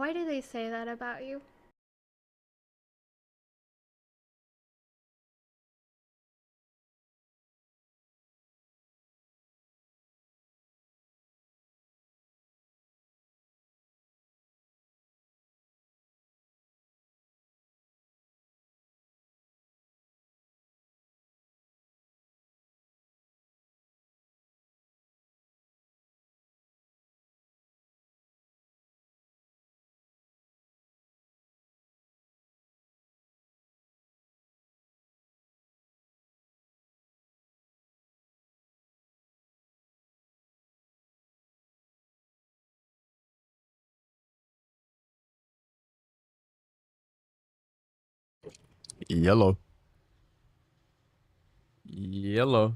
Why do they say that about you? Yellow. Yellow.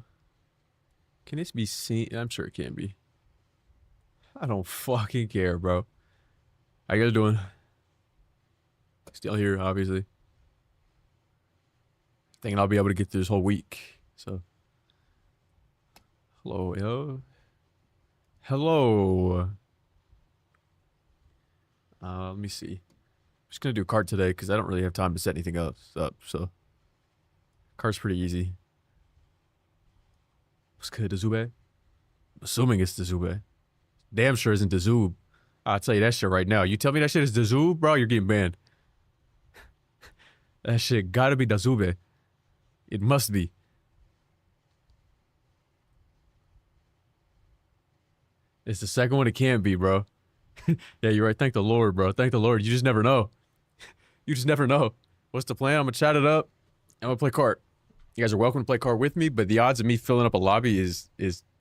Can this be seen? I'm sure it can be. I don't fucking care, bro. How you guys doing? Still here, obviously. Thinking I'll be able to get through this whole week. So, hello, yo. Hello. Let me see. I'm just gonna do kart today because I don't really have time to set anything else up. So, kart's pretty easy. What's good, Dazube? Assuming it's Dazube. Damn sure isn't Dazube. I'll tell you that shit right now. You tell me that shit is Dazube, bro, you're getting banned. That shit gotta be Dazube. It must be. It's the second one it can't be, bro. Yeah, you're right. Thank the Lord, bro. Thank the Lord. You just never know. You just never know. What's the plan? I'm gonna chat it up. I'm gonna play kart. You guys are welcome to play kart with me, but the odds of me filling up a lobby is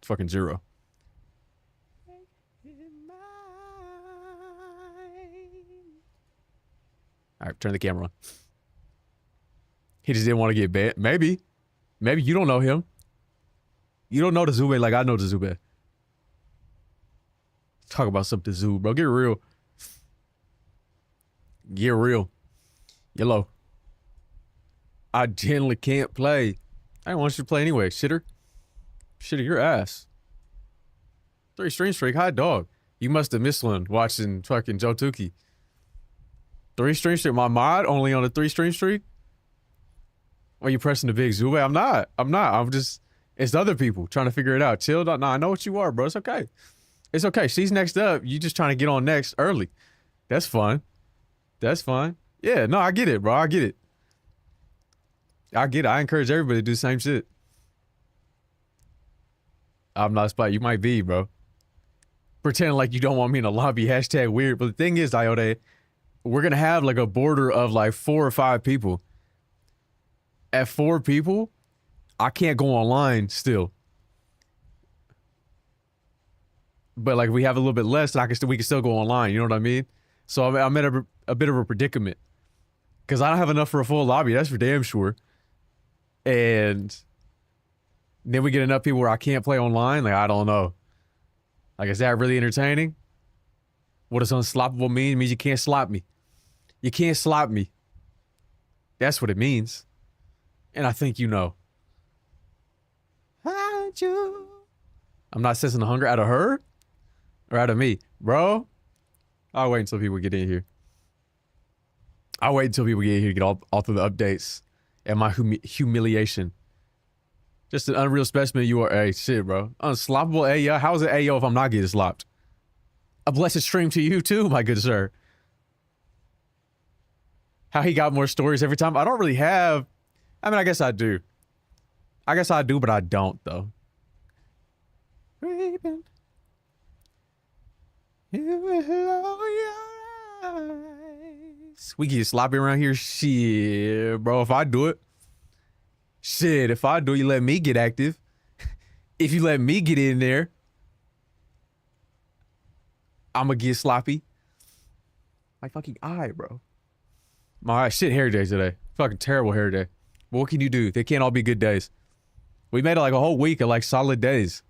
fucking zero. Alright, turn the camera on. He just didn't want to get banned. Maybe. Maybe you don't know him. You don't know the Zube like I know the Zube. Talk about some Zube, bro. Get real. Get real. Yellow. I genuinely can't play. I don't want you to play anyway, shitter. Shitter, your ass. 3 stream streak, hot dog. You must have missed one watching fucking Joe Tukey. 3 stream streak, my mod only on a 3 stream streak? Are you pressing the big Zube? I'm not. I'm just, it's other people trying to figure it out. Chill. Nah, I know what you are, bro. It's okay. It's okay. She's next up. You just trying to get on next early. That's fine. That's fine. Yeah, no, I get it, bro. I get it. I get it. I encourage everybody to do the same shit. I'm not spot. You might be, bro. Pretending like you don't want me in a lobby. Hashtag weird. But the thing is, Iode, we're going to have like a border of like 4 or 5 people. At 4 people, I can't go online still. But like we have a little bit less, and we can still go online. You know what I mean? So I'm at a bit of a predicament because I don't have enough for a full lobby. That's for damn sure. And then we get enough people where I can't play online. Like I don't know. Like is that really entertaining? What does unstoppable mean? It means you can't slap me. You can't slap me. That's what it means. And I think you know. I'm not sensing the hunger out of her or out of me. Bro, I'll wait until people get in here. I'll wait until people get in here to get all through the updates and my humiliation. Just an unreal specimen you are. Hey, shit, bro. Unstoppable AO. How is it AO if I'm not getting slopped? A blessed stream to you too, my good sir. How he got more stories every time. I don't really have. I mean, I guess I do. I guess I do, but I don't, though. We get sloppy around here. Shit, bro. If I do it. Shit, if I do it, you let me get active. If you let me get in there, I'm gonna get sloppy. My fucking eye, bro. My shit hair day today. Fucking terrible hair day. But what can you do? They can't all be good days. We made it like a whole week of like solid days.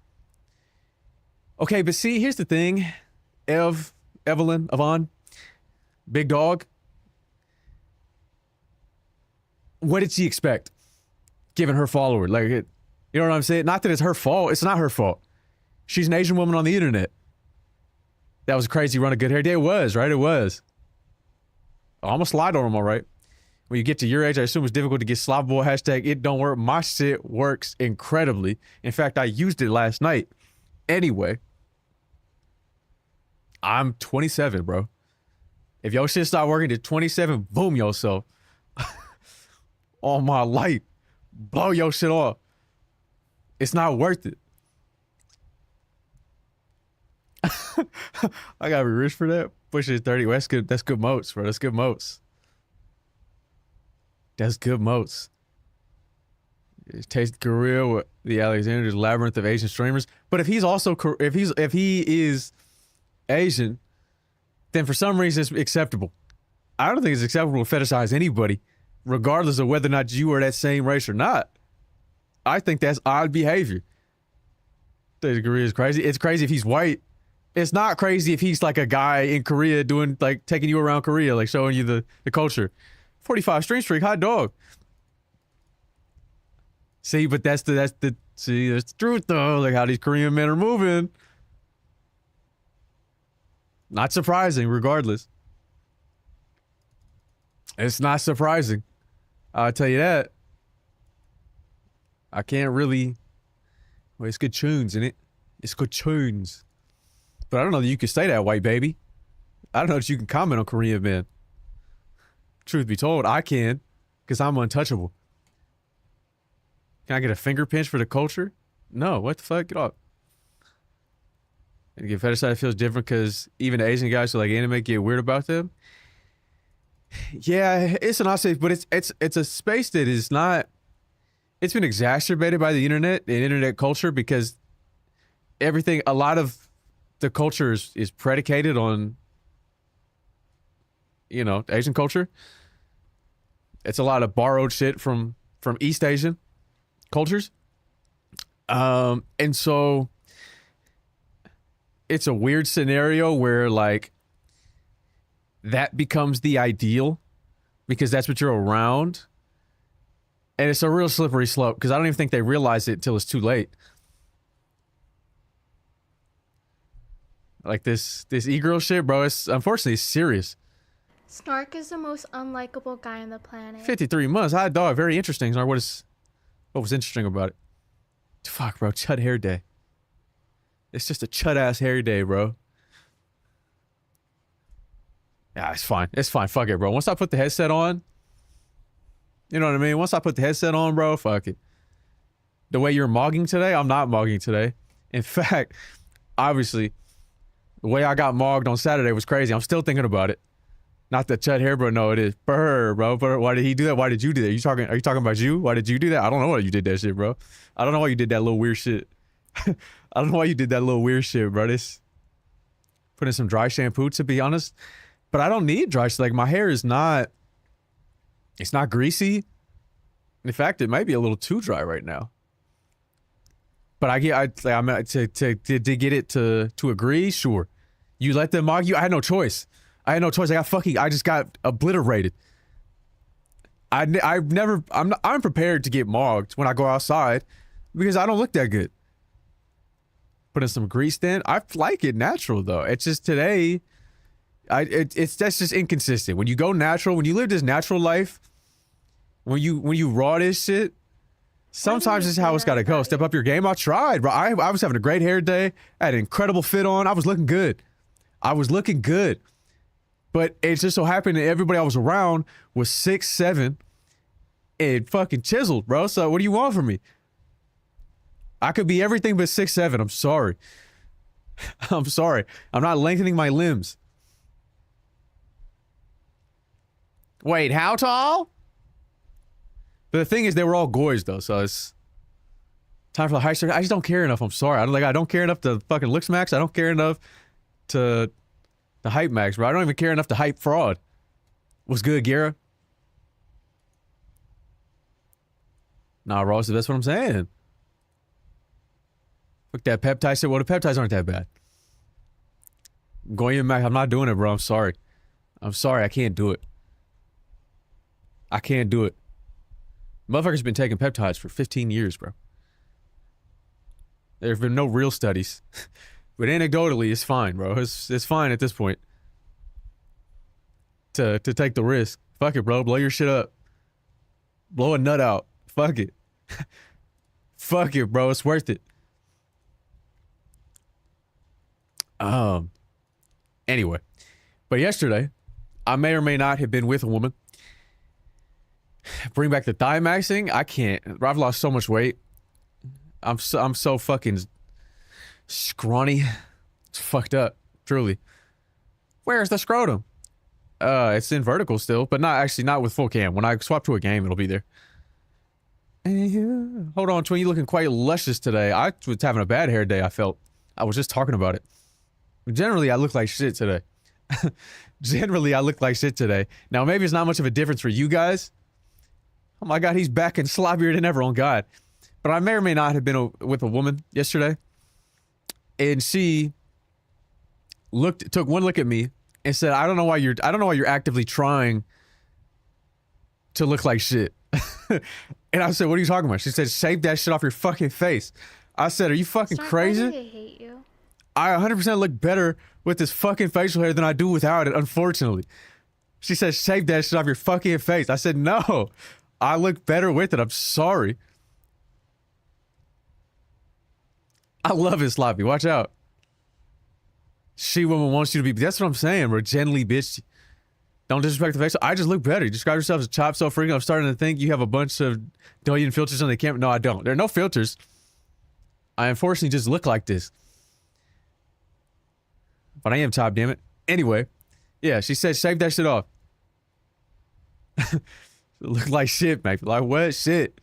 Okay, but see, here's the thing. Evelyn, Avon, Big Dog. What did she expect? Given her follower, like it, you know what I'm saying? Not that it's her fault. It's not her fault. She's an Asian woman on the internet. That was crazy. Run a good hair day. It was, right? It was. I'm gonna slide on them, all right. When you get to your age, I assume it's difficult to get sloppable. Hashtag it don't work. My shit works incredibly. In fact, I used it last night. Anyway, I'm 27, bro. If your shit start working at 27, boom yourself. On my life. Blow your shit off. It's not worth it. I gotta be rich for that. Pushing 30. Well, that's good. That's good moats, bro. That's good moats. That's good moats. Taste Korea with the Alexander's labyrinth of Asian streamers. But if he's also if he is Asian, then for some reason it's acceptable. I don't think it's acceptable to fetishize anybody, regardless of whether or not you are that same race or not. I think that's odd behavior. Taste Korea is crazy. It's crazy if he's white. It's not crazy if he's like a guy in Korea doing like taking you around Korea, like showing you the culture. 45 stream streak, hot dog. See, but that's the truth though. Like how these Korean men are moving. Not surprising, regardless. It's not surprising. I'll tell you that. I can't really. Well, it's good tunes, isn't it? It's good tunes. But I don't know that you can say that, white baby. I don't know that you can comment on Korean men. Truth be told, I can, because I'm untouchable. Can I get a finger pinch for the culture? No, what the fuck? Get off. And get fetishized feels different because even the Asian guys who like anime get weird about them. Yeah, it's an safe, but it's a space that is not. It's been exacerbated by the internet and internet culture because everything, a lot of the culture is predicated on, you know, Asian culture. It's a lot of borrowed shit from East Asian cultures. And so it's a weird scenario where like that becomes the ideal because that's what you're around. And it's a real slippery slope because I don't even think they realize it until it's too late. Like this e-girl shit, bro, it's unfortunately serious. Snark is the most unlikable guy on the planet. 53 months, hot dog, very interesting. Snark, what was interesting about it? Fuck, bro, chud hair day. It's just a chud ass hair day, bro. Yeah, it's fine. It's fine. Fuck it, bro. Once I put the headset on, you know what I mean? Once I put the headset on, bro, fuck it. The way you're mogging today, I'm not mogging today. In fact, obviously, the way I got mogged on Saturday was crazy. I'm still thinking about it. Not the chud hair, bro. No, it is. Brr, bro. But why did he do that? Why did you do that? Are you talking about you? Why did you do that? I don't know why you did that shit, bro. I don't know why you did that little weird shit. I don't know why you did that little weird shit, bro. This put in some dry shampoo, to be honest. But I don't need dry. Like my hair is not. It's not greasy. In fact, it might be a little too dry right now. But I'm to get it to agree. Sure, you let them mog you. I had no choice. I just got obliterated. I'm prepared to get mogged when I go outside because I don't look that good. Put in some grease then. I like it natural though. It's just today, that's just inconsistent. When you go natural, when you live this natural life, when you raw this shit, sometimes this is how it's gotta go. Step up your game. I tried, bro. I was having a great hair day. I had an incredible fit on. I was looking good. But it just so happened that everybody I was around was 6'7" and fucking chiseled, bro. So what do you want from me? I could be everything but 6'7". I'm sorry. I'm sorry. I'm not lengthening my limbs. Wait, how tall? But the thing is, they were all goys though, so it's time for the high. I just don't care enough. I'm sorry. I don't care enough to fucking looks max. I don't care enough to the hype max, bro. I don't even care enough to hype fraud. What's good, Gara? Nah, Ross, that's what I'm saying. Fuck that peptide shit. Well, the peptides aren't that bad. Going in max, I'm not doing it, bro. I'm sorry. I can't do it. Motherfuckers been taking peptides for 15 years, bro. There have been no real studies. But anecdotally, it's fine, bro. It's fine at this point. to take the risk. Fuck it, bro. Blow your shit up. Blow a nut out. Fuck it. Fuck it, bro. It's worth it. Anyway. But yesterday, I may or may not have been with a woman. Bring back the thigh maxing. I can't. I've lost so much weight. I'm so fucking scrawny. It's fucked up. Truly. Where's the scrotum? It's in vertical still, but not with full cam. When I swap to a game, it'll be there. Hold on, twin. You looking quite luscious today. I was having a bad hair day, I felt. I was just talking about it. Generally, I look like shit today. Generally, I look like shit today. Now, maybe it's not much of a difference for you guys. Oh my God, he's back and sloppier than ever, on God. But I may or may not have been with a woman yesterday. And she took one look at me and said, I don't know why you're actively trying to look like shit. And I said, what are you talking about? She said, shave that shit off your fucking face. I said, are you fucking Snark, crazy? why do they hate you? I 100% look better with this fucking facial hair than I do without it, unfortunately. She said, shave that shit off your fucking face. I said, no, I look better with it. I'm sorry. I love it, Sloppy. Watch out. She woman wants you to be. That's what I'm saying, bro. Gently, bitch. Don't disrespect the face. I just look better. You describe yourself as chop so freaking. I'm starting to think you have a bunch of billion filters on the camera. No, I don't. There are no filters. I unfortunately just look like this. But I am top, damn it. Anyway, yeah, she said, shave that shit off. Look like shit, man. Like, what? Shit.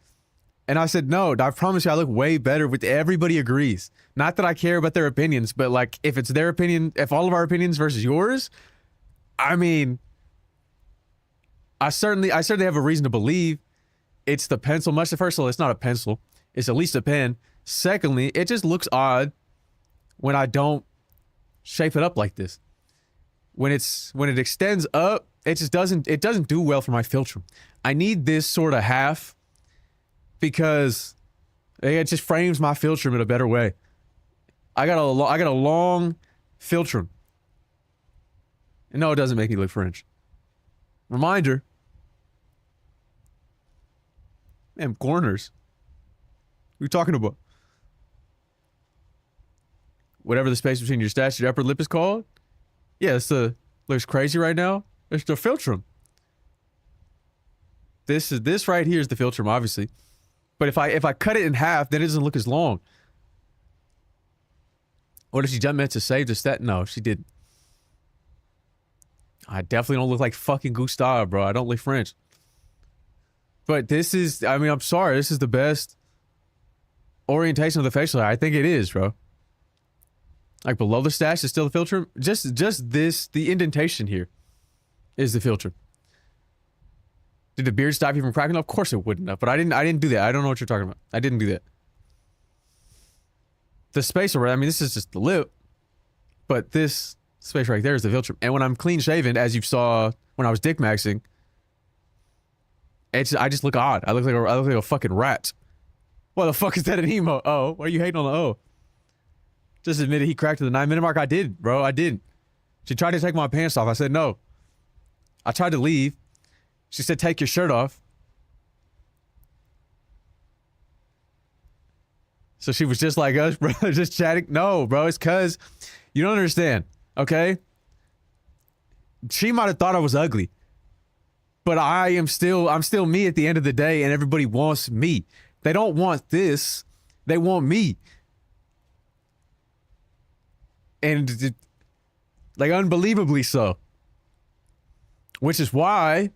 And I said, no, I promise you I look way better with everybody agrees. Not that I care about their opinions, but like, if it's their opinion, if all of our opinions versus yours, I mean, I certainly have a reason to believe it's the pencil. Much first of all, it's not a pencil. It's at least a pen. Secondly, it just looks odd when I don't shape it up like this. When it extends up, it just doesn't do well for my filter. I need this sort of half because it just frames my filter in a better way. I got a long filter. No, it doesn't make me look French. Reminder. Man, corners. What are you talking about? Whatever the space between your stash and your upper lip is called? Yeah, looks crazy right now. It's the filtrum. This right here is the filtrum, obviously. But if I cut it in half, then it doesn't look as long. What if she jumped meant to save the stat? No, she didn't. I definitely don't look like fucking Gustave, bro. I don't look French. But this is, I mean, I'm sorry. This is the best orientation of the facial hair. I think it is, bro. Like below the stash is still the filter. Just this, the indentation here is the filter. Did the beard stop you from cracking? Of course it wouldn't have, but I didn't do that. I don't know what you're talking about. I didn't do that. The space around, I mean, this is just the lip, but this space right there is the filter. And when I'm clean shaven, as you saw when I was dick maxing, I just look odd. I look like a fucking rat. What the fuck is that an emo? Oh, why are you hating on the O? Just admitted he cracked to the 9-minute mark. I did, bro. I did. She tried to take my pants off. I said no. I tried to leave. She said, take your shirt off. So she was just like us, bro, just chatting. No, bro, it's cause you don't understand, okay? She might have thought I was ugly, but I'm still me at the end of the day, and everybody wants me. They don't want this. They want me. And like unbelievably so. Which is why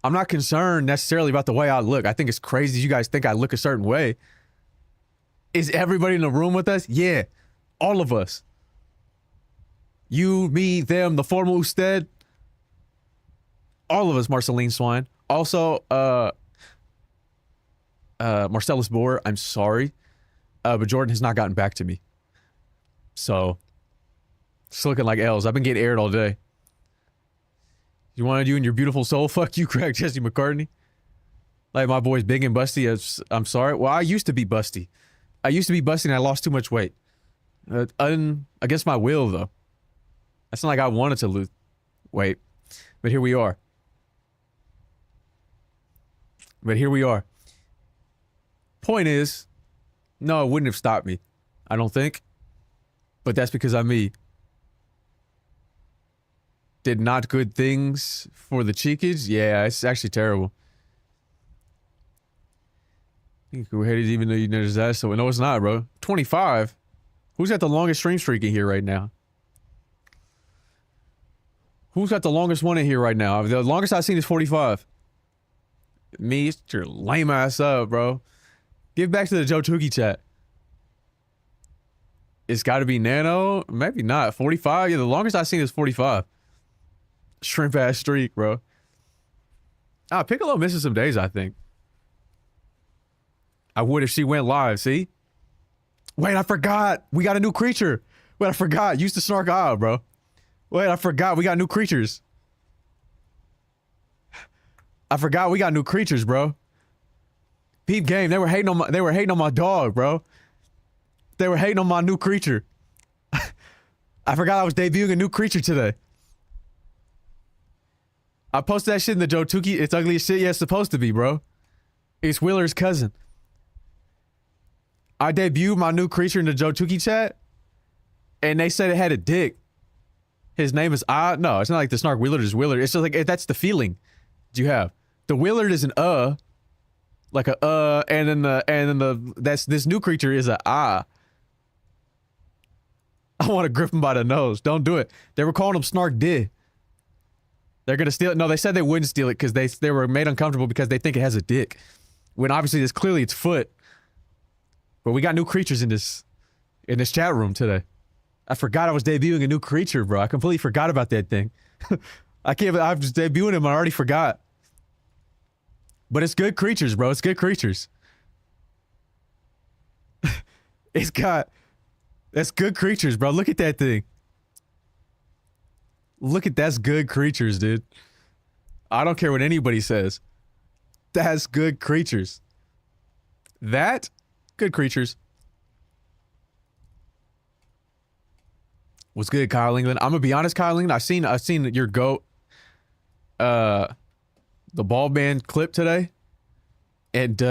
I'm not concerned necessarily about the way I look. I think it's crazy you guys think I look a certain way. Is everybody in the room with us? Yeah. All of us. You, me, them, the formal Usted. All of us, Marceline Swine. Also, Marcellus Bohr, I'm sorry. But Jordan has not gotten back to me. So, it's looking like L's. I've been getting aired all day. You wanted you and your beautiful soul? Fuck you, Craig Jesse McCartney. Like my boy's big and busty. I'm sorry. Well, I used to be busty. And I lost too much weight. Against my will, though. It's not like I wanted to lose weight. But here we are. But here we are. Point is, no, it wouldn't have stopped me. I don't think. But that's because I'm me. Did not good things for the cheekage? Yeah, it's actually terrible. You go ahead even though you notice that. So no, it's not, bro. 25. Who's got the longest stream streak in here right now? Who's got the longest one in here right now? The longest I've seen is 45. Me, it's your lame ass up, bro. Give back to the Joe Tukey chat. It's got to be Nano. Maybe not. 45. Yeah, the longest I've seen is 45. Shrimp ass streak, bro. Ah, Piccolo misses some days, I think. I would if she went live, see? Wait, I forgot. We got a new creature. Wait, I forgot. Used to Snark out, bro. Wait, I forgot. We got new creatures. I forgot we got new creatures, bro. Peep game. They were hating on my dog, bro. They were hating on my new creature. I forgot I was debuting a new creature today. I posted that shit in the Joe Tukey. It's ugly as shit. Yeah, it's supposed to be, bro. It's Wheeler's cousin. I debuted my new creature in the Joe Tukey chat, and they said it had a dick. His name is No, it's not like the Snark Wheeler is Wheeler. It's just like that's the feeling you have. The Willard is an like a and then this new creature is a I want to grip him by the nose. Don't do it. They were calling him Snark did. They're gonna steal it. No, they said they wouldn't steal it because they were made uncomfortable because they think it has a dick. When obviously it's clearly its foot. But we got new creatures in this chat room today. I forgot I was debuting a new creature, bro. I completely forgot about that thing. I'm just debuting him. I already forgot. But it's good creatures, bro. It's good creatures. That's good creatures, bro. Look at that thing. Look at that's good creatures, dude. I don't care what anybody says. That's good creatures. That good creatures. What's good, Kyle England? I'm gonna be honest, Kyle England. I've seen your goat, the ball band clip today, and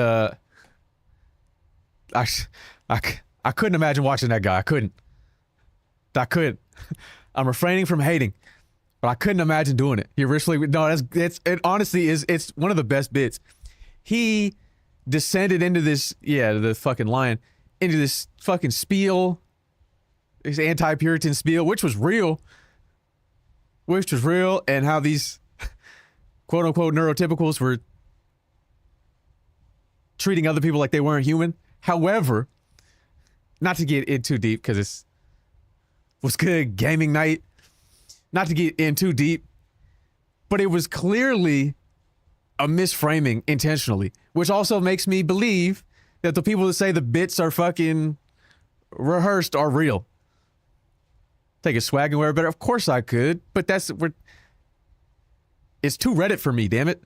I couldn't imagine watching that guy. I couldn't. I'm refraining from hating, but I couldn't imagine doing it. He originally it honestly it's one of the best bits. He descended into this the fucking lion into this fucking spiel. His anti-Puritan spiel, which was real, and how these quote-unquote neurotypicals were treating other people like they weren't human. However, not to get in too deep, because it was good gaming night, not to get in too deep, but it was clearly a misframing intentionally, which also makes me believe that the people that say the bits are fucking rehearsed are real. Take a swag and wear it better. Of course I could, but it's too Reddit for me, damn it.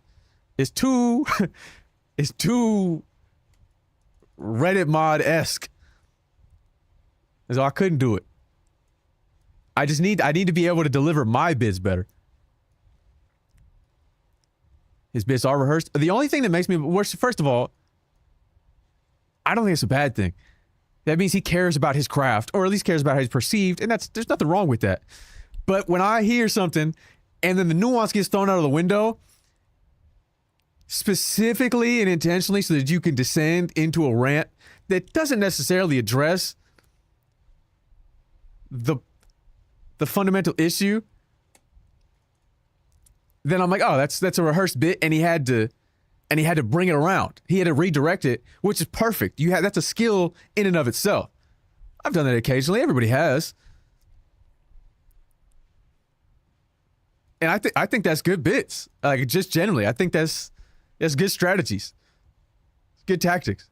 It's too Reddit mod-esque. So I couldn't do it. I need to be able to deliver my bits better. His bits are rehearsed. The only thing that makes me worse, first of all, I don't think it's a bad thing. That means he cares about his craft, or at least cares about how he's perceived, and there's nothing wrong with that. But when I hear something, and then the nuance gets thrown out of the window, specifically and intentionally so that you can descend into a rant that doesn't necessarily address the fundamental issue, then I'm like, oh, that's a rehearsed bit, and he had to bring it around. He had to redirect it, which is perfect. That's a skill in and of itself. I've done that occasionally. Everybody has. And I think that's good bits. Like, just generally, I think that's good strategies. Good tactics.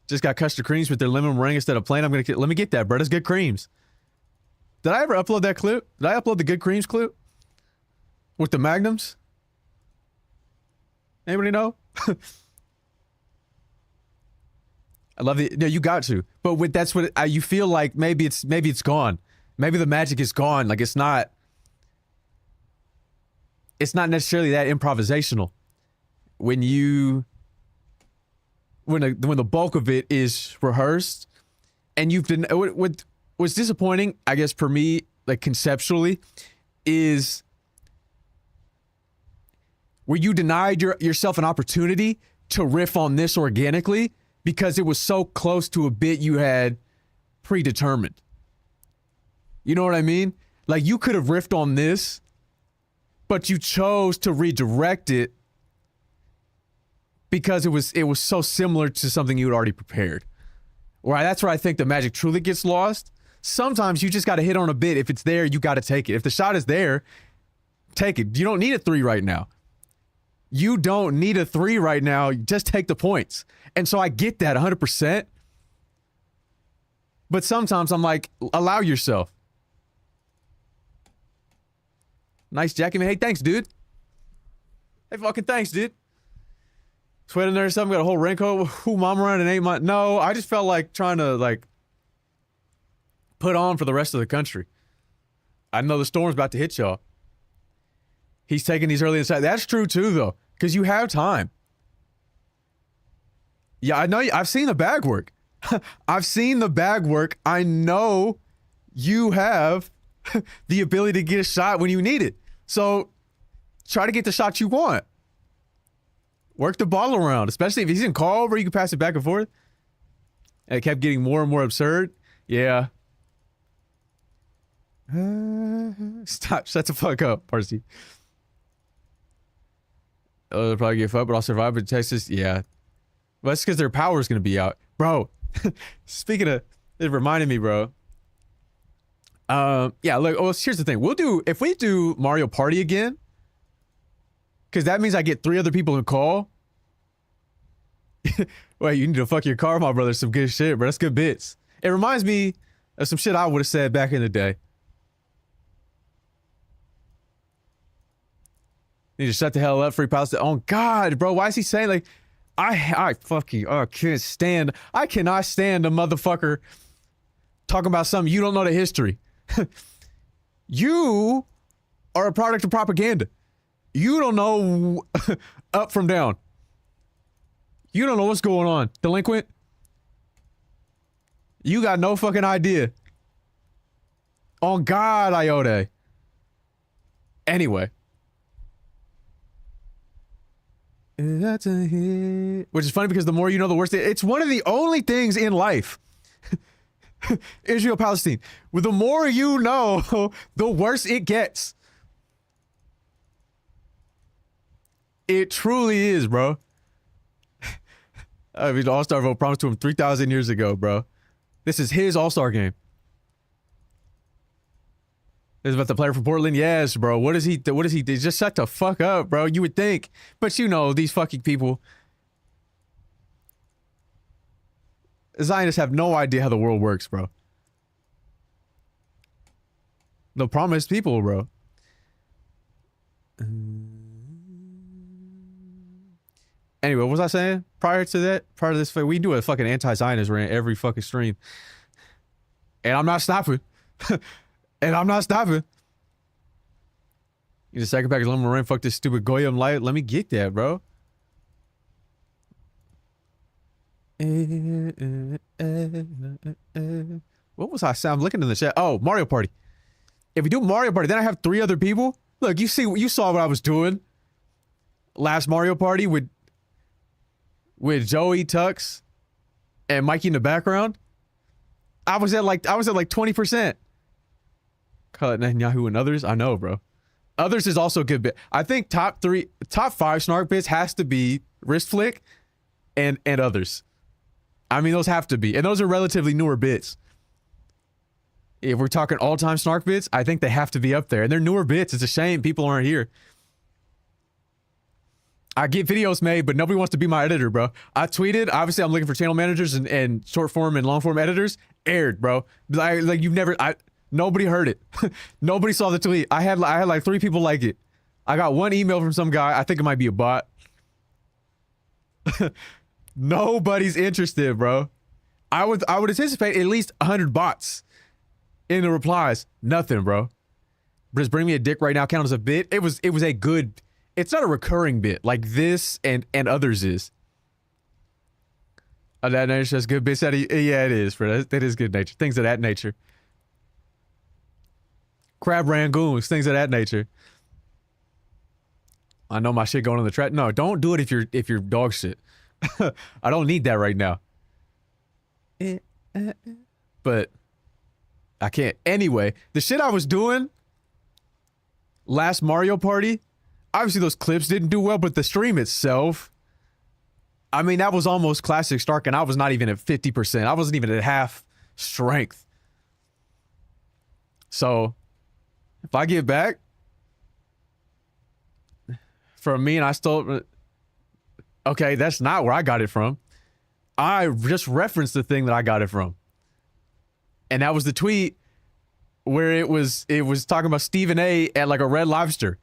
Just got custard creams with their lemon meringue instead of plain. Let me get that, bro. That's good creams. Did I ever upload that clip? Did I upload the good creams clip? With the magnums? Anybody know? I love it. No, you got to. But that's what you feel like. Maybe it's gone. Maybe the magic is gone. Like it's not necessarily that improvisational. when the bulk of it is rehearsed, and you've been what's disappointing, I guess, for me, like conceptually, is where you denied yourself an opportunity to riff on this organically because it was so close to a bit you had predetermined. You know what I mean? Like, you could have riffed on this, but you chose to redirect it because it was so similar to something you had already prepared. Right? That's where I think the magic truly gets lost. Sometimes you just got to hit on a bit. If it's there, you got to take it. If the shot is there, take it. You don't need a 3 right now. You don't need a 3 right now. Just take the points. And so I get that 100%. But sometimes I'm like, allow yourself. Nice jacket, man. Hey, thanks, dude. Hey, fucking thanks, dude. Sweating there or something, got a whole raincoat. Who mom around and ain't my... No, I just felt like trying to, like, put on for the rest of the country. I know the storm's about to hit y'all. He's taking these early inside. That's true, too, though, because you have time. Yeah, I know. I've seen the bag work. I've seen the bag work. I know you have the ability to get a shot when you need it. So try to get the shot you want. Work the ball around, especially if he's in call where you can pass it back and forth. And it kept getting more and more absurd. Yeah. Stop. Shut the fuck up, Parsi. They'll probably get fucked, but I'll survive. But Texas, yeah. Well, that's because their power is going to be out. Bro, speaking of, it reminded me, bro. Yeah, look, well, here's the thing. If we do Mario Party again, because that means I get 3 other people in call. Wait, you need to fuck your car, my brother. Some good shit, bro. That's good bits. It reminds me of some shit I would have said back in the day. Need to shut the hell up, free Palestine. Oh, God, bro. Why is he saying, like, I fucking, I cannot stand a motherfucker talking about something you don't know the history. You are a product of propaganda. You don't know up from down. You don't know what's going on. Delinquent. You got no fucking idea. On God, Iota. Anyway. That's a hit. Which is funny because the more you know, the worse. It's one of the only things in life. Israel, Palestine. With the more you know, the worse it gets. It truly is, bro. I mean, the All-Star vote promised to him 3,000 years ago, bro. This is his All-Star game. This is about the player from Portland? Yes, bro. What is he? Just shut the fuck up, bro. You would think. But you know, these fucking people. Zionists have no idea how the world works, bro. The promised people, bro. Anyway, what was I saying? Prior to this, we do a fucking anti-Zionist rant every fucking stream. And I'm not stopping. And I'm not stopping. Need a second package of lemon rain. Fuck this stupid Goyim light. Let me get that, bro. What was I saying? I'm looking in the chat. Oh, Mario Party. If we do Mario Party, then I have 3 other people. Look, you saw what I was doing last Mario Party with Joey, Tux, and Mikey in the background. I was at like 20%. Call it Netanyahu and others. I know, bro. Others is also a good bit. I think top 5 Snark bits has to be wrist flick and others. I mean, those have to be. And those are relatively newer bits. If we're talking all-time Snark bits, I think they have to be up there. And they're newer bits. It's a shame people aren't here. I get videos made, but nobody wants to be my editor, bro. I tweeted. Obviously, I'm looking for channel managers and short form and long form editors. Aired, bro. Like you've never... Nobody heard it. Nobody saw the tweet. I had like 3 people like it. I got 1 email from some guy. I think it might be a bot. Nobody's interested, bro. I would anticipate at least 100 bots in the replies. Nothing, bro. Just bring me a dick right now. Count as a bit. It was a good It's not a recurring bit like this and others is. Of that nature, that's good bits. Yeah, it is, bro. That is good nature. Things of that nature. Crab rangoons, things of that nature. I know my shit going on the track. No, don't do it if you're dog shit. I don't need that right now. But I can't. Anyway, the shit I was doing last Mario Party, obviously those clips didn't do well, but the stream itself, I mean, that was almost classic Snark, and I was not even at 50%. I wasn't even at half strength. So, if I get back from me and I stole... Okay, that's not where I got it from. I just referenced the thing that I got it from. And that was the tweet where it was talking about Stephen A. at like a Red Lobster.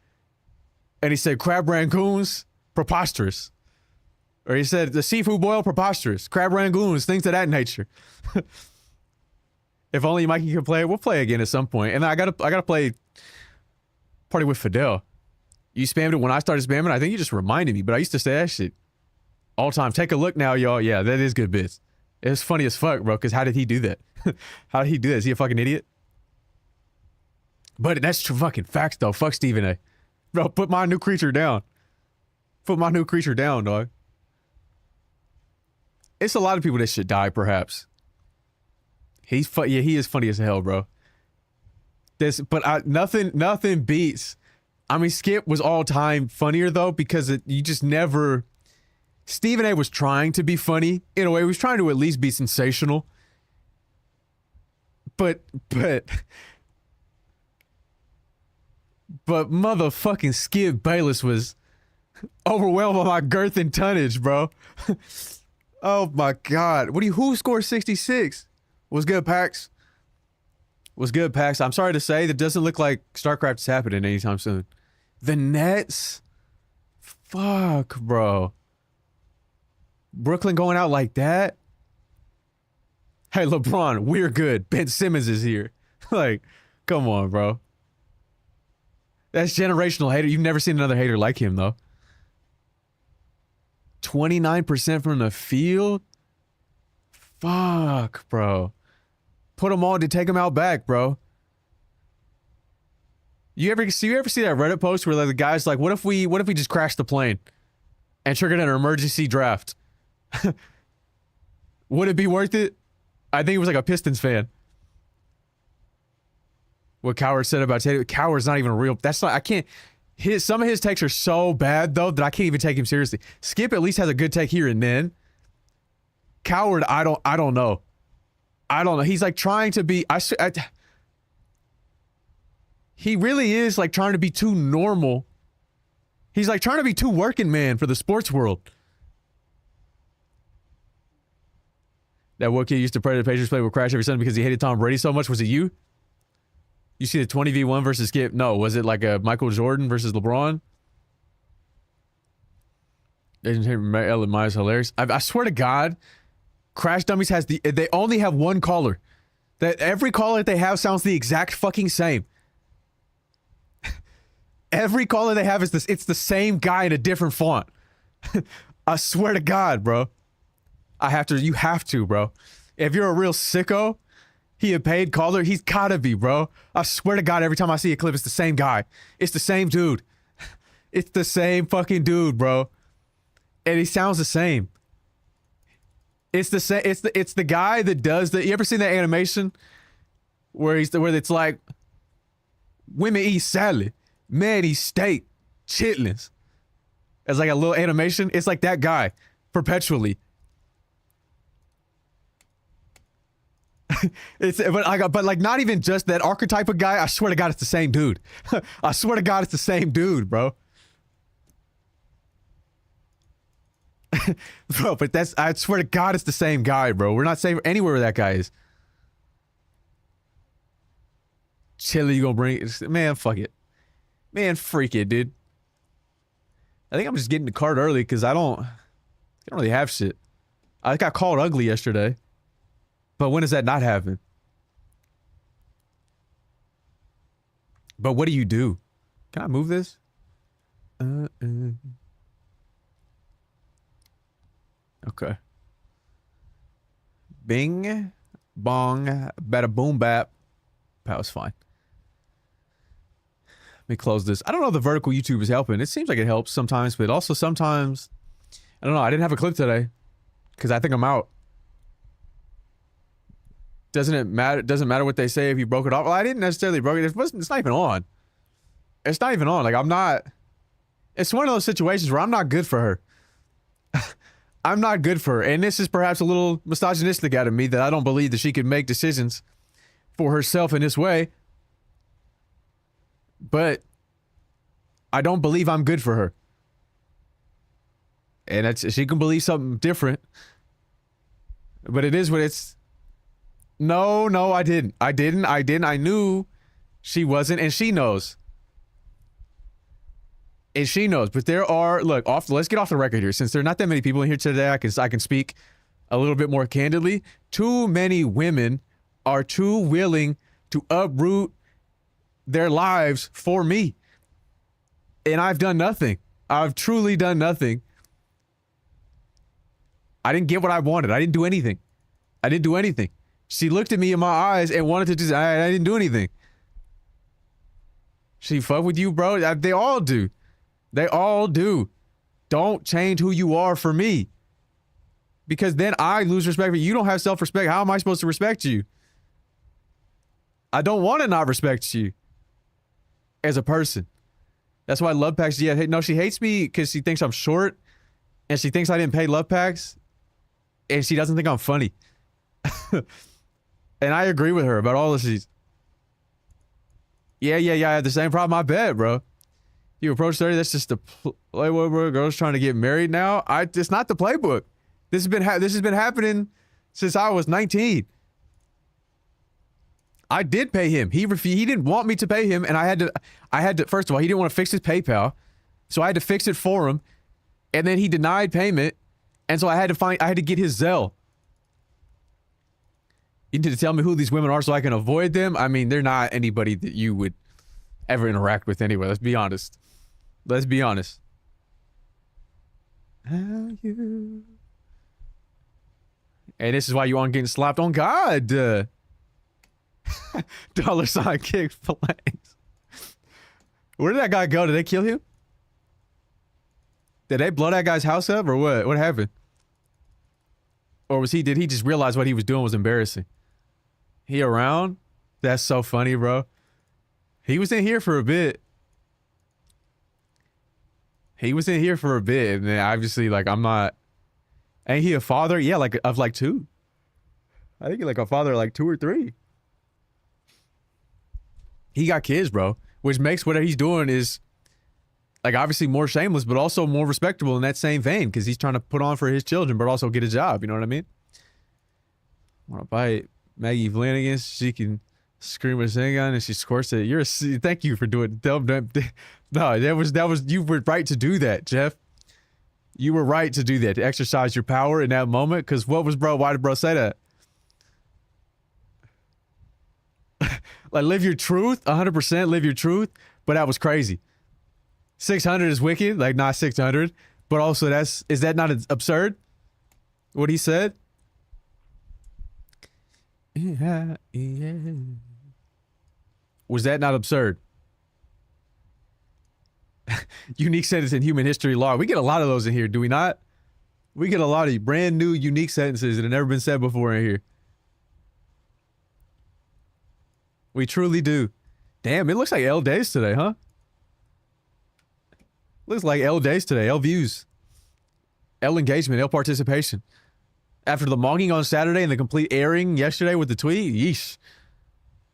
And he said, crab rangoons, preposterous. Or he said, the seafood boil, preposterous. Crab rangoons, things of that nature. If only Mikey could play it, we'll play again at some point. And I gotta play Party with Fidel. You spammed it when I started spamming. I think you just reminded me, but I used to say that shit all the time. Take a look now, y'all. Yeah, that is good bits. It's funny as fuck, bro, because how did he do that? How did he do that? Is he a fucking idiot? But that's true fucking facts, though. Fuck Stephen A. Bro, put my new creature down. Put my new creature down, dog. It's a lot of people that should die, perhaps. He is funny as hell, bro. Nothing beats. I mean, Skip was all time funnier though, because you just never. Stephen A. was trying to be funny in a way. He was trying to at least be sensational. But motherfucking Skip Bayless was overwhelmed by my girth and tonnage, bro. Oh my god. Who scored 66? Was good, Pax? Was good, Pax? I'm sorry to say, that doesn't look like StarCraft is happening anytime soon. The Nets? Fuck, bro. Brooklyn going out like that? Hey, LeBron, we're good. Ben Simmons is here. Like, come on, bro. That's generational hater. You've never seen another hater like him, though. 29% from the field? Fuck, bro. Put them on to take them out back, bro. You ever see that Reddit post where like, the guy's like, what if we just crash the plane and triggered an emergency draft? Would it be worth it? I think it was like a Pistons fan. What Coward said about Tatum. Coward's not even real. That's not, I can't. Some of his takes are so bad though that I can't even take him seriously. Skip at least has a good take here and then. Coward, I don't know. I don't know. He's like trying to be. He really is like trying to be too normal. He's like trying to be too working man for the sports world. That one kid used to pray the Patriots play would crash every Sunday because he hated Tom Brady so much. Was it you? You see the 20v1 versus Skip? No. Was it like a Michael Jordan versus LeBron? Ellen Myers hilarious. I swear to God, Crash Dummies has they only have one caller. That every caller that they have sounds the exact fucking same. Every caller they have it's the same guy in a different font. I swear to God, bro. You have to, bro. If you're a real sicko, he a paid caller, he's gotta be, bro. I swear to God, every time I see a clip, it's the same guy. It's the same dude. It's the same fucking dude, bro. And he sounds the same. It's the same. It's the guy that does the. You ever seen that animation where it's like women eat salad, men eat steak, chitlins. It's like a little animation. It's like that guy perpetually. But like not even just that archetype of guy. I swear to God, it's the same dude. I swear to God, it's the same dude, bro. Bro, but I swear to God, it's the same guy, bro. We're not safe anywhere where that guy is. Chili, you gonna bring it? Man, fuck it. Man, freak it, dude. I think I'm just getting the card early because I don't really have shit. I got called ugly yesterday. But when does that not happen? But what do you do? Can I move this? Okay. Bing, bong, bada boom bap. That was fine. Let me close this. I don't know if the vertical YouTube is helping. It seems like it helps sometimes, but also sometimes, I don't know. I didn't have a clip today because I think I'm out. Doesn't it matter? Doesn't matter what they say if you broke it off. Well, I didn't necessarily broke it. It's not even on. It's not even on. Like, I'm not. It's one of those situations where I'm not good for her. I'm not good for her. And this is perhaps a little misogynistic out of me that I don't believe that she can make decisions for herself in this way. But I don't believe I'm good for her. And that's, she can believe something different. But it is what it's. No, I didn't. I knew she wasn't, and she knows. And she knows. But there are, look, let's get off the record here. Since there are not that many people in here today, I can speak a little bit more candidly. Too many women are too willing to uproot their lives for me. And I've done nothing. I've truly done nothing. I didn't get what I wanted. I didn't do anything. She looked at me in my eyes and wanted to just, I didn't do anything. She fuck with you, bro? They all do. Don't change who you are for me. Because then I lose respect for you. You don't have self-respect. How am I supposed to respect you? I don't want to not respect you as a person. That's why love packs, yeah, no, she hates me because she thinks I'm short and she thinks I didn't pay love packs and she doesn't think I'm funny. And I agree with her about all of these. Yeah, I have the same problem. I bet, bro. You approach 30, that's just the playboy, bro. Girls trying to get married now. It's not the playbook. This has been happening since I was 19. I did pay him. He didn't want me to pay him, and I had to. First of all, he didn't want to fix his PayPal, so I had to fix it for him, and then he denied payment, and so I had to get his Zelle. You need to tell me who these women are so I can avoid them. I mean, they're not anybody that you would ever interact with anyway. Let's be honest. How you? And this is why you aren't getting slapped on God. $sign kick flames. Where did that guy go? Did they kill him? Did they blow that guy's house up or what? What happened? Or did he just realize what he was doing was embarrassing? He around? That's so funny, bro. He was in here for a bit. And then obviously, like, I'm not. Ain't he a father? Yeah, like, of like 2. I think he's like a father of like 2 or 3. He got kids, bro. Which makes whatever he's doing is, like, obviously more shameless, but also more respectable in that same vein, because he's trying to put on for his children, but also get a job. You know what I mean? Want to bite Maggie Flanagan? She can scream a sing on and she squirts it. Thank you for doing. No, that was you were right to do that, Jeff. You were right to do that, to exercise your power in that moment. Because why did bro say that? Like, live your truth, 100% live your truth. But that was crazy. 600 is wicked, like not 600, but also is that not absurd? What he said? Yeah. Was that not absurd? Unique sentence in human history law. We get a lot of those in here, do we not? We get a lot of brand new unique sentences that have never been said before in here. We truly do. Damn, it looks like L days today, huh? Looks like L days today. L views. L engagement. L participation. After the monging on Saturday and the complete airing yesterday with the tweet, yeesh.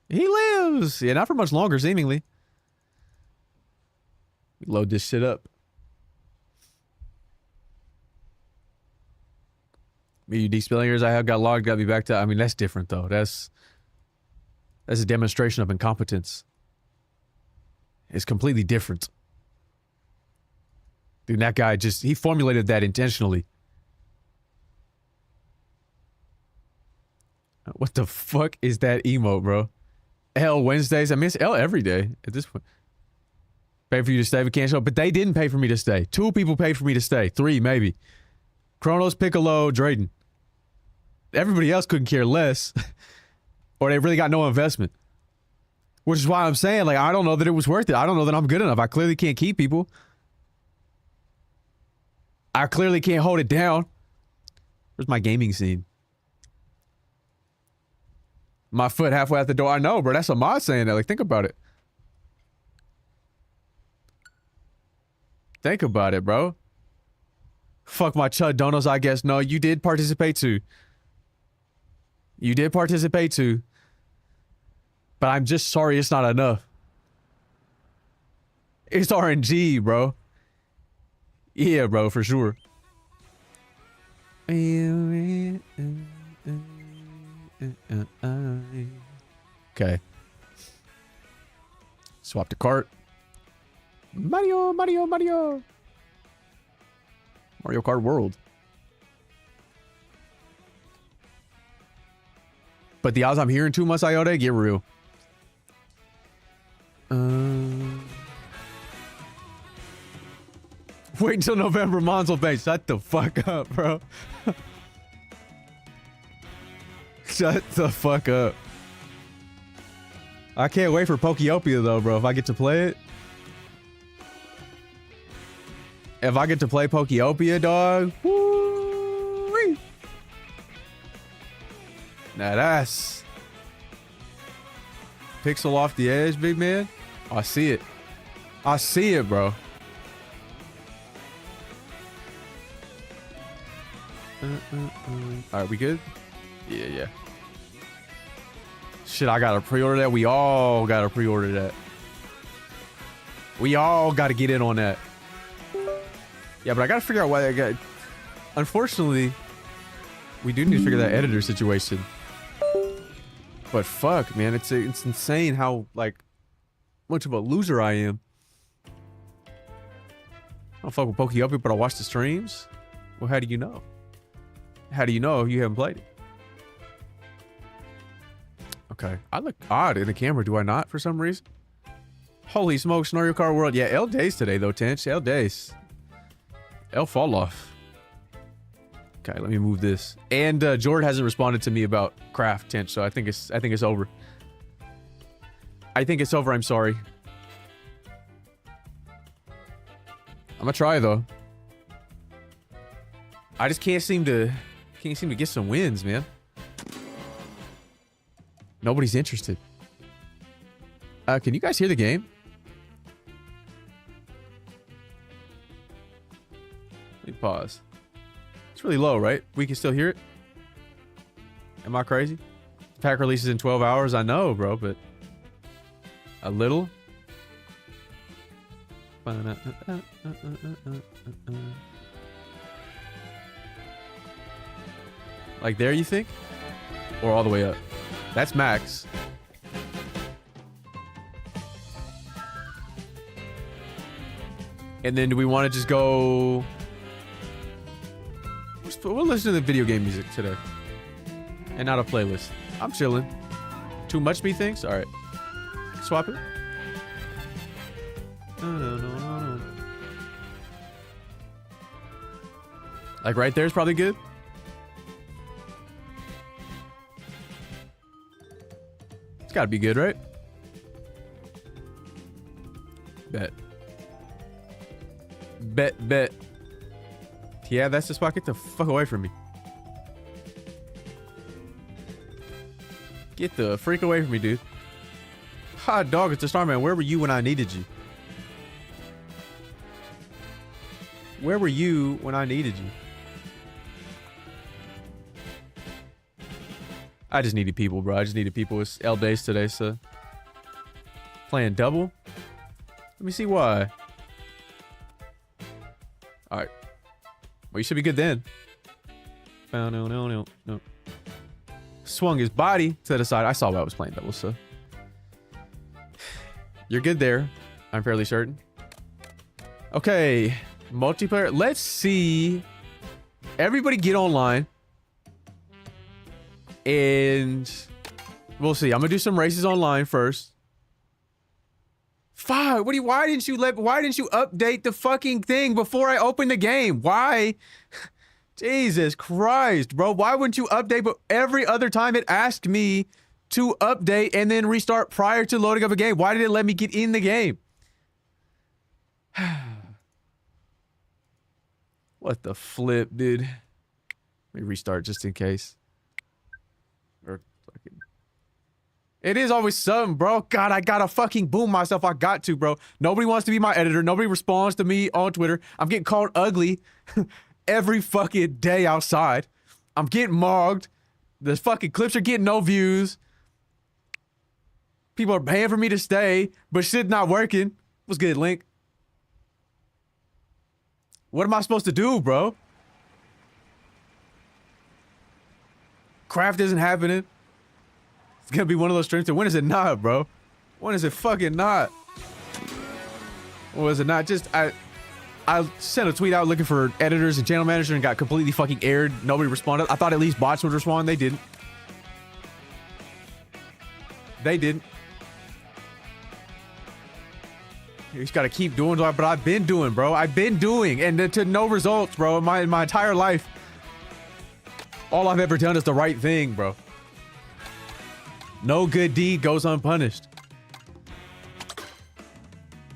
He lives. Yeah, not for much longer, seemingly. Load this shit up. Me, de-spelling errors I have got logged, got me back to. I mean, that's different though. That's a demonstration of incompetence. It's completely different. Dude, that guy he formulated that intentionally. What the fuck is that emote, bro? L Wednesdays? I mean, it's L every day at this point. Pay for you to stay, but can't show up. But they didn't pay for me to stay. 2 people paid for me to stay. 3, maybe. Kronos, Piccolo, Drayden. Everybody else couldn't care less. Or they really got no investment. Which is why I'm saying, like, I don't know that it was worth it. I don't know that I'm good enough. I clearly can't keep people. I clearly can't hold it down. Where's my gaming scene? My foot halfway out the door. I know, bro. That's a mod saying that. Like, think about it. Think about it, bro. Fuck my chud donos, I guess. No, you did participate too. You did participate too. But I'm just sorry it's not enough. It's RNG, bro. Yeah, bro, for sure. Okay. Swap the cart. Mario, Mario, Mario. Mario Kart World. But the odds I'm hearing 2 months IOTA, get real. Wait until November, Monzel Bay. Shut the fuck up, bro. Shut the fuck up. I can't wait for Pokeopia though, bro. If I get to play it. If I get to play Pokeopia, dog. Woo-wee. Now that's pixel off the edge, big man. I see it. I see it, bro. All right, we good? Yeah, yeah. Shit, I gotta pre-order that. We all gotta pre-order that. We all gotta get in on that. Yeah, but I gotta figure out why I got... Unfortunately, we do need to figure that editor situation. But fuck, man, it's insane how, like, much of a loser I am. I don't fuck with Pokeopia, but I watch the streams? Well, how do you know? How do you know if you haven't played it? Okay. I look odd in the camera, do I not, for some reason? Holy smokes, Mario Kart World. Yeah, L days today, though, Tench. L days. L fall off. Okay, let me move this. And Jordan hasn't responded to me about craft, Tench, so I think it's over. I think it's over, I'm sorry. I'm gonna try, though. I just can't seem to get some wins, man. Nobody's interested. Can you guys hear the game? Let me pause. It's really low, right? We can still hear it? Am I crazy? Pack releases in 12 hours. I know, bro, but a little. Like there, you think? Or all the way up? That's max. And then do we want to just go... We'll listen to the video game music today. And not a playlist. I'm chilling. Too much methinks? Alright. Swap it. No. Like right there is probably good. It's gotta be good, right? Bet. Bet. Yeah, that's the spot. Get the fuck away from me. Get the freak away from me, dude. Hot dog, it's the Starman. Where were you when I needed you? Where were you when I needed you? I just needed people, bro. I just needed people. It's L days today, so... Playing double? Let me see why. Alright. Well, you should be good then. No. Swung his body to the side. I saw why I was playing double, so... You're good there. I'm fairly certain. Okay. Multiplayer. Let's see. Everybody get online. And... We'll see. I'm gonna do some races online first. Fuck, why didn't you update the fucking thing before I opened the game? Why? Jesus Christ, bro. Why wouldn't you update? But every other time it asked me to update and then restart prior to loading up a game. Why did it let me get in the game? What the flip, dude? Let me restart just in case. Or fucking... It is always something, bro. God, I gotta fucking boom myself. I got to, bro. Nobody wants to be my editor. Nobody responds to me on Twitter. I'm getting called ugly every fucking day outside. I'm getting mogged. The fucking clips are getting no views. People are paying for me to stay, but shit not working. What's good, Link? What am I supposed to do, bro? Craft isn't happening. It's gonna be one of those streams. When is it not, bro? When is it fucking not? Or is it not? Just I sent a tweet out looking for editors and channel manager and got completely fucking aired. Nobody responded. I thought at least bots would respond. They didn't. They didn't. You just gotta keep doing what I've been doing, bro. I've been doing, and to no results, bro. In my entire life, all I've ever done is the right thing, bro. No good deed goes unpunished.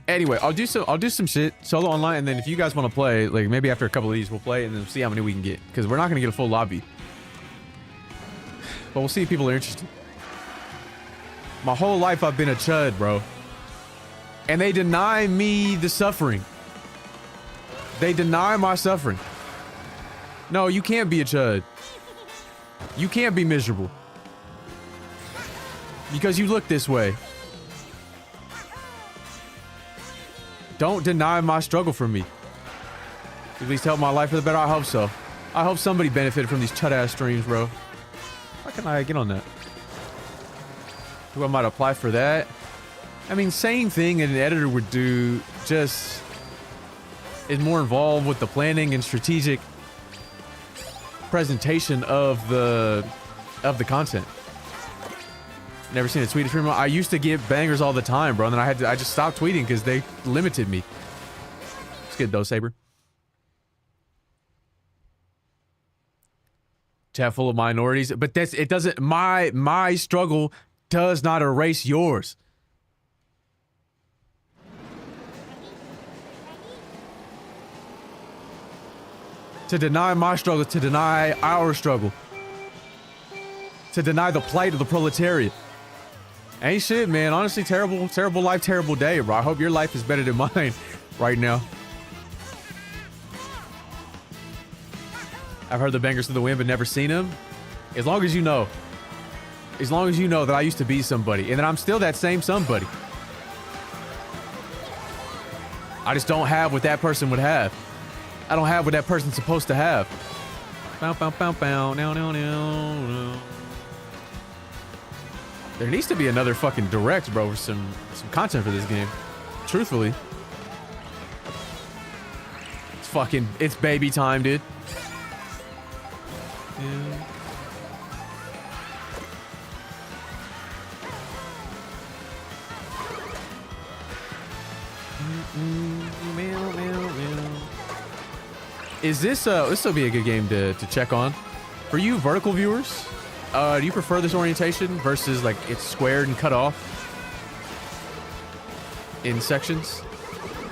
Anyway, I'll do some shit solo online, and then if you guys want to play, like maybe after a couple of these, we'll play and then see how many we can get, because we're not gonna get a full lobby. But we'll see if people are interested. My whole life I've been a chud, bro. And they deny me the suffering. They deny my suffering. No, you can't be a chud. You can't be miserable. Because you look this way. Don't deny my struggle from me. At least help my life for the better. I hope so. I hope somebody benefited from these chud-ass streams, bro. How can I get on that? Who I might apply for that? I mean, same thing an editor would do, just is more involved with the planning and strategic presentation of the content. Never seen a tweet from him. I used to get bangers all the time, bro, and then I just stopped tweeting because they limited me. It's good though, Saber. Chat full of minorities, but it doesn't. My struggle does not erase yours. To deny my struggle, to deny our struggle, to deny the plight of the proletariat. Ain't shit, man. Honestly, terrible life, terrible day, bro. I hope your life is better than mine right now. I've heard the bangers to the wind, but never seen them. As long as you know that I used to be somebody, and that I'm still that same somebody. I just don't have what that person would have. I don't have what that person's supposed to have. Bow, bow, bow, bow. No, no, no, no. There needs to be another fucking direct, bro, for some content for this game. Truthfully. It's baby time, dude. Yeah. Is this will be a good game to check on for you vertical viewers? Do you prefer this orientation versus like it's squared and cut off in sections?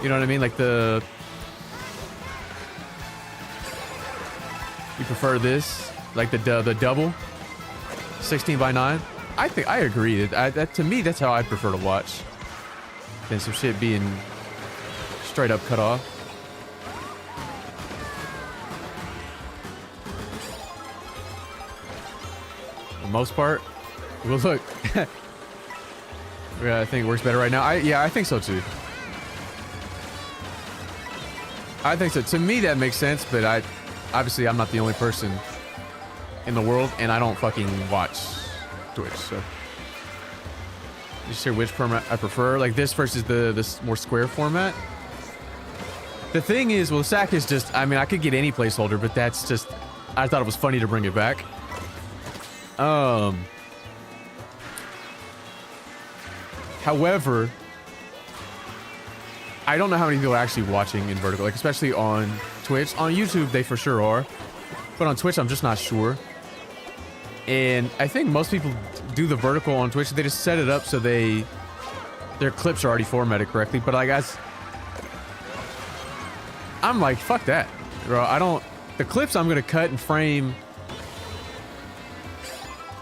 You know what I mean? Like you prefer this, like the double 16:9? I think I agree. That to me, that's how I prefer to watch than some shit being straight up cut off. For the most part. Well, look. Yeah, I think it works better right now. I think so too. I think so. To me, that makes sense, but obviously I'm not the only person in the world, and I don't fucking watch Twitch, so. Just share which format I prefer, like this versus this more square format. The thing is, well, SAC is just, I mean, I could get any placeholder, but that's just, I thought it was funny to bring it back. However, I don't know how many people are actually watching in vertical, like especially on Twitch. On YouTube, they for sure are, but on Twitch, I'm just not sure. And I think most people do the vertical on Twitch. They just set it up so their clips are already formatted correctly. But I guess I'm like, fuck that, bro. The clips I'm gonna cut and frame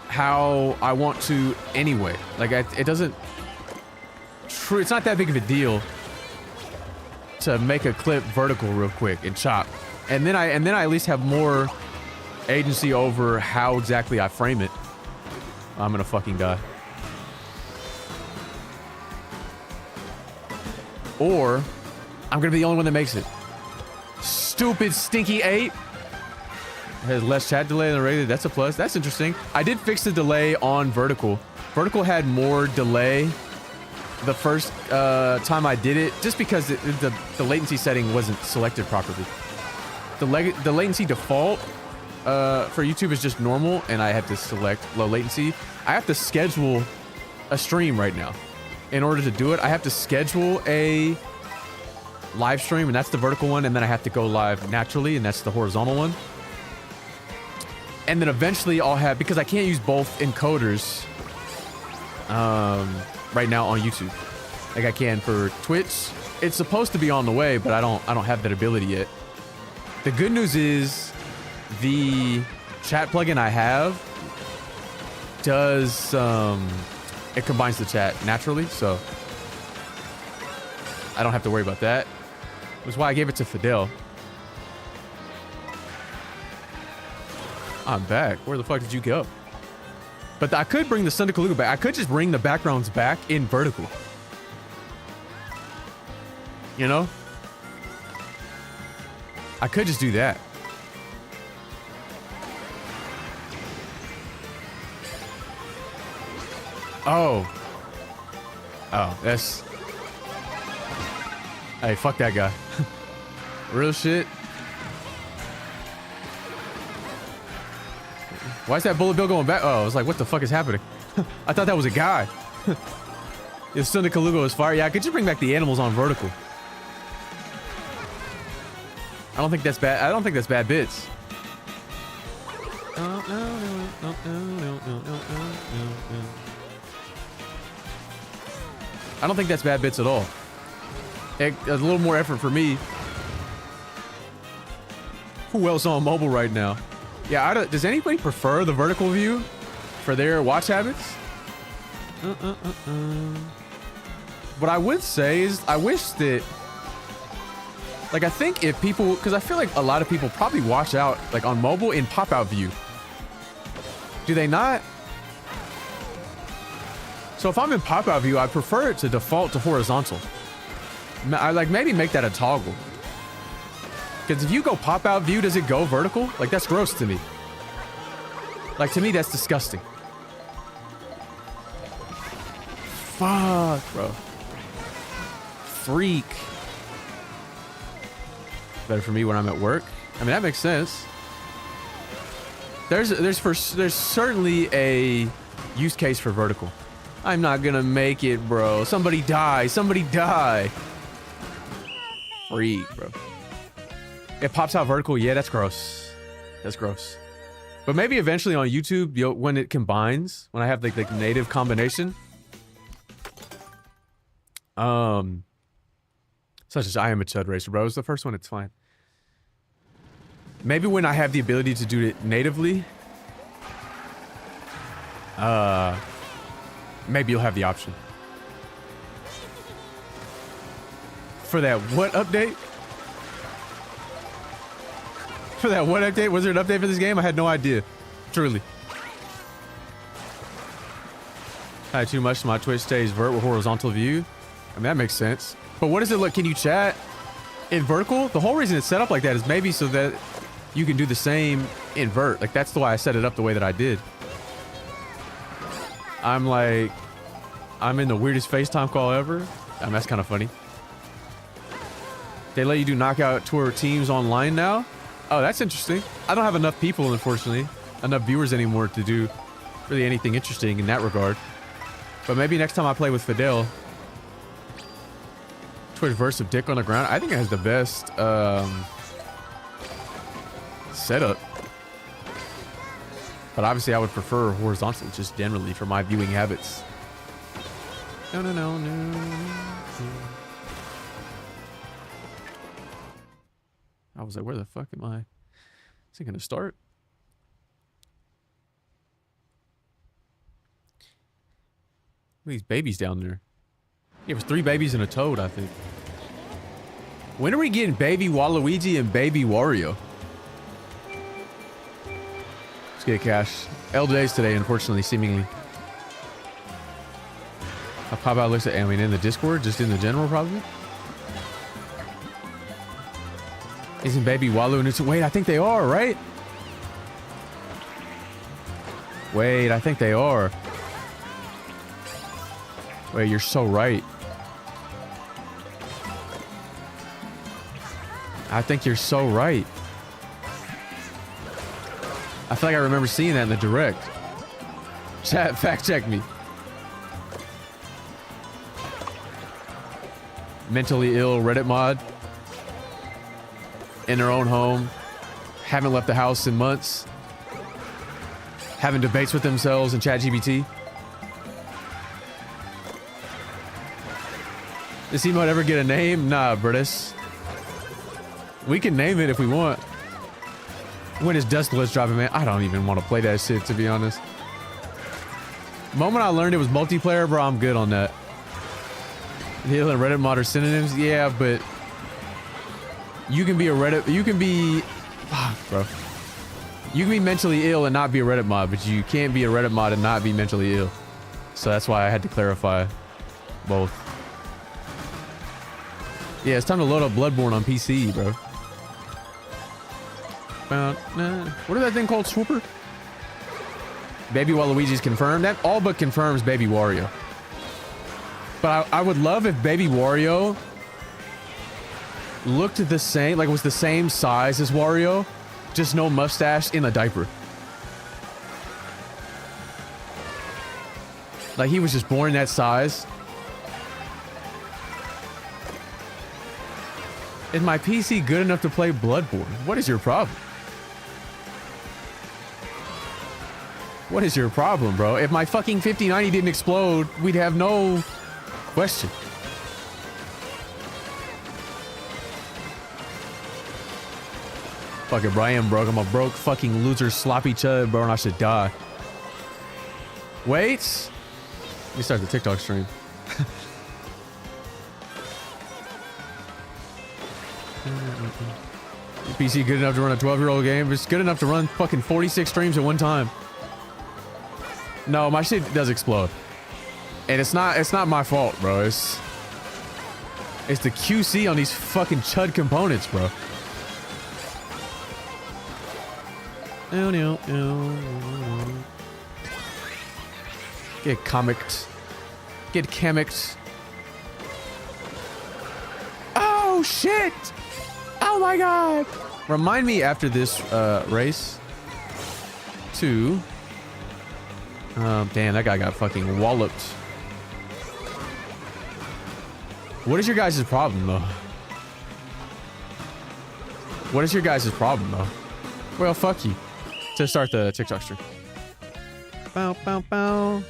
how I want to anyway. Like it doesn't. It's not that big of a deal to make a clip vertical real quick and chop, and then I at least have more agency over how exactly I frame it. I'm gonna fucking die. Or I'm gonna be the only one that makes it. Stupid stinky ape. It has less chat delay than regular. That's a plus. That's interesting. I did fix the delay on vertical. Vertical had more delay the first time I did it, just because the latency setting wasn't selected properly. The latency default for YouTube is just normal, and I have to select low latency. I have to schedule a stream right now. In order to do it, I have to schedule a live stream, and that's the vertical one, and then I have to go live naturally, and that's the horizontal one. And then eventually I'll have, because I can't use both encoders right now on YouTube like I can for Twitch. It's supposed to be on the way, but I don't have that ability yet. The good news is the chat plugin I have does it combines the chat naturally, so I don't have to worry about that. That's why I gave it to Fidel. I'm back. Where the fuck did you go? But I could bring the Sunday back. I could just bring the backgrounds back in vertical. You know? I could just do that. Oh. Oh, that's... Hey, fuck that guy. Real shit. Why is that bullet bill going back? Oh, I was like, what the fuck is happening? I thought that was a guy. If Sunday Kalugo is fire, yeah, I could just bring back the animals on vertical. I don't think that's bad. I don't think that's bad bits. I don't think that's bad bits at all. A little more effort for me. Who else on mobile right now? Yeah, does anybody prefer the vertical view for their watch habits? What I would say is I wish that, like, I think if people, because I feel like a lot of people probably watch out, like, on mobile in pop-out view. Do they not? So if I'm in pop-out view, I prefer it to default to horizontal. I like maybe make that a toggle. Because if you go pop-out view, does it go vertical? Like, that's gross to me. Like, to me, that's disgusting. Fuck, bro. Freak. Better for me when I'm at work. I mean, that makes sense. There's certainly a use case for vertical. I'm not gonna make it, bro. Somebody die. Somebody die. Freak, bro. It pops out vertical. Yeah, that's gross. That's gross. But maybe eventually on YouTube, when it combines, when I have like the native combination, such as I am a Chud Racer, bro. It's the first one. It's fine. Maybe when I have the ability to do it natively, maybe you'll have the option. For that what update? For that what update? Was there an update for this game? I had no idea. Truly. I had too much so my Twitch stays vert with horizontal view. I mean, that makes sense. But what does it look? Can you chat in vertical? The whole reason it's set up like that is maybe so that you can do the same in vert. Like, that's the why I set it up the way that I did. I'm like, I'm in the weirdest FaceTime call ever. I mean, that's kind of funny. They let you do knockout tour teams online now? Oh, that's interesting. I don't have enough people, unfortunately. Enough viewers anymore to do really anything interesting in that regard. But maybe next time I play with Fidel, Twitch versus dick on the ground. I think it has the best setup. But obviously I would prefer horizontal just generally for my viewing habits. No. I was like, where the fuck am I? Is it gonna start? Look at these babies down there. Yeah, it was 3 babies and a toad, I think. When are we getting baby Waluigi and baby Wario? Let's get cash. L days today, unfortunately, seemingly. I'll pop out looks at, I mean, in the Discord, just in the general, probably. Isn't baby Walu and it's, wait, I think they are, right? Wait, I think they are. Wait, you're so right. I think you're so right. I feel like I remember seeing that in the direct. Chat, fact check me. Mentally ill Reddit mod. In their own home. Haven't left the house in months. Having debates with themselves in ChatGPT. Does he might ever get a name? Nah, Britus. We can name it if we want. When is Dust Blitz dropping, man? I don't even want to play that shit, to be honest. The moment I learned it was multiplayer, bro, I'm good on that. Heal and Reddit mod are synonyms? Yeah, but... You can be a Reddit... You can be... Fuck, bro. You can be mentally ill and not be a Reddit mod, but you can't be a Reddit mod and not be mentally ill. So that's why I had to clarify both. Yeah, it's time to load up Bloodborne on PC, bro. What is that thing called? Swooper? Baby Waluigi's confirmed. That all but confirms Baby Wario. But I would love if Baby Wario looked the same, like was the same size as Wario, just no mustache in a diaper. Like he was just born that size. Is my PC good enough to play Bloodborne? What is your problem? What is your problem, bro? If my fucking 5090 didn't explode, we'd have no question. Fuck it, bro. I am broke. I'm a broke fucking loser sloppy chud, bro, and I should die. Wait. Let me start the TikTok stream. Your PC good enough to run a 12-year-old game? It's good enough to run fucking 46 streams at one time. No, my shit does explode. And it's not my fault, bro. It's the QC on these fucking chud components, bro. Get comicked. Get chemicked. Oh shit! Oh my god! Remind me after this race to... damn, that guy got fucking walloped. What is your guys' problem, though? What is your guys' problem, though? Well, fuck you. To start the TikTok stream. Bow, bow, bow.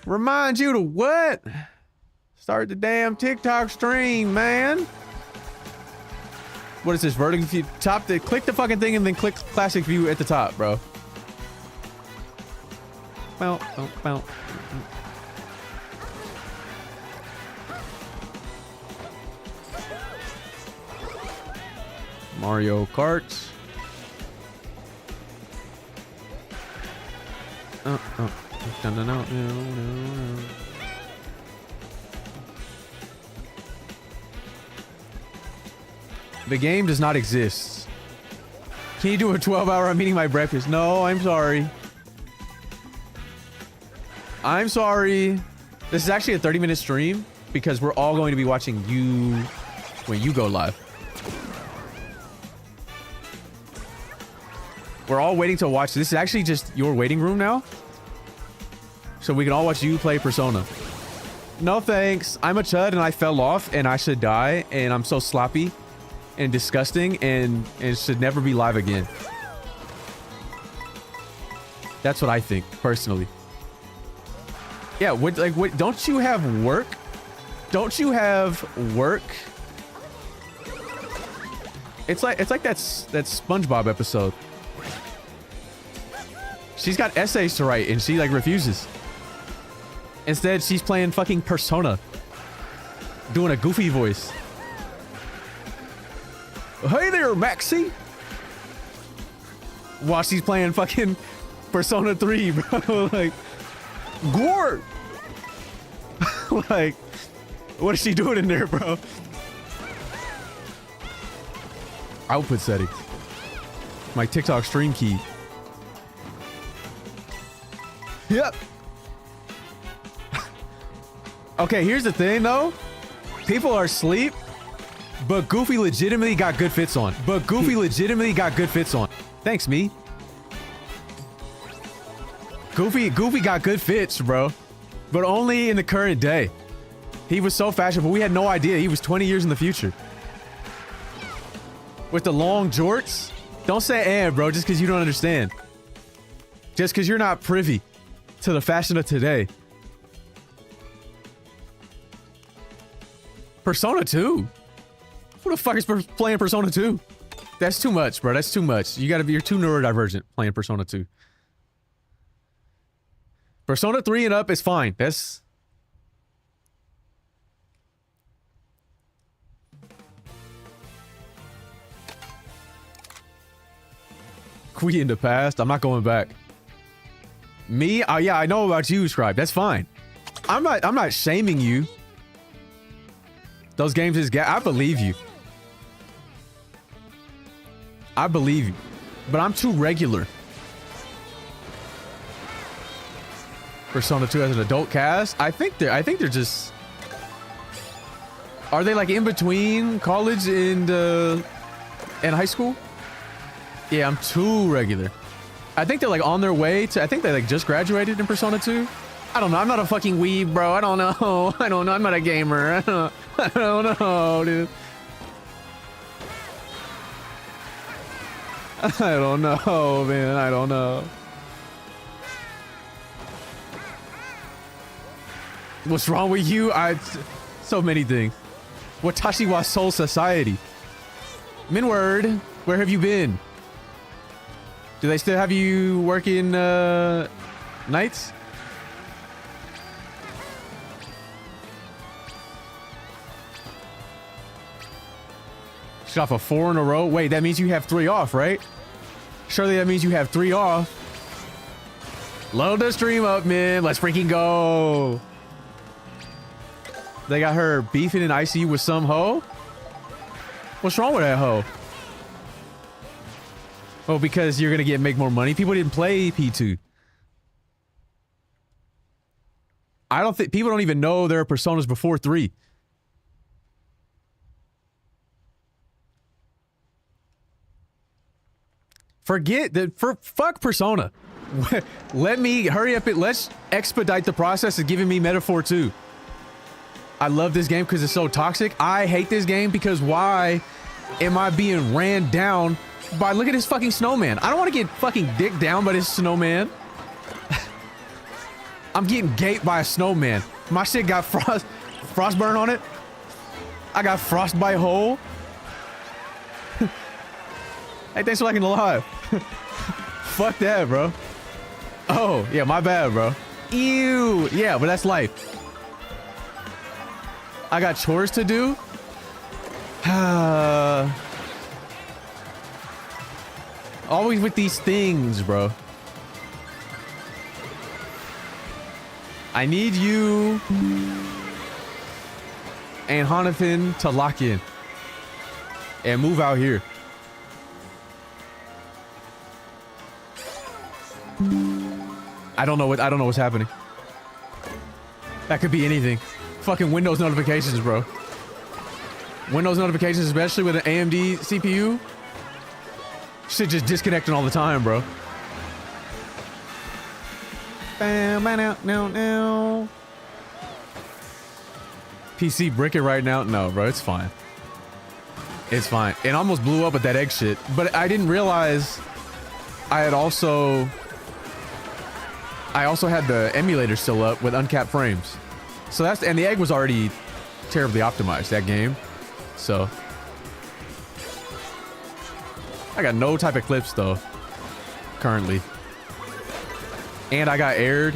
Remind you to what? Start the damn TikTok stream, man. What is this? Vertical view? Click the fucking thing and then click classic view at the top, bro. Bow, bow, bow. Mario Kart. No. The game does not exist. Can you do a 12-hour I'm eating my breakfast? No, I'm sorry. I'm sorry. This is actually a 30-minute stream because we're all going to be watching you when you go live. We're all waiting to watch. This is actually just your waiting room now. So we can all watch you play Persona. No thanks. I'm a chud and I fell off and I should die and I'm so sloppy and disgusting and should never be live again. That's what I think, personally. Yeah, what, don't you have work? Don't you have work? It's like that SpongeBob episode. She's got essays to write and she like refuses. Instead, she's playing fucking Persona. Doing a goofy voice. Hey there, Maxie! While she's playing fucking Persona 3, bro. Like, Gore! Like, what is she doing in there, bro? Output settings. My TikTok stream key. Yep. Okay, here's the thing, though. People are asleep, but Goofy legitimately got good fits on. Thanks, me. Goofy got good fits, bro. But only in the current day. He was so fashionable. We had no idea. He was 20 years in the future. With the long jorts. Don't say bro, just because you don't understand. Just because you're not privy to the fashion of today. Persona 2? Who the fuck is playing Persona 2? That's too much, bro. That's too much. You're too neurodivergent playing Persona 2. Persona 3 and up is fine. That's... We in the past. I'm not going back. Me? Yeah, I know about you, Scribe. That's fine. I'm not shaming you. Those games is I believe you. I believe you. But I'm too regular. Persona 2 as an adult cast? I think they're just... Are they like in between college and high school? Yeah, I'm too regular. I think they're like on their way to... I think they like just graduated in Persona 2. I don't know. I'm not a fucking weeb, bro. I don't know. I'm not a gamer. I don't know, dude. I don't know, man. I don't know. What's wrong with you? So many things. Watashi wa Soul Society. Minward, where have you been? Do they still have you working nights? She's off a 4 in a row. Wait, that means you have 3 off, right? Surely that means you have 3 off. Load the stream up, man. Let's freaking go. They got her beefing in ICU with some hoe? What's wrong with that hoe? Oh, because you're gonna make more money? People didn't play P2. I don't think people don't even know there are personas before 3. Forget that. Fuck Persona. Let me hurry up. Let's expedite the process of giving me Metaphor 2. I love this game because it's so toxic. I hate this game because why am I being ran down by... Look at this fucking snowman. I don't want to get fucking dicked down by this snowman. I'm getting gaped by a snowman. My shit got frostburn on it. I got frostbite hole. Hey, thanks for liking the live. Fuck that, bro. Oh, yeah, my bad, bro. Ew. Yeah, but that's life. I got chores to do. Always with these things, bro. I need you and Hanafin to lock in and move out here. I don't know what's happening. That could be anything. Fucking Windows notifications, bro. Windows notifications, especially with an AMD CPU. Shit just disconnecting all the time, bro. Bam, now. PC bricking right now? No, bro, it's fine. It's fine. It almost blew up with that egg shit, but I didn't realize I also had the emulator still up with uncapped frames. So and the egg was already terribly optimized, that game. So I got no type of clips though, currently. And I got aired.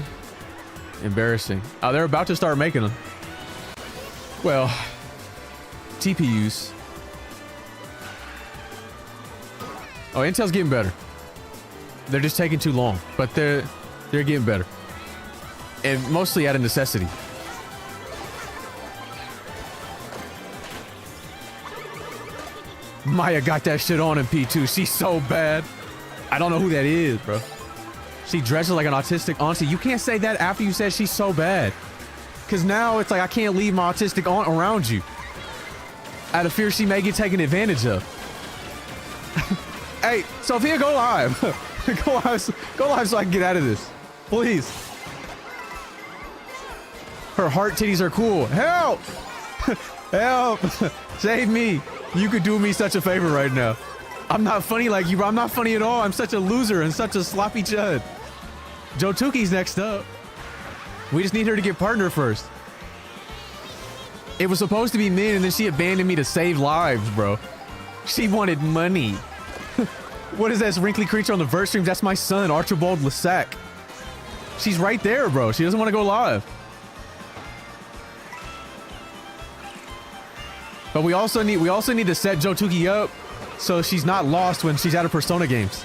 Embarrassing. Oh, they're about to start making them. Well, TPUs. Oh, Intel's getting better. They're just taking too long, but they're getting better. And mostly out of necessity. Maya got that shit on in P2. She's so bad. I don't know who that is, bro. She dresses like an autistic auntie. You can't say that after you said she's so bad. Because now it's like I can't leave my autistic aunt around you. Out of fear she may get taken advantage of. Hey, Sophia, go live. Go live so I can get out of this. Please. Her heart titties are cool. Help! Help! Save me. You could do me such a favor right now. I'm not funny like you, bro. I'm not funny at all. I'm such a loser and such a sloppy chud. Joe Tuki's next up. We just need her to get partner first. It was supposed to be Min, and then she abandoned me to save lives, bro. She wanted money. What is that wrinkly creature on the vert stream? That's my son, Archibald Lasac. She's right there, bro. She doesn't want to go live. But we also need to set Joe Tuki up so she's not lost when she's out of Persona games.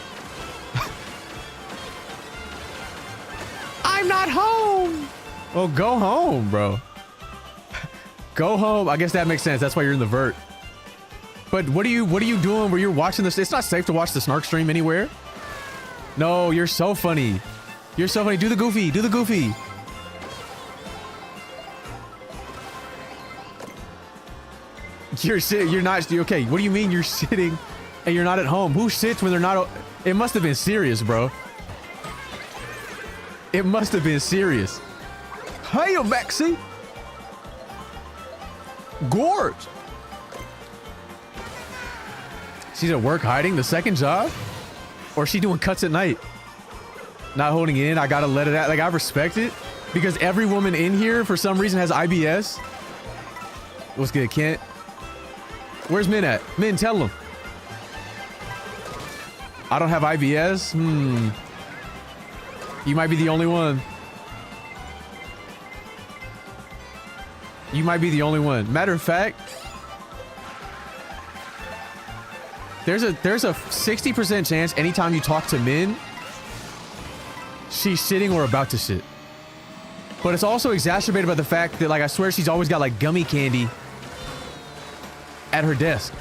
I'm not home. Well, go home, bro. Go home. I guess that makes sense. That's why you're in the vert. But what are you doing where you're watching this? It's not safe to watch the Snark stream anywhere. No, you're so funny. You're so funny. Do the goofy. Do the goofy. You're not okay. What do you mean you're sitting and you're not at home? Who sits when they're not? It must have been serious, bro. It must have been serious. Hey, Maxie. Gorge. She's at work hiding the second job? Or is she doing cuts at night? Not holding in. I gotta let it out. Like, I respect it because every woman in here for some reason has IBS. What's good, Kent? Where's Min at? Min, tell him. I don't have IBS? You might be the only one. You might be the only one. Matter of fact, there's a 60% chance anytime you talk to Min, she's shitting or about to shit. But it's also exacerbated by the fact that, like, I swear she's always got like gummy candy at her desk.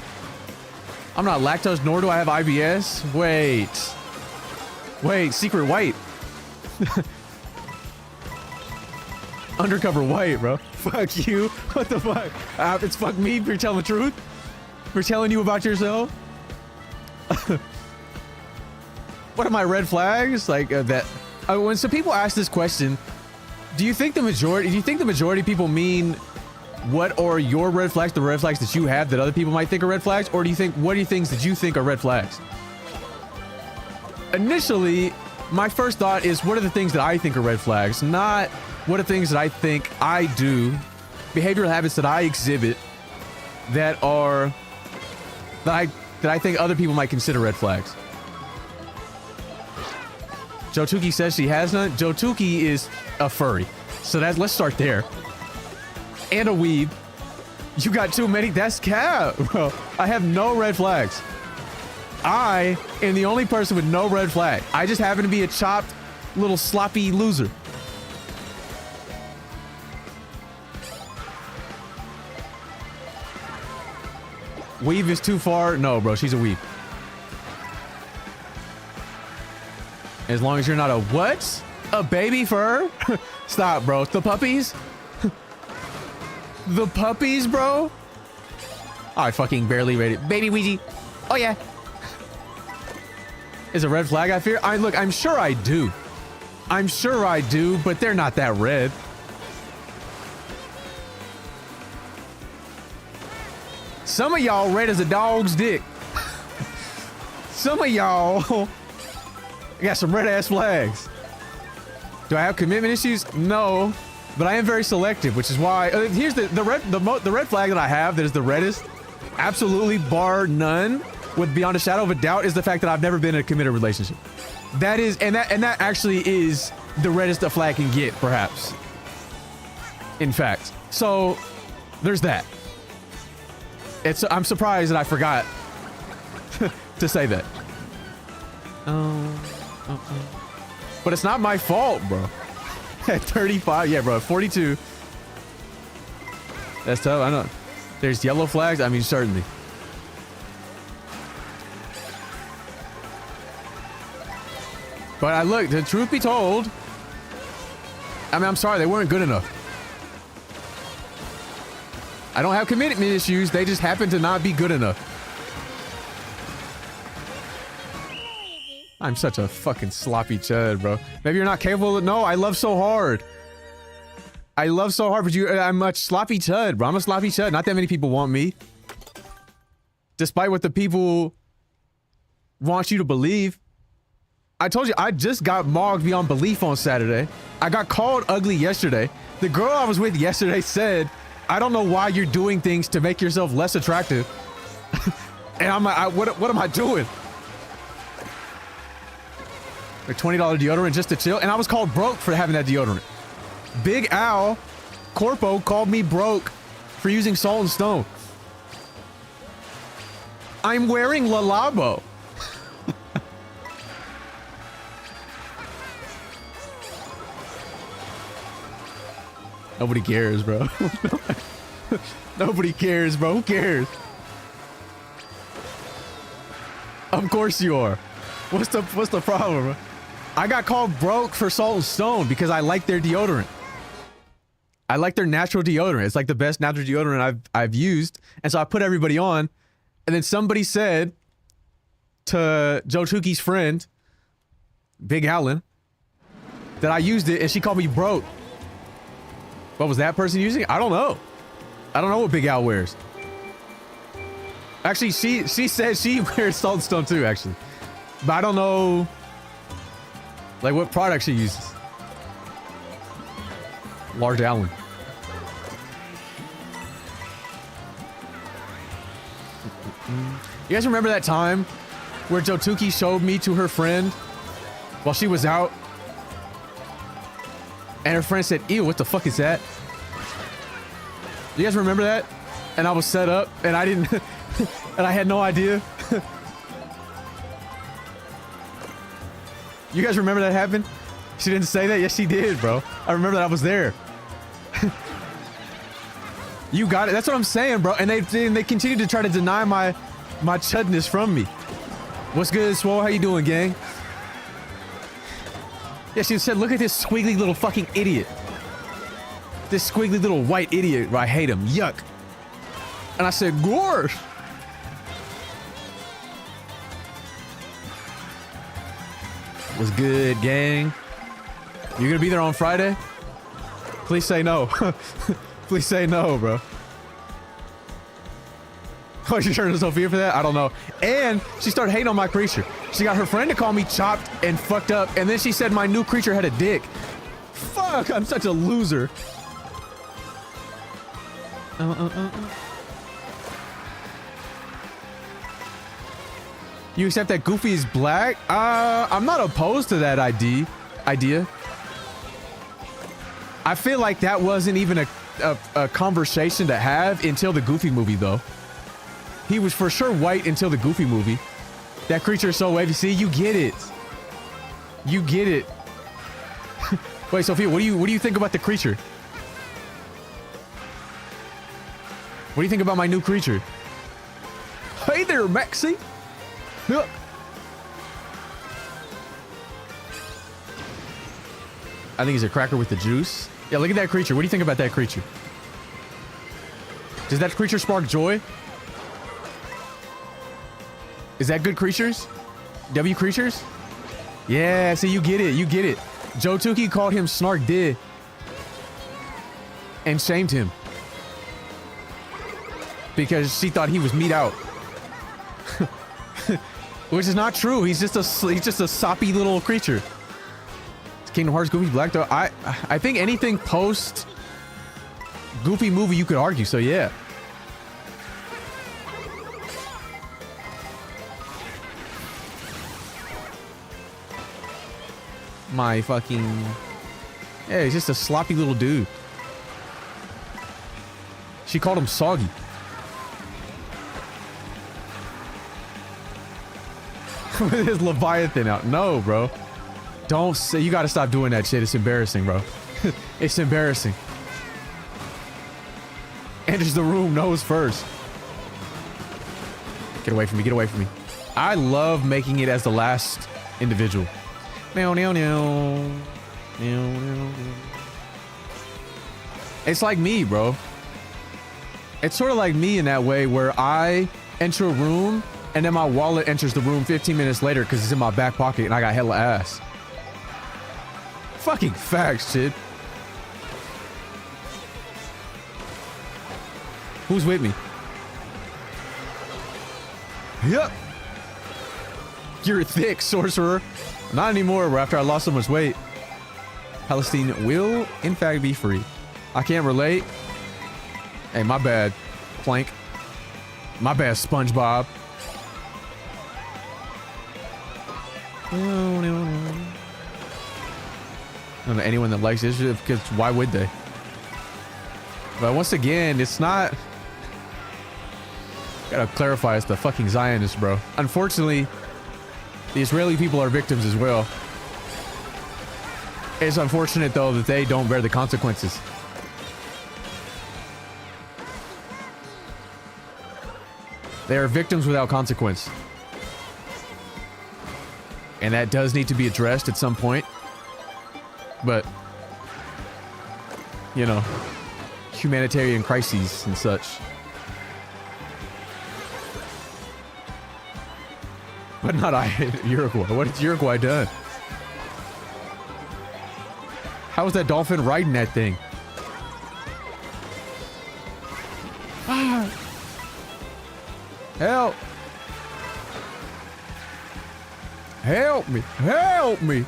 I'm not lactose, nor do I have IBS. Wait, secret white. Undercover white, bro. Fuck you. What the fuck? It's fuck me if you're telling the truth. For telling you about yourself. What are my red flags? Like that. When some people ask this question, do you think the majority of people mean what are your red flags, the red flags that you have that other people might think are red flags? Or do you think, what are the things that you think are red flags? Initially, my first thought is, what are the things that I think are red flags? Not what are things that I think I do, behavioral habits that I exhibit that I think other people might consider red flags. Jotuki says she has none. Jotuki is a furry. So let's start there. And a weeb. You got too many. That's cap, bro. I have no red flags. I am the only person with no red flag. I just happen to be a chopped little sloppy loser. Weave is too far. No, bro, she's a weave. As long as you're not a what? A baby fur? Stop, bro. The puppies? The puppies, bro? I fucking barely rated. Baby Ouija. Oh, yeah. Is a red flag, I fear? Look, I'm sure I do. I'm sure I do, but they're not that red. Some of y'all red as a dog's dick. Some of y'all got some red ass flags. Do I have commitment issues? No, but I am very selective, which is why here's the red flag that I have that is the reddest, absolutely bar none, with beyond a shadow of a doubt, is the fact that I've never been in a committed relationship. That is, and that actually is the reddest a flag can get, perhaps. In fact, so there's that. I'm surprised that I forgot to say that. But it's not my fault, bro. At 35, yeah, bro. 42. That's tough. I know. There's yellow flags. I mean, certainly. But I look. The truth be told, I mean, I'm sorry, they weren't good enough. I don't have commitment issues. They just happen to not be good enough. I'm such a fucking sloppy chud, bro. Maybe you're not capable of... No, I love so hard. I love so hard, but I'm a sloppy chud, bro. I'm a sloppy chud. Not that many people want me. Despite what the people want you to believe. I told you, I just got mogged beyond belief on Saturday. I got called ugly yesterday. The girl I was with yesterday said, I don't know why you're doing things to make yourself less attractive. And I'm like, what am I doing? A $20 deodorant just to chill. And I was called broke for having that deodorant. Big Al Corpo called me broke for using Salt and Stone. I'm wearing Le Labo. Nobody cares, bro. Nobody cares, bro. Who cares? Of course you are. What's the problem, bro? I got called broke for Salt and Stone because I like their deodorant. I like their natural deodorant. It's like the best natural deodorant I've used. And so I put everybody on. And then somebody said to Joe Tukey's friend, Big Alan, that I used it and she called me broke. What was that person using? I don't know. I don't know what Big Al wears. Actually, she said she wears Salt and Stone too, actually. But I don't know, like, what product she uses. Large Allen. You guys remember that time where Joe Tukey showed me to her friend while she was out? And her friend said, ew, what the fuck is that? You guys remember that? And I was set up and I didn't, and I had no idea. You guys remember that happened? She didn't say that? Yes, she did, bro. I remember that I was there. You got it. That's what I'm saying, bro. And they continue to try to deny my chudness from me. What's good, Swole? How you doing, gang? Yeah, she said, look at this squiggly little fucking idiot. This squiggly little white idiot. I hate him. Yuck. And I said, gosh. What's good, gang? You gonna be there on Friday? Please say no. Please say no, bro. Oh, she turned to Sophia for that? I don't know. And she started hating on my creature. She got her friend to call me chopped and fucked up, and then she said my new creature had a dick. Fuck, I'm such a loser. You accept that Goofy is black? I'm not opposed to that idea. I feel like that wasn't even a conversation to have until the Goofy movie, though. He was for sure white until the Goofy movie. That creature is so wavy. See, you get it. You get it. Wait, Sophia, what do you think about the creature? What do you think about my new creature? Hey there, Maxie. Look. I think he's a cracker with the juice. Yeah, look at that creature. What do you think about that creature? Does that creature spark joy? Is that good creatures? W creatures? Yeah, see, you get it. You get it. Joe Tukey called him Snark did. And shamed him. because she thought he was meat out. Which is not true. He's just a soppy little creature. It's Kingdom Hearts Goofy Black though. I think anything post Goofy movie you could argue. So yeah. My fucking... Yeah, he's just a sloppy little dude. She called him soggy. With his Leviathan out. No, bro. Don't say... You gotta stop doing that shit. It's embarrassing, bro. It's embarrassing. Enters the room nose first. Get away from me. Get away from me. I love making it as the last individual. Meow, meow, meow. Meow, meow, meow. It's like me, bro. It's sort of like me in that way where I enter a room and then my wallet enters the room 15 minutes later because it's in my back pocket and I got hella ass. Fucking facts, shit. Who's with me? Yep. You're thick, sorcerer. Not anymore, bro, after I lost so much weight. Palestine will, in fact, be free. I can't relate. Hey, my bad, Plank. My bad, SpongeBob. I don't know anyone that likes Israel, because why would they? But once again, it's not... Gotta clarify, it's the fucking Zionists, bro. Unfortunately, the Israeli people are victims as well. It's unfortunate, though, that they don't bear the consequences. They are victims without consequence. And that does need to be addressed at some point. But, you know, humanitarian crises and such. But not Uruguay. What has Uruguay done? How is that dolphin riding that thing? Ah. Help! Help me! Help me!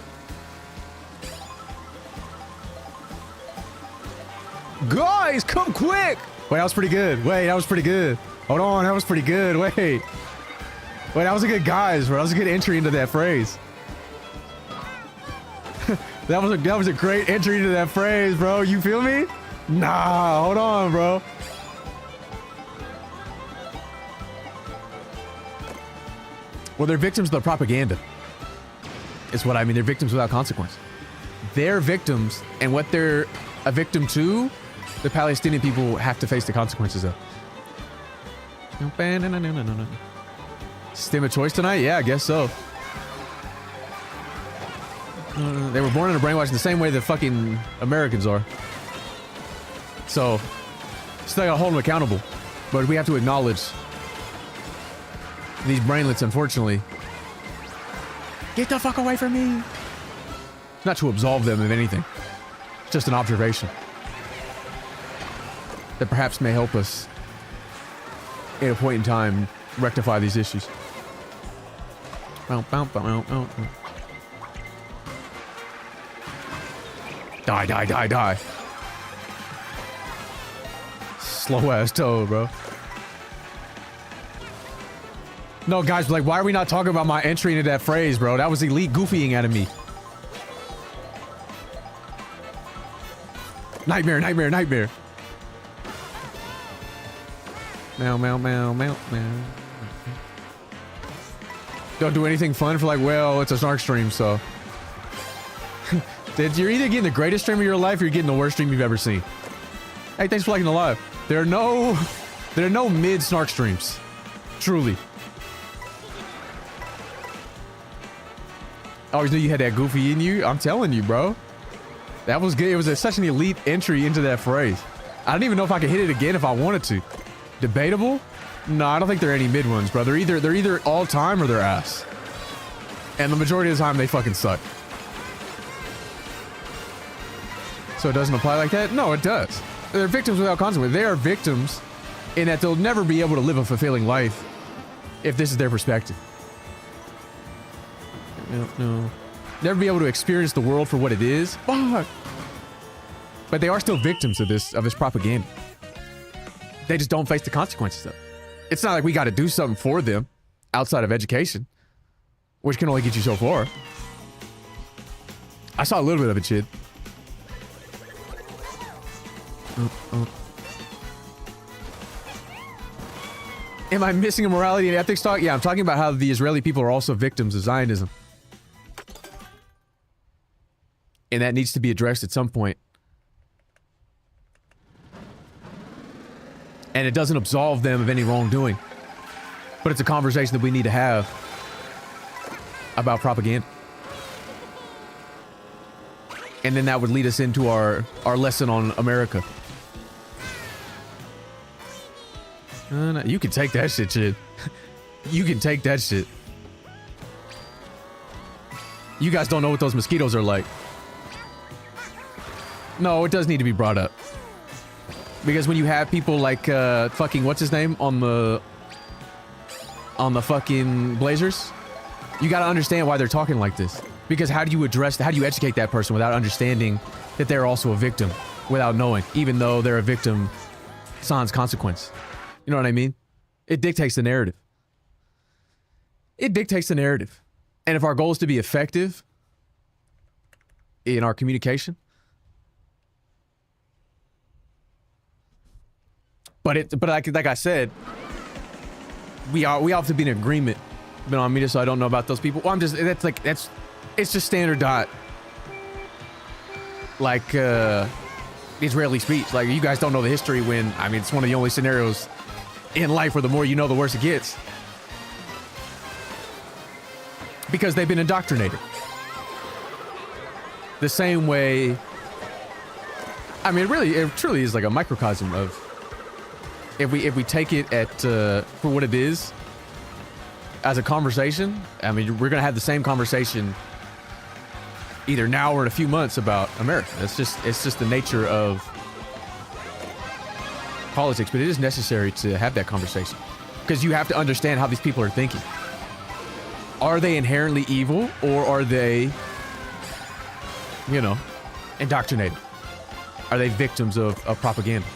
Guys, come quick! Wait, that was pretty good. Wait, that was pretty good. Hold on, that was pretty good. Wait. Wait, that was a good guys, bro. That was a good entry into that phrase. that was a great entry into that phrase, bro. You feel me? Nah, hold on, bro. Well, they're victims of the propaganda. Is what I mean. They're victims without consequence. They're victims, and what they're a victim to, the Palestinian people have to face the consequences of. System of choice tonight? Yeah, I guess so. They were born in a brainwash in the same way that fucking Americans are. So, still gotta hold them accountable. But we have to acknowledge these brainlets, unfortunately. Get the fuck away from me! Not to absolve them of anything. Just an observation. That perhaps may help us, at a point in time, rectify these issues. Die, die, die, die. Slow ass toe, bro. No, guys, like, why are we not talking about my entry into that phrase, bro? That was elite goofying out of me. Nightmare, nightmare, nightmare. Meow, meow, meow, meow, meow. Don't do anything fun for like, well, it's a Snark stream, so. You're either getting the greatest stream of your life or you're getting the worst stream you've ever seen. Hey, thanks for liking the live. There are no mid Snark streams. Truly. I always knew you had that goofy in you. I'm telling you, bro. That was good. It was such an elite entry into that phrase. I don't even know if I could hit it again if I wanted to. Debatable? No, I don't think there are any mid ones, bro. They're either all time or they're ass. And the majority of the time they fucking suck. So it doesn't apply like that? No, it does. They're victims without consequence. They are victims in that they'll never be able to live a fulfilling life if this is their perspective. No. Never be able to experience the world for what it is. Fuck. But they are still victims of this propaganda. They just don't face the consequences of it. It's not like we got to do something for them outside of education, which can only get you so far. I saw a little bit of it, shit. Am I missing a morality and ethics talk? Yeah, I'm talking about how the Israeli people are also victims of Zionism. And that needs to be addressed at some point. And it doesn't absolve them of any wrongdoing. But it's a conversation that we need to have about propaganda. And then that would lead us into our lesson on America. No, you can take that shit. You can take that shit. You guys don't know what those mosquitoes are like. No, it does need to be brought up. Because when you have people like fucking what's his name on the fucking Blazers, you gotta understand why they're talking like this. Because how do you educate that person without understanding that they're also a victim, without knowing, even though they're a victim sans consequence? You know what I mean? It dictates the narrative. It dictates the narrative. And if our goal is to be effective in our communication, but like I said, we have to be in agreement. Been on media, so I don't know about those people. Well, it's just standard dot. Like Israeli speech. Like, you guys don't know the history when, I mean, it's one of the only scenarios in life where the more you know, the worse it gets. Because they've been indoctrinated. The same way, I mean, it truly is like a microcosm of, if we take it at for what it is, as a conversation. I mean, we're gonna have the same conversation either now or in a few months about America. It's just the nature of politics, but it is necessary to have that conversation because you have to understand how these people are thinking. Are they inherently evil, or are they, you know, indoctrinated? Are they victims of propaganda?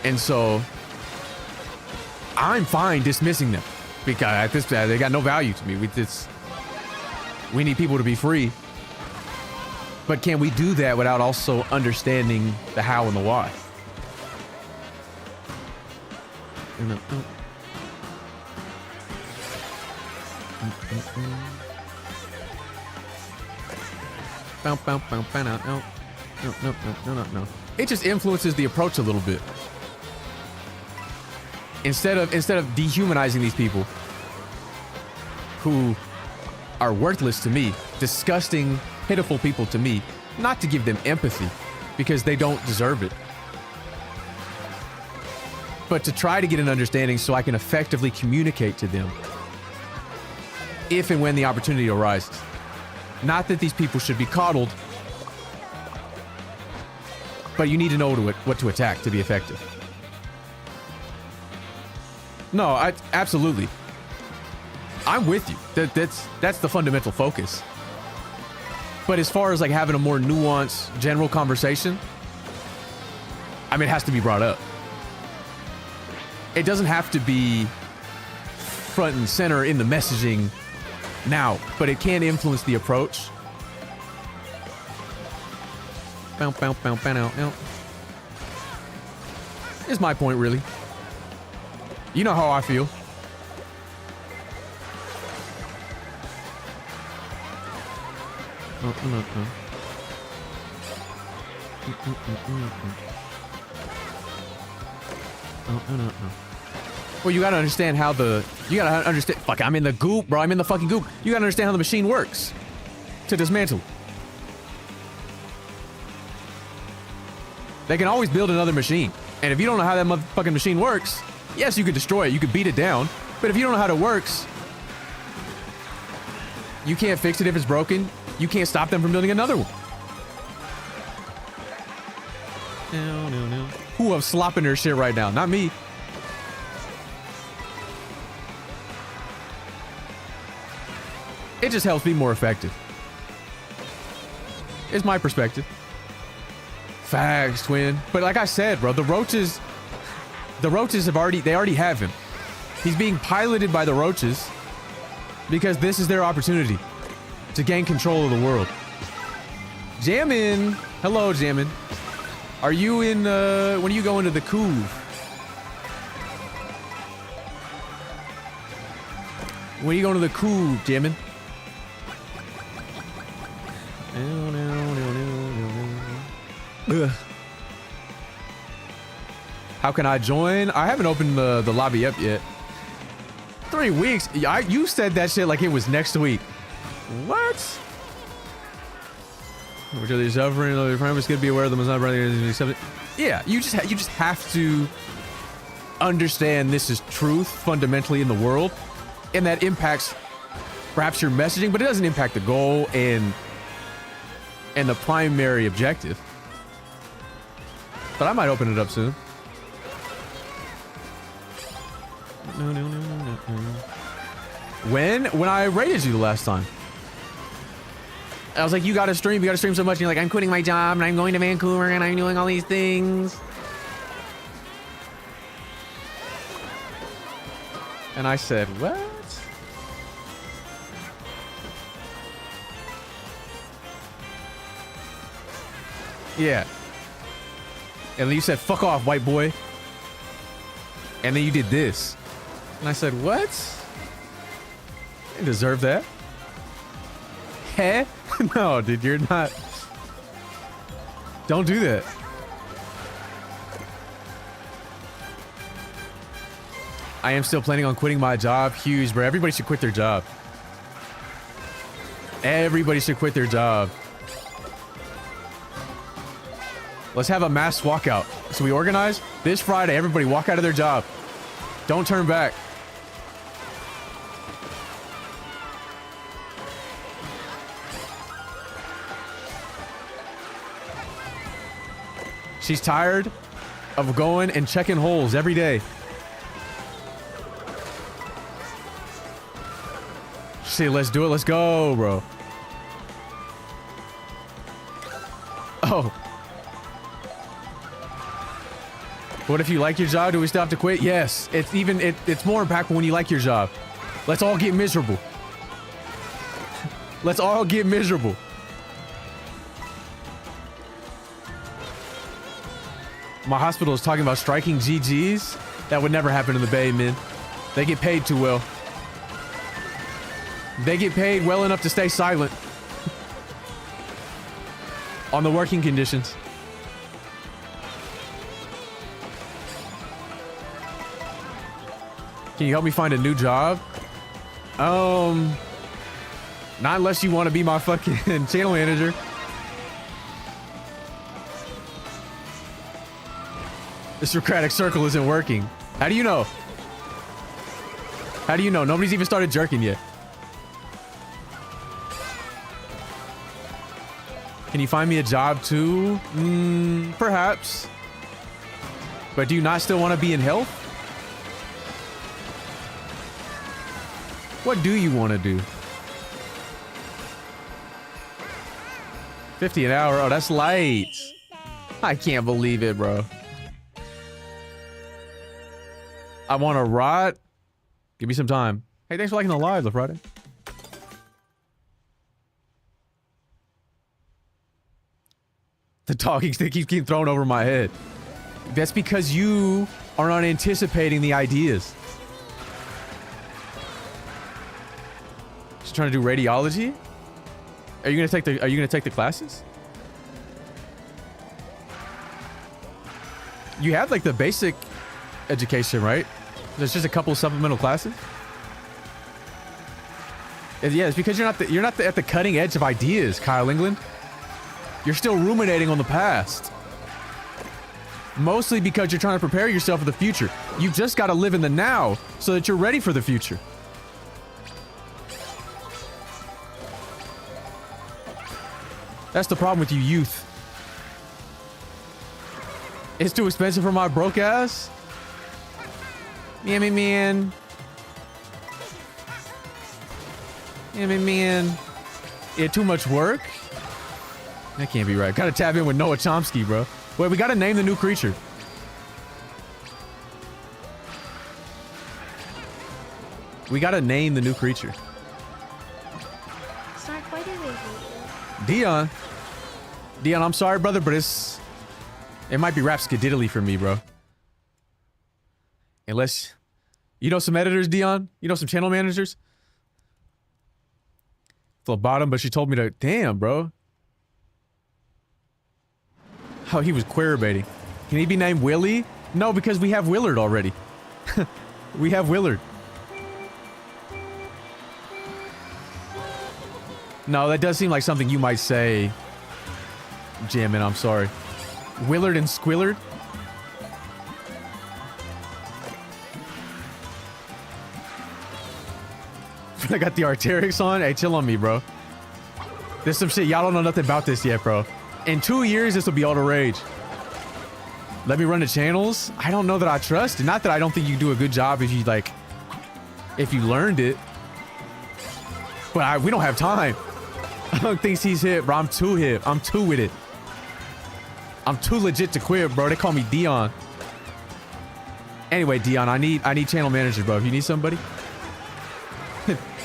And so I'm fine dismissing them because at this point, they got no value to me. We need people to be free. But can we do that without also understanding the how and the why? No. It just influences the approach a little bit. Instead of dehumanizing these people who are worthless to me, disgusting, pitiful people to me, not to give them empathy because they don't deserve it, but to try to get an understanding so I can effectively communicate to them if and when the opportunity arises. Not that these people should be coddled, but you need to know what to attack to be effective. No, absolutely. I'm with you. That's the fundamental focus. But as far as like having a more nuanced, general conversation, I mean, it has to be brought up. It doesn't have to be front and center in the messaging now, but it can influence the approach. Is my point, really. You know how I feel. Well, you gotta understand how fuck, I'm in the goop, bro. I'm in the fucking goop. You gotta understand how the machine works to dismantle. They can always build another machine. And if you don't know how that motherfucking machine works, yes, you could destroy it. You could beat it down. But if you don't know how it works, you can't fix it if it's broken. You can't stop them from building another one. No. who are slopping their shit right now. Not me. It just helps me more effective. It's my perspective. Facts, twin. But like I said, bro, the roaches have already have him. He's being piloted by the roaches because this is their opportunity to gain control of the world. Jammin'. Hello, Jammin'. Are you in, when are you going to the Couve? When are you going to the Couve, Jammin'? Ugh. How can I join? I haven't opened the lobby up yet. 3 weeks? You said that shit like it was next week. What? Which are they suffering? Your parents could be aware of them as not brother. Yeah, you just have to understand this is truth fundamentally in the world, and that impacts perhaps your messaging, but it doesn't impact the goal and the primary objective. But I might open it up soon. When I rated you the last time, I was like, you gotta stream so much, and you're like, I'm quitting my job and I'm going to Vancouver and I'm doing all these things. And I said, what? Yeah. And then you said, fuck off, white boy. And then you did this. And I said, what? You deserve that. Heh? No, dude, you're not. Don't do that. I am still planning on quitting my job. Huge, bro. Everybody should quit their job. Everybody should quit their job. Let's have a mass walkout. So we organize this Friday. Everybody walk out of their job. Don't turn back. She's tired of going and checking holes every day. See, let's do it. Let's go, bro. Oh. What if you like your job? Do we still have to quit? Yes. It's more impactful when you like your job. Let's all get miserable. Let's all get miserable. My hospital is talking about striking GGs. That would never happen in the Bay, man. They get paid too well. They get paid well enough to stay silent on the working conditions. Can you help me find a new job? Not unless you want to be my fucking channel manager. The Socratic circle isn't working. How do you know? How do you know? Nobody's even started jerking yet. Can you find me a job too? Perhaps. But do you not still want to be in health? What do you want to do? 50 an hour? Oh, that's light. I can't believe it, bro. I want to rot. Give me some time. Hey, thanks for liking the live, the Friday. The talking stick keeps getting thrown over my head. That's because you are not anticipating the ideas. Just trying to do radiology? Are you gonna take the classes? You have like the basic education, right? There's just a couple of supplemental classes. Yeah, it's because you're not at the cutting edge of ideas, Kyle England. You're still ruminating on the past. Mostly because you're trying to prepare yourself for the future. You've just got to live in the now so that you're ready for the future. That's the problem with you youth. It's too expensive for my broke ass. Man. Yeah, too much work? That can't be right. Gotta tap in with Noah Chomsky, bro. Wait, we gotta name the new creature. We gotta name the new creature. Snark, why do they hate Dion. Dion, I'm sorry, brother, but it might be rapskididdly for me, bro. Unless you know some editors, Dion? You know some channel managers? The bottom, but she told me to. Damn, bro. Oh, he was queer baiting. Can he be named Willie? No, because we have Willard already. We have Willard. No, that does seem like something you might say, Jim, and I'm sorry. Willard and Squillard? I got the Arc'teryx on. Hey, chill on me, bro. There's some shit. Y'all don't know nothing about this yet, bro. In 2 years, this will be all the rage. Let me run the channels? I don't know that I trust. Not that I don't think you do a good job if you, like, if you learned it. But we don't have time. I don't think he's hip, bro. I'm too hip. I'm too with it. I'm too legit to quit, bro. They call me Dion. Anyway, Dion, I need channel managers, bro. If you need somebody.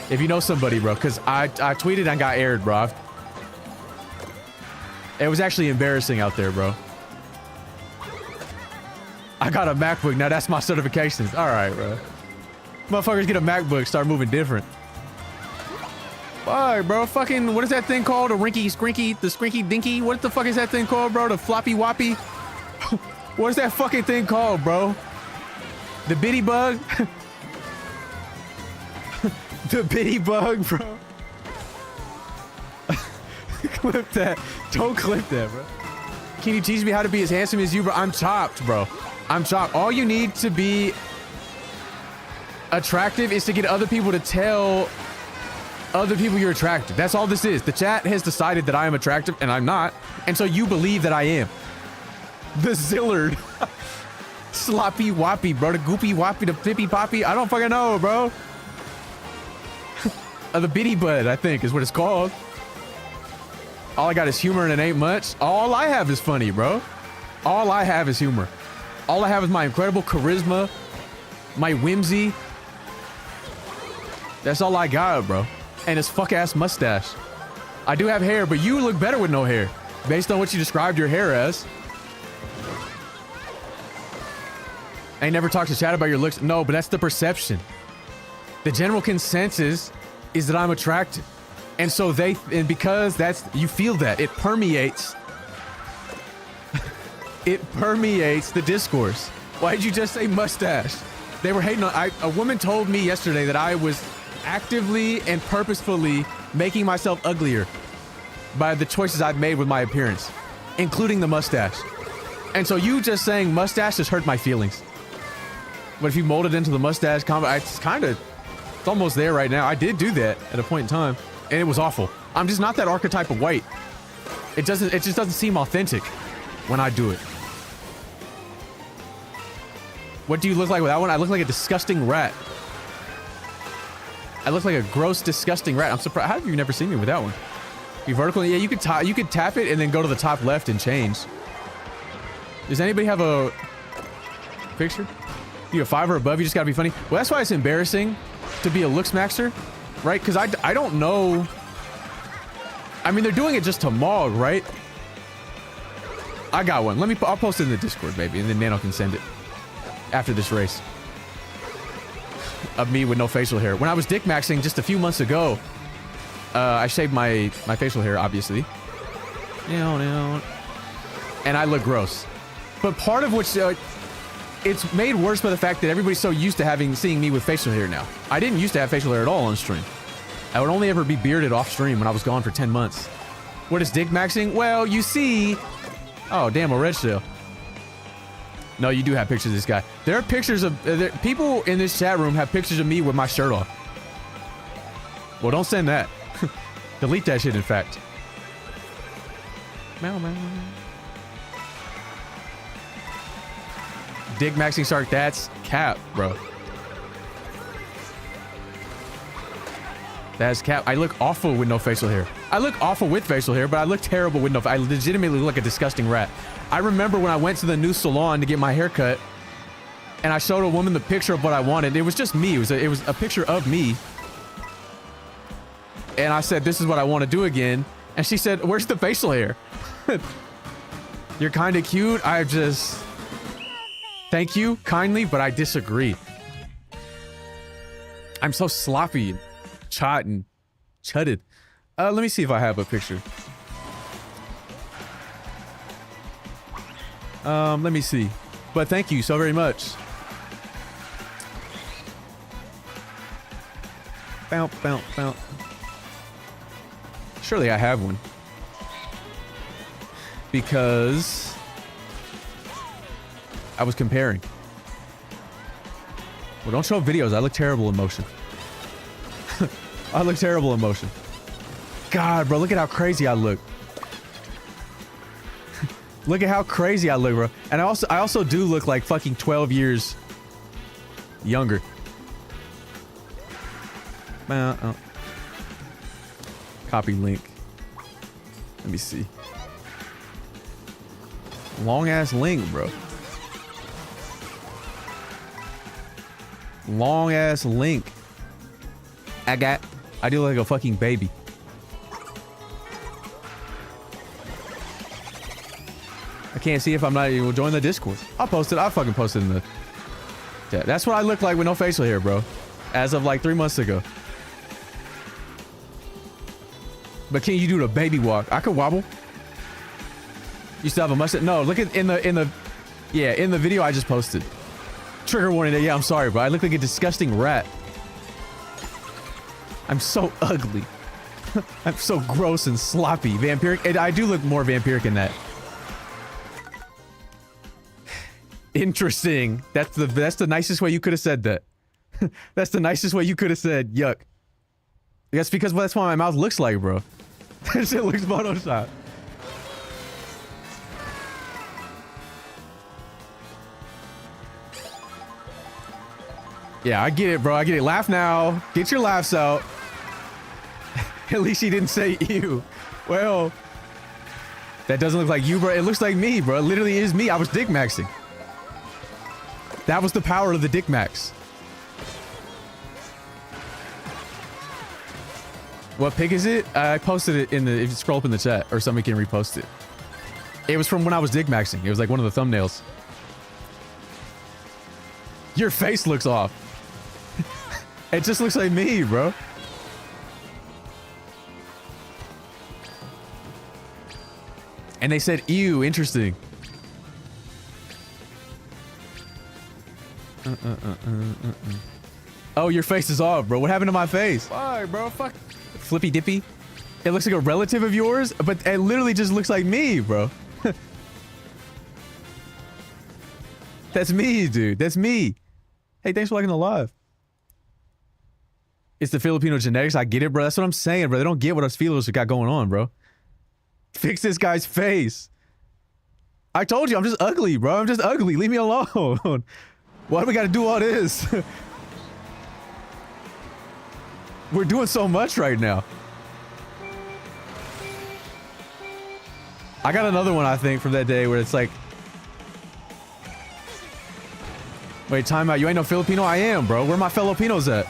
If you know somebody, bro. Because I tweeted and got aired, bro. It was actually embarrassing out there, bro. I got a MacBook. Now that's my certifications. All right, bro. Motherfuckers get a MacBook, start moving different. All right, bro. Fucking, what is that thing called? The skrinky dinky? What the fuck is that thing called, bro? The floppy woppy? What is that fucking thing called, bro? The bitty bug? The bitty bug, bro. Clip that. Don't clip that, bro. Can you teach me how to be as handsome as you, bro? I'm chopped, bro. I'm chopped. All you need to be attractive is to get other people to tell other people you're attractive. That's all this is. The chat has decided that I am attractive and I'm not. And so you believe that I am. The Zillard. Sloppy Woppy, bro. The Goopy Woppy, the Flippy Poppy. I don't fucking know, bro. The Bitty Bud, I think, is what it's called. All I got is humor and it ain't much. All I have is funny, bro. All I have is humor. All I have is my incredible charisma, my whimsy. That's all I got, bro. And his fuck-ass mustache. I do have hair, but you look better with no hair. Based on what you described your hair as. I ain't never talked to chat about your looks. No, but that's the perception. The general consensus is that I'm attractive. And so and because you feel that, it permeates. It permeates the discourse. Why did you just say mustache? They were hating on, a woman told me yesterday that I was actively and purposefully making myself uglier by the choices I've made with my appearance, including the mustache. And so you just saying mustache just hurt my feelings. But if you mold it into the mustache combo, it's almost there right now. I did do that at a point in time, and it was awful. I'm just not that archetype of white. It just doesn't seem authentic when I do it. What do you look like with that one? I look like a disgusting rat. I look like a gross, disgusting rat. I'm surprised. How have you never seen me with that one? You vertical? Yeah, you could tap it and then go to the top left and change. Does anybody have a picture? You have 5 or above, you just gotta be funny. Well, that's why it's embarrassing to be a looks maxer, right? Because I don't know. I mean, they're doing it just to mog, right? I got one. I'll post it in the Discord, baby, and then Nano can send it after this race. Of me with no facial hair. When I was dick maxing just a few months ago, I shaved my facial hair, obviously. And I look gross. But part of which, it's made worse by the fact that everybody's so used to seeing me with facial hair now. I didn't used to have facial hair at all on stream. I would only ever be bearded off stream when I was gone for 10 months. What is dick maxing? Well, you see... Oh, damn, a red shell. No, you do have pictures of this guy. There are pictures of... people in this chat room have pictures of me with my shirt off. Well, don't send that. Delete that shit, in fact. Meow, meow. Dick maxing Snark, that's cap, bro. That's cap. I look awful with no facial hair. I look awful with facial hair, but I look terrible with no. I legitimately look like a disgusting rat. I remember when I went to the new salon to get my hair cut, and I showed a woman the picture of what I wanted. It was just me. It was a picture of me. And I said, this is what I want to do again. And she said, where's the facial hair? You're kind of cute. I just... Thank you, kindly, but I disagree. I'm so sloppy and chutted. Let me see if I have a picture. Let me see. But thank you so very much. Bounce, bounce, bounce. Surely I have one. Because I was comparing. Well, don't show videos. I look terrible in motion. I look terrible in motion. God, bro, look at how crazy I look. Look at how crazy I look, bro. And I also do look like fucking 12 years younger. Copy link. Let me see. Long ass link, bro. Long ass link. I do look like a fucking baby. I can't see if I'm not able to join the Discord. I'll post it. I'll fucking post it in the... Yeah, that's what I look like with no facial hair, bro. As of like 3 months ago. But can you do the baby walk? I could wobble. You still have a mustache? No, look at in the video I just posted. Trigger warning. Yeah, I'm sorry, bro. I look like a disgusting rat. I'm so ugly. I'm so gross and sloppy. Vampiric. And I do look more vampiric in that. Interesting. That's the nicest way you could have said that. That's the nicest way you could have said yuck. That's because that's what my mouth looks like, bro. That shit looks Photoshop. Yeah, I get it, bro. I get it. Laugh now. Get your laughs out. At least he didn't say ew. Well, that doesn't look like you, bro. It looks like me, bro. It literally is me. I was dick maxing. That was the power of the dick max. What pic is it? I posted it in the... If you scroll up in the chat, or somebody can repost it. It was from when I was dick maxing. It was like one of the thumbnails. Your face looks off. It just looks like me, bro. And they said, ew, interesting. Oh, your face is off, bro. What happened to my face? Why, bro? Fuck. Flippy dippy. It looks like a relative of yours, but it literally just looks like me, bro. That's me, dude. That's me. Hey, thanks for liking the live. It's the Filipino genetics. I get it, bro. That's what I'm saying, bro. They don't get what us Filipinos got going on, bro. Fix this guy's face. I told you, I'm just ugly, bro. I'm just ugly. Leave me alone. Why do we gotta do all this? We're doing so much right now. I got another one, I think, from that day where it's like... Wait, time out. You ain't no Filipino? I am, bro. Where my Filipinos at?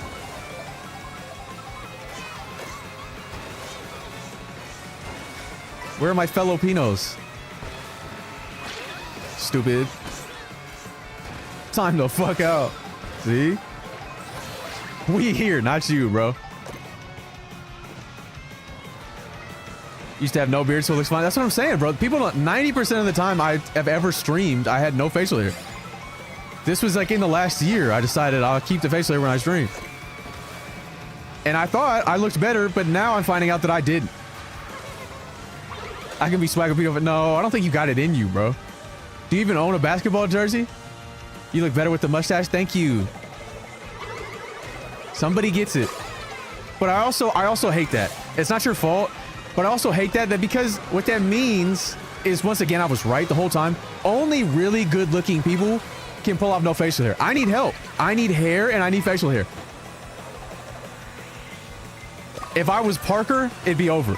Where are my Filipinos? Stupid. Time the fuck out. See? We here, not you, bro. Used to have no beard, so it looks fine. That's what I'm saying, bro. People don't... 90% of the time I have ever streamed, I had no facial hair. This was like in the last year, I decided I'll keep the facial hair when I stream. And I thought I looked better, but now I'm finding out that I didn't. I can be swagger, but no, I don't think you got it in you, bro. Do you even own a basketball jersey? You look better with the mustache. Thank you. Somebody gets it. But I also hate that. It's not your fault, but I also hate that because what that means is, once again, I was right the whole time. Only really good looking people can pull off no facial hair. I need help. I need hair and I need facial hair. If I was Parker, it'd be over.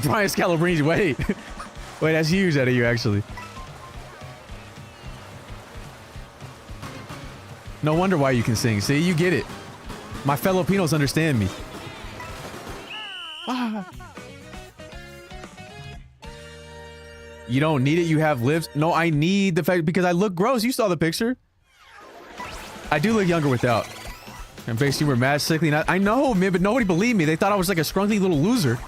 Brian Scalabrine, wait. Wait, that's huge out of you, actually. No wonder why you can sing. See, you get it. My fellow Pinos understand me. Ah. You don't need it, you have lips. No, I need the fact because I look gross. You saw the picture. I do look younger without. And face you were mad, sickly. I know, man, but nobody believed me. They thought I was like a scrunkly little loser.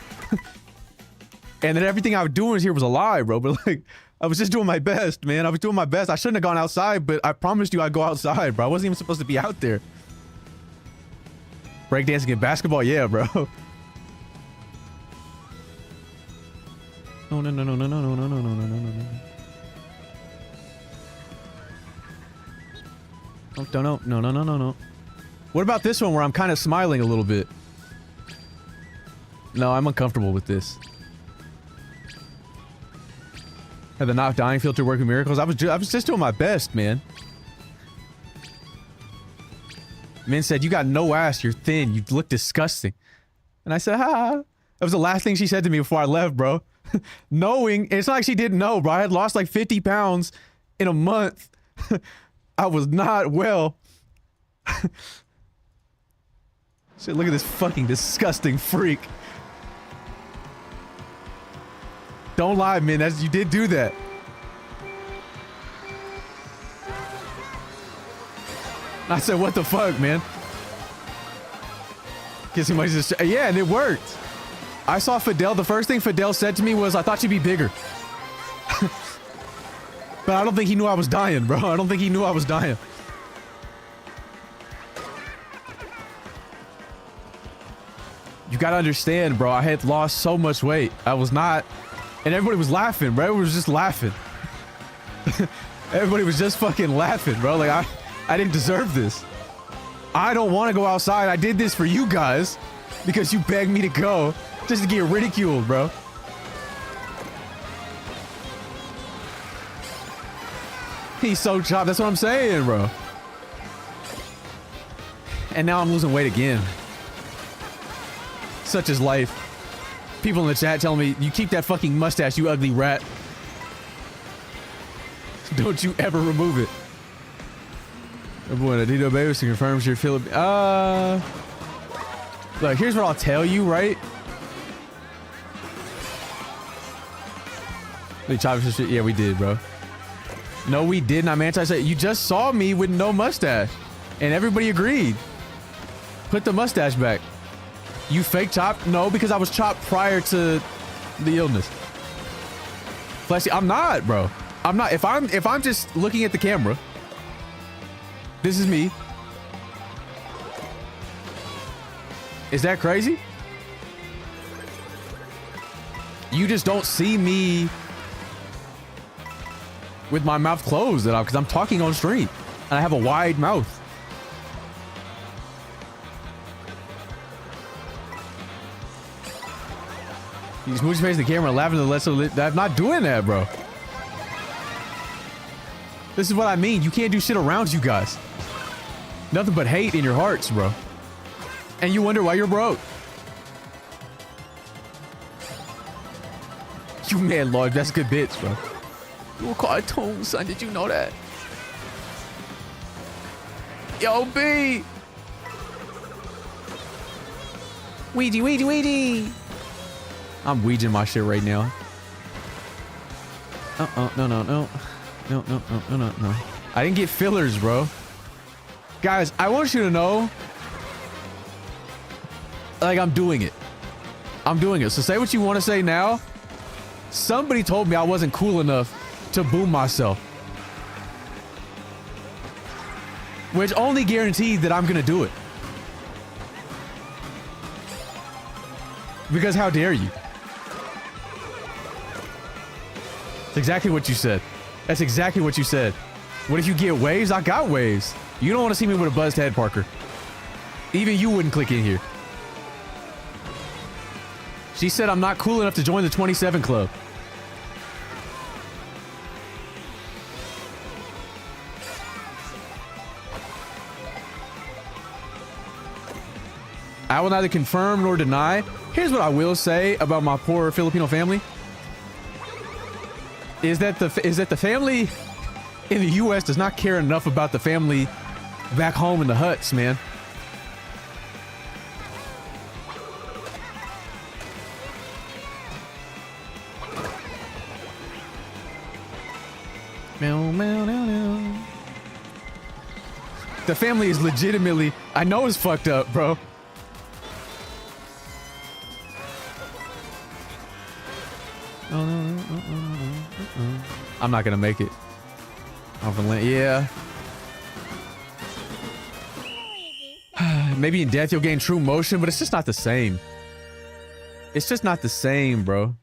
And then everything I was doing here was a lie, bro. But like, I was just doing my best, man. I was doing my best. I shouldn't have gone outside, but I promised you I'd go outside, bro. I wasn't even supposed to be out there. Breakdancing and basketball? Yeah, bro. No, no, no, no, no, no, no, no, no, no, no, no, no. Oh, don't know. No, no, no, no, no. What about this one where I'm kind of smiling a little bit? No, I'm uncomfortable with this. Had the not dying filter working miracles. I was just doing my best, man. Min said, "You got no ass. You're thin. You look disgusting." And I said, "Ha." That was the last thing she said to me before I left, bro. Knowing, it's not like she didn't know, bro. I had lost like 50 pounds in a month. I was not well. Shit, look at this fucking disgusting freak. Don't lie, man. You did do that. I said, what the fuck, man? Guess he might just... Yeah, and it worked. I saw Fidel. The first thing Fidel said to me was, I thought you'd be bigger. But I don't think he knew I was dying, bro. I don't think he knew I was dying. You gotta understand, bro. I had lost so much weight. I was not... And everybody was laughing, bro. Everybody was just laughing. Everybody was just fucking laughing, bro. Like, I didn't deserve this. I don't want to go outside. I did this for you guys. Because you begged me to go. Just to get ridiculed, bro. He's so chopped. That's what I'm saying, bro. And now I'm losing weight again. Such is life. People in the chat telling me, you keep that fucking mustache, you ugly rat. Don't you ever remove it. Oh boy, Adito Baby confirms you're Philip. Look, here's what I'll tell you, right? We chopped this shit. Yeah, we did, bro. No, we didn't. I'm anti-say. You just saw me with no mustache. And everybody agreed. Put the mustache back. You fake chopped? No, because I was chopped prior to the illness. Fleshy, I'm not, bro. I'm not. If I'm just looking at the camera, this is me. Is that crazy? You just don't see me with my mouth closed at all because I'm talking on stream and I have a wide mouth. You just move your face to the camera and laughing to the less. I'm not doing that, bro. This is what I mean. You can't do shit around you guys. Nothing but hate in your hearts, bro. And you wonder why you're broke. You mad, Lord. That's a good bitch, bro. You a cartoon, son. Did you know that? Yo, B. Ouija, Ouija, Ouija. I'm Ouijing my shit right now. No, no, no. No, no, no, no, no, no. I didn't get fillers, bro. Guys, I want you to know, like, I'm doing it. I'm doing it. So say what you want to say now. Somebody told me I wasn't cool enough to boom myself. Which only guaranteed that I'm going to do it. Because how dare you? That's exactly what you said. That's exactly what you said. What if you get waves? I got waves. You don't want to see me with a buzzed head, Parker. Even you wouldn't click in here. She said I'm not cool enough to join the 27 club. I will neither confirm nor deny. Here's what I will say about my poor Filipino family. Is that the family in the US does not care enough about the family back home in the huts, man. Meow, meow, meow, meow. The family is legitimately, I know it's fucked up, bro. I'm not gonna make it. Yeah. Maybe in death you'll gain true motion, but it's just not the same. It's just not the same, bro.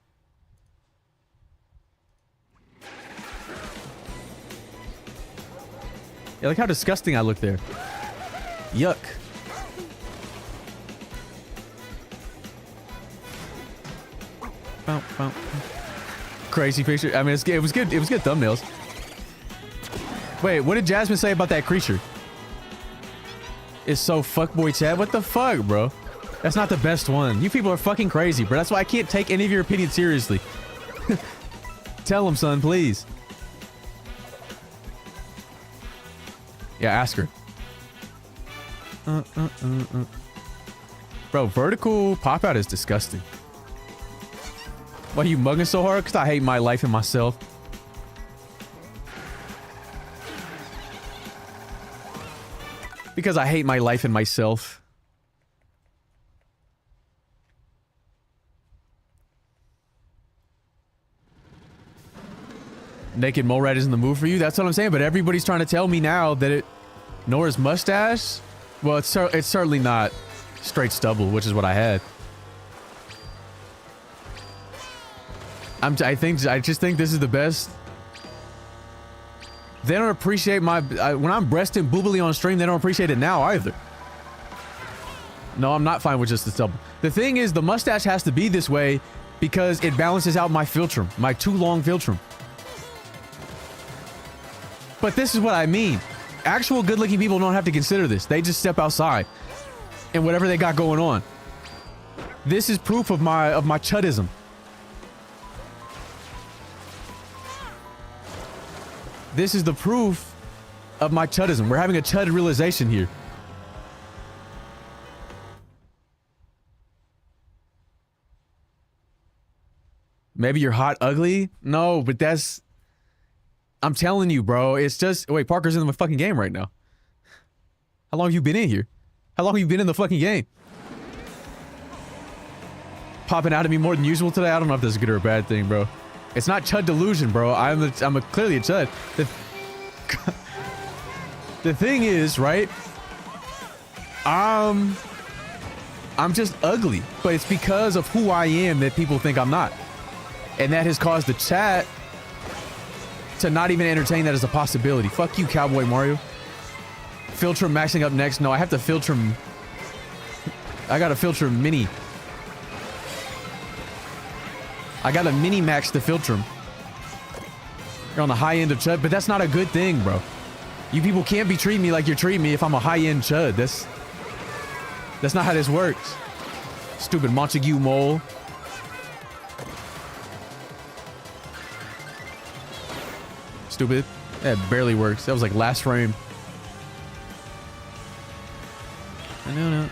Yeah, look how disgusting I look there. Yuck. Crazy picture. I mean, it was good. It was good thumbnails. Wait, what did Jasmine say about that creature? It's so fuckboy Chad. What the fuck, bro? That's not the best one. You people are fucking crazy, bro. That's why I can't take any of your opinions seriously. Tell him, son, please. Yeah, ask her. Bro, vertical pop-out is disgusting. Why are you mugging so hard? Because I hate my life and myself. Because I hate my life and myself. Naked mole rat isn't the move for you? That's what I'm saying, but everybody's trying to tell me now that it... Nora's mustache? Well, it's certainly not straight stubble, which is what I had. I just think this is the best. They don't appreciate my... when I'm breasting boobily on stream, they don't appreciate it now either. No, I'm not fine with just the stubble. The thing is, the mustache has to be this way because it balances out my philtrum, my too long philtrum. But this is what I mean. Actual good-looking people don't have to consider this. They just step outside and whatever they got going on. This is proof of my chuddism. This is the proof of my chuddism. We're having a chud realization here. Maybe you're hot ugly? No, but that's... I'm telling you, bro. It's just... Wait, Parker's in the fucking game right now. How long have you been in here? How long have you been in the fucking game? Popping out at me more than usual today? I don't know if that's a good or a bad thing, bro. It's not chud delusion, bro. I'm clearly a chud. The thing is, right? I'm just ugly, but it's because of who I am that people think I'm not. And that has caused the chat to not even entertain that as a possibility. Fuck you, Cowboy Mario. Filtrum maxing up next. No, I have to Filtrum. I got to Filtrum mini. I got a mini max the Filtrum. You're on the high end of chud, but that's not a good thing, bro. You people can't be treating me like you're treating me if I'm a high end chud. That's not how this works. Stupid Montague mole. Stupid. That barely works. That was like last frame. No.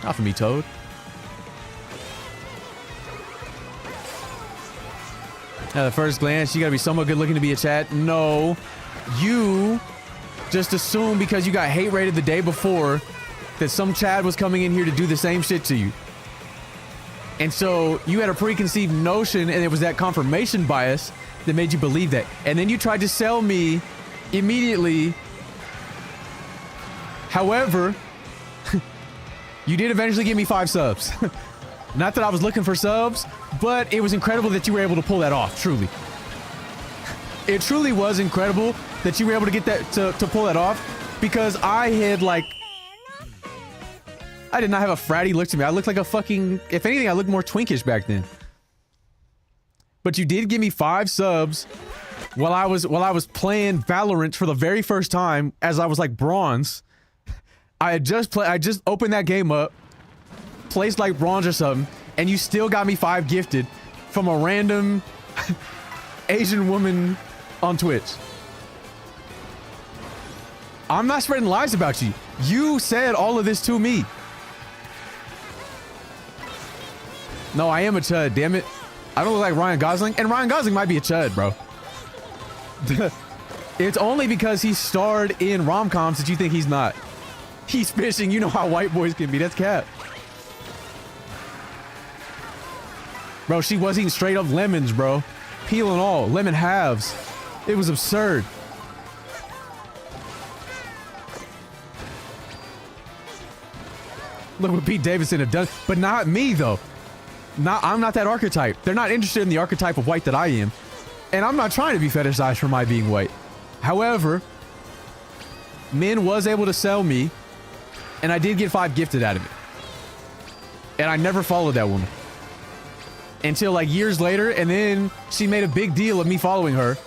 Not for me, Toad. Now, the first glance, you gotta be somewhat good looking to be a chat. No. You just assume because you got hate rated the day before that some Chad was coming in here to do the same shit to you. And so you had a preconceived notion, and it was that confirmation bias that made you believe that. And then you tried to sell me immediately. However, you did eventually give me 5 subs. Not that I was looking for subs, but it was incredible that you were able to pull that off, truly. It truly was incredible that you were able to get that to pull that off, because I had like I did not have a fratty look to me. I looked like a fucking... If anything, I looked more twinkish back then. But you did give me 5 subs while I was playing Valorant for the very first time as I was like bronze. I just opened that game up, placed like bronze or something, and you still got me 5 gifted from a random Asian woman on Twitch. I'm not spreading lies about you. You said all of this to me. No, I am a chud, damn it. I don't look like Ryan Gosling, and Ryan Gosling might be a chud, bro. It's only because he starred in rom-coms that you think he's not. He's fishing, you know how white boys can be. That's cap. Bro, she was eating straight up lemons, bro. Peel and all, lemon halves. It was absurd. Look what Pete Davidson had done, but not me though. I'm not that archetype. They're not interested in the archetype of white that I am. And I'm not trying to be fetishized for my being white. However, Min was able to sell me, and I did get 5 gifted out of it. And I never followed that woman. Until like years later, and then she made a big deal of me following her.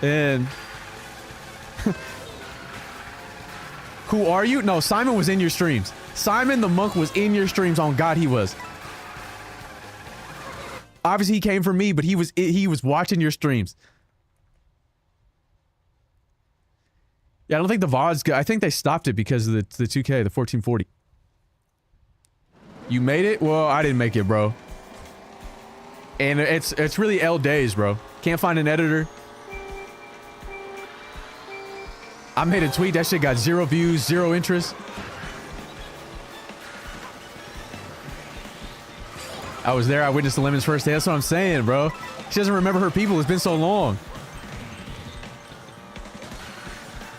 And... Who are you? No, Simon was in your streams. Simon the monk was in your streams. On God, he was. Obviously, he came for me, but he was watching your streams. Yeah, I don't think the VOD's good. I think they stopped it because of the 2K, the 1440. You made it? Well, I didn't make it, bro. And it's really L days, bro. Can't find an editor. I made a tweet. That shit got 0 views, 0 interest. I was there. I witnessed the Lemon's first day. That's what I'm saying, bro. She doesn't remember her people. It's been so long.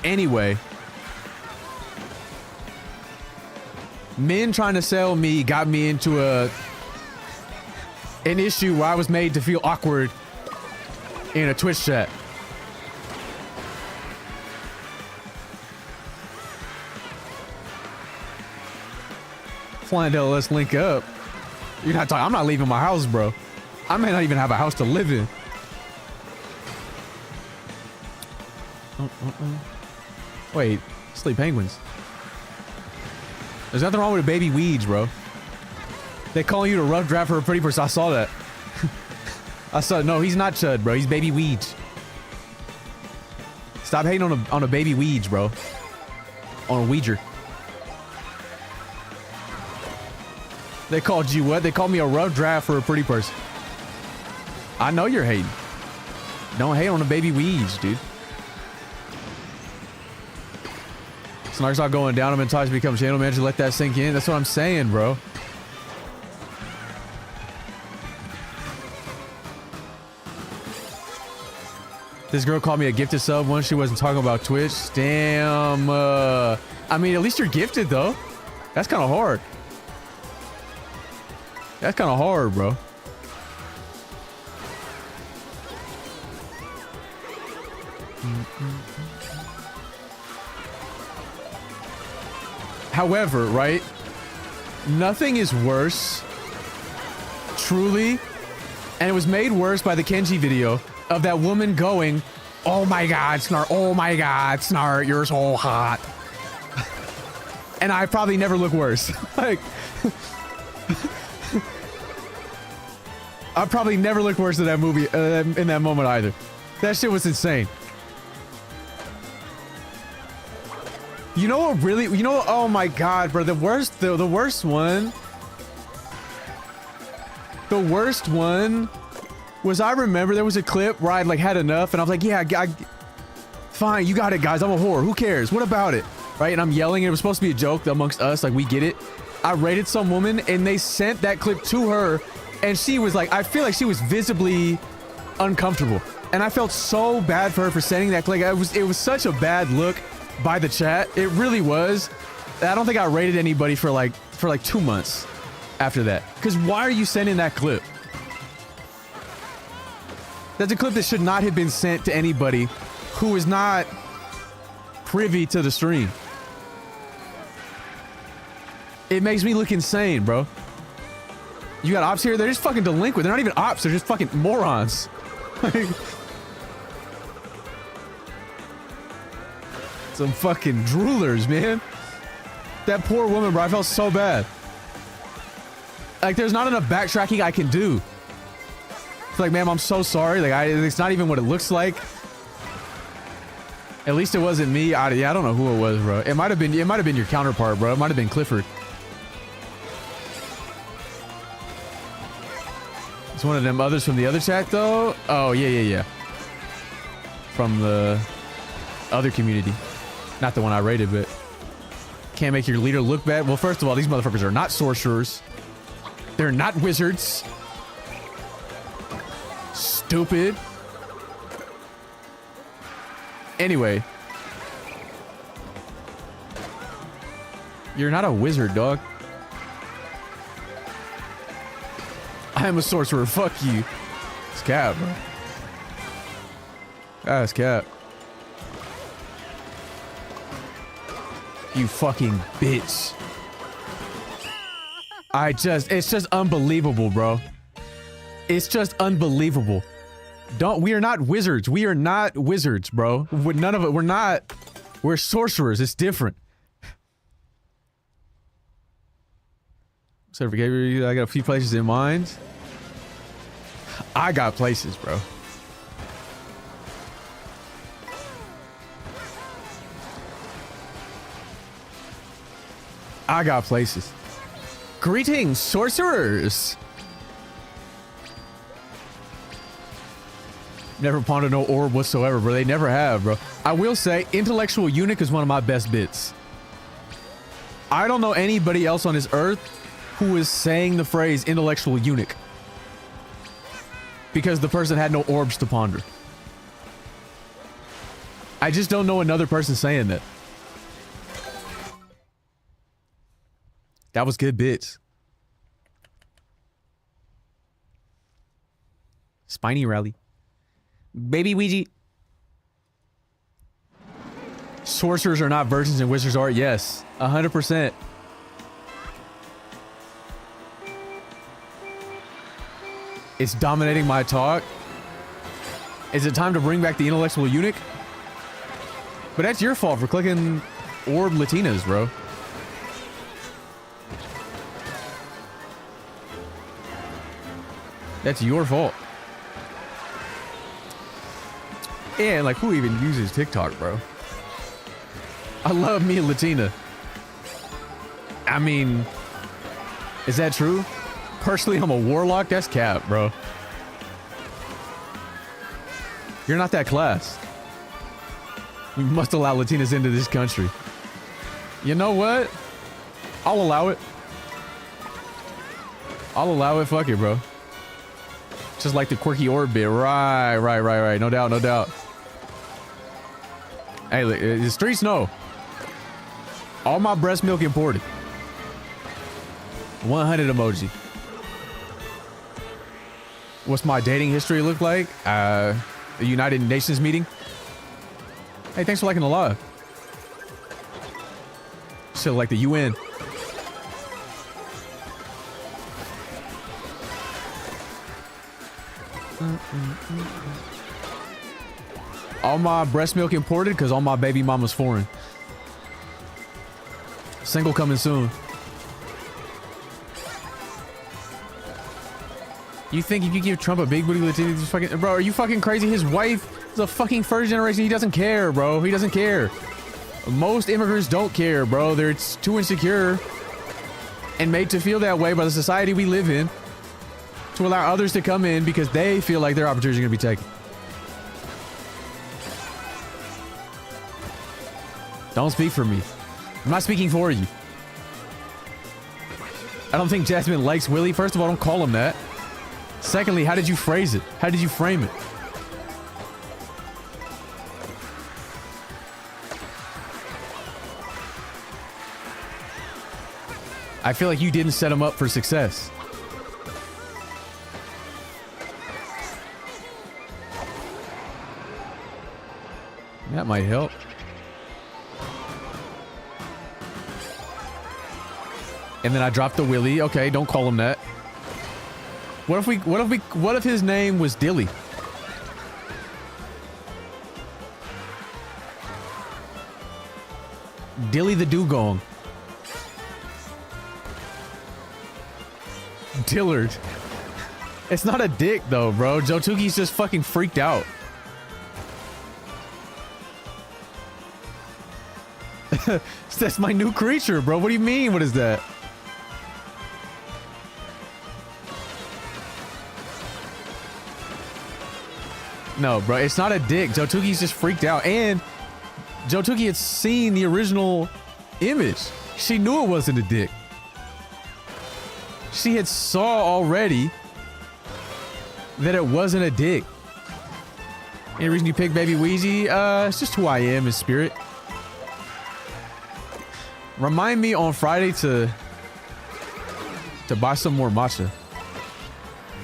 Anyway. Men trying to sell me got me into an issue where I was made to feel awkward in a Twitch chat. Flyndell, let's link up. You're not talking. I'm not leaving my house, bro. I may not even have a house to live in. Wait, sleep penguins. There's nothing wrong with a baby weeds, bro. They calling you to rough draft for a pretty person. I saw that. I saw. No, he's not chud, bro. He's baby weeds. Stop hating on a baby weeds, bro. On a weeder. They called you what? They called me a rough draft for a pretty person. I know you're hating. Don't hate on the baby weeds, dude. Snark's not going down. I'm in talks to become channel manager. Let that sink in. That's what I'm saying, bro. This girl called me a gifted sub once. She wasn't talking about Twitch. Damn. I mean, at least you're gifted, though. That's kind of hard. That's kind of hard, bro. However, right? Nothing is worse, truly, and it was made worse by the Kenji video of that woman going, "Oh my God, Snark, oh my God, Snark, you're so hot." And I probably never look worse. Like, I probably never looked worse in that movie, in that moment either. That shit was insane. You know what really, you know, oh my God, bro, the worst one was, I remember there was a clip where I'd like had enough and I was like, yeah, fine, you got it, guys, I'm a whore, who cares, what about it, right? And I'm yelling, and it was supposed to be a joke amongst us, like, we get it. I rated some woman and they sent that clip to her, and she was like, I feel like she was visibly uncomfortable, and I felt so bad for her for sending that clip. It was such a bad look by the chat. It really was. I don't think I rated anybody for like 2 months after that. Because why are you sending that clip? That's a clip that should not have been sent to anybody who is not privy to the stream. It makes me look insane, bro. You got ops here? They're just fucking delinquent. They're not even ops. They're just fucking morons. Some fucking droolers, man. That poor woman, bro. I felt so bad. Like, there's not enough backtracking I can do. It's like, ma'am, I'm so sorry. Like, it's not even what it looks like. At least it wasn't me. Yeah, I don't know who it was, bro. It might have been your counterpart, bro. It might have been Clifford. It's one of them others from the other chat, though. Oh, yeah. From the other community. Not the one I rated, but... Can't make your leader look bad. Well, first of all, these motherfuckers are not sorcerers. They're not wizards. Stupid. Anyway. You're not a wizard, dog. I am a sorcerer. Fuck you. It's cap, bro. That's cap. You fucking bitch. It's just unbelievable, bro. It's just unbelievable. We are not wizards. We are not wizards, bro. None of it. We're not. We're sorcerers. It's different. So, I got a few places in mind. I got places, bro. I got places. Greetings, sorcerers! Never pawned no orb whatsoever, bro. They never have, bro. I will say, intellectual eunuch is one of my best bits. I don't know anybody else on this earth who is saying the phrase intellectual eunuch. Because the person had no orbs to ponder. I just don't know another person saying that. That was good bits. Spiny rally. Baby Ouija. Sorcerers are not virgins and wizards are. Yes. 100%. It's dominating my talk. Is it time to bring back the intellectual eunuch? But that's your fault for clicking orb Latinas, bro. That's your fault. And like, who even uses TikTok, bro? I love me a Latina. I mean, is that true? Personally, I'm a warlock. That's cap, bro. You're not that class. We must allow Latinas into this country. You know what? I'll allow it. I'll allow it. Fuck it, bro. Just like the quirky orb bit. Right. No doubt, no doubt. Hey, the streets know. All my breast milk imported. 100 emoji. What's my dating history look like? A United Nations meeting. Hey, thanks for liking the live. So like the UN. All my breast milk imported because all my baby mama's foreign. Single coming soon. You think if you give Trump a big booty Latina, just fucking, bro, are you fucking crazy? His wife is a fucking first generation. He doesn't care, bro. He doesn't care. Most immigrants don't care, bro. They're too insecure and made to feel that way by the society we live in to allow others to come in because they feel like their opportunities are going to be taken. Don't speak for me. I'm not speaking for you. I don't think Jasmine likes Willie. First of all, don't call him that. Secondly, how did you phrase it? How did you frame it? I feel like you didn't set him up for success. That might help. And then I dropped the Willie. Okay, don't call him that. What if his name was Dilly? Dilly the Dugong. Dillard. It's not a dick though, bro. Jotuki's just fucking freaked out. That's my new creature, bro. What do you mean? What is that? No, bro. It's not a dick. Jotuki's just freaked out. And Jotuki had seen the original image. She knew it wasn't a dick. She had saw already that it wasn't a dick. Any reason you picked Baby Wheezy? It's just who I am in spirit. Remind me on Friday to buy some more matcha.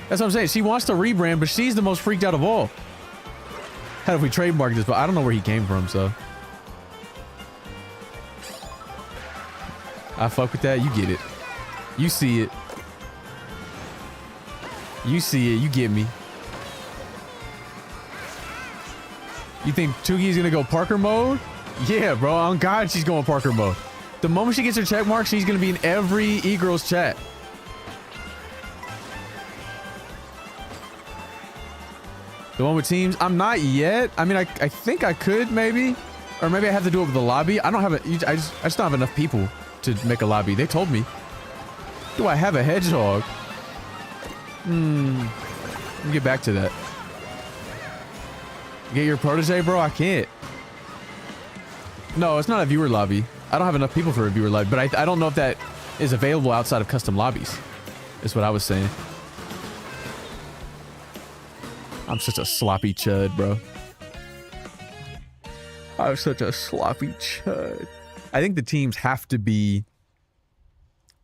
That's what I'm saying. She wants to rebrand, but she's the most freaked out of all. How if we trademark this? But I don't know where he came from, so. I fuck with that. You get it. You see it. You see it. You get me. You think Tugi's gonna go Parker mode? Yeah, bro. On God, she's going Parker mode. The moment she gets her check mark, she's gonna be in every e-girl's chat. The one with teams? I'm not yet. I mean, I think I could maybe. Or maybe I have to do it with the lobby. I don't have I just don't have enough people to make a lobby. They told me. Do I have a hedgehog? Let me get back to that. Get your protege, bro? I can't. No, it's not a viewer lobby. I don't have enough people for a viewer lobby, but I don't know if that is available outside of custom lobbies. Is what I was saying. I'm such a sloppy chud, bro. I'm such a sloppy chud. I think the teams have to be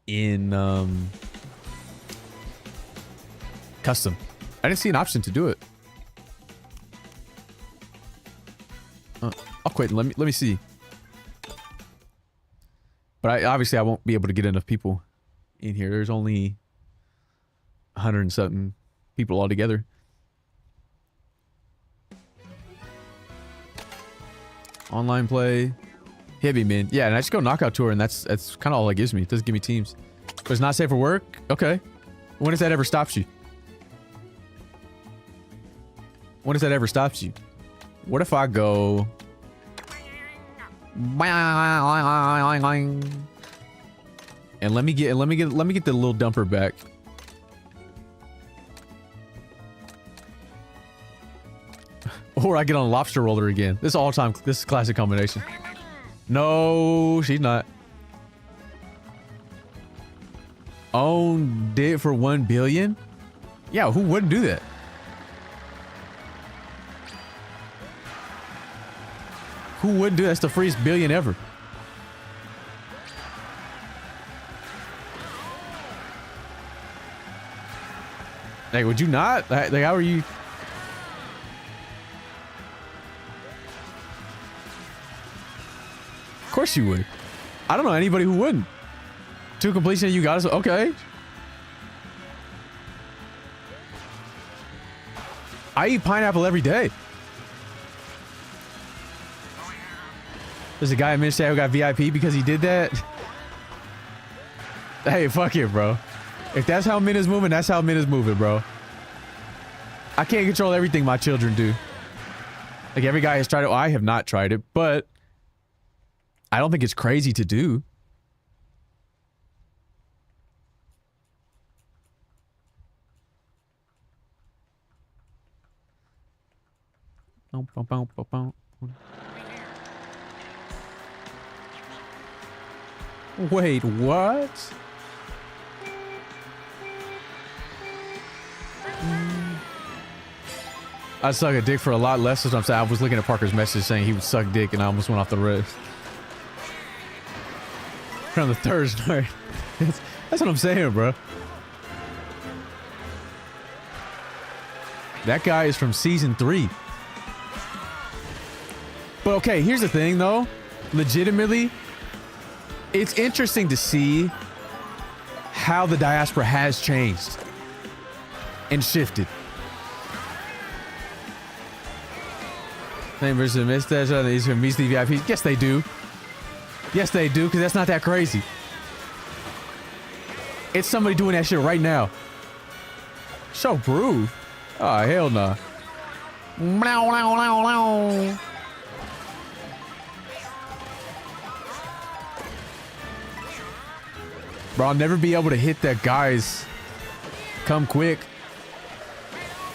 in custom. I didn't see an option to do it. I'll quit. Let me see. But obviously I won't be able to get enough people in here. There's only 100 and something people altogether. Online play. Hit me, man. Yeah, and I just go knockout tour, and that's kind of all it gives me. It doesn't give me teams. But it's not safe for work? Okay. When has that ever stopped you? When has that ever stopped you? What if I go... And let me get the little dumper back. Or I get on a lobster roller again. This is classic combination. No, she's not. Owned it for 1 billion? Yeah, who wouldn't do that? Who wouldn't do that? That's the freest billion ever. Like, would you not? Like, how are you? Of course you would. I don't know anybody who wouldn't. To completion, you got us. Okay. I eat pineapple every day. There's a guy in Minnesota who got VIP because he did that. Hey, fuck it, bro. If that's how Min is moving, that's how Min is moving, bro. I can't control everything my children do. Like, every guy has tried it. Well, I have not tried it, but I don't think it's crazy to do. Wait, what? I'd suck a dick for a lot less. That's what I'm saying. I was looking at Parker's message saying he would suck dick, and I almost went off the rails. On the third story. That's what I'm saying, bro. That guy is from season 3. But okay, here's the thing, though. Legitimately, it's interesting to see how the diaspora has changed and shifted. Same versus Mustache, these are measly VIPs. Yes, they do. Yes, they do, because that's not that crazy. It's somebody doing that shit right now. Show proof. Oh, hell nah. Bro, I'll never be able to hit that guy's come quick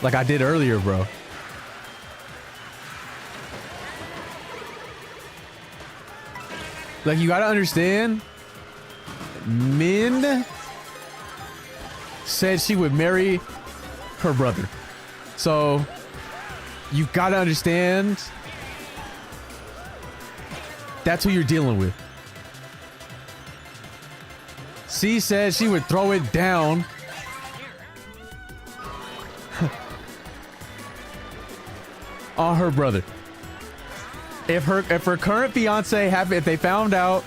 like I did earlier, bro. Like, you gotta understand, Min said she would marry her brother. So, you've gotta understand, that's who you're dealing with. C said she would throw it down. On her brother. If her current fiance if they found out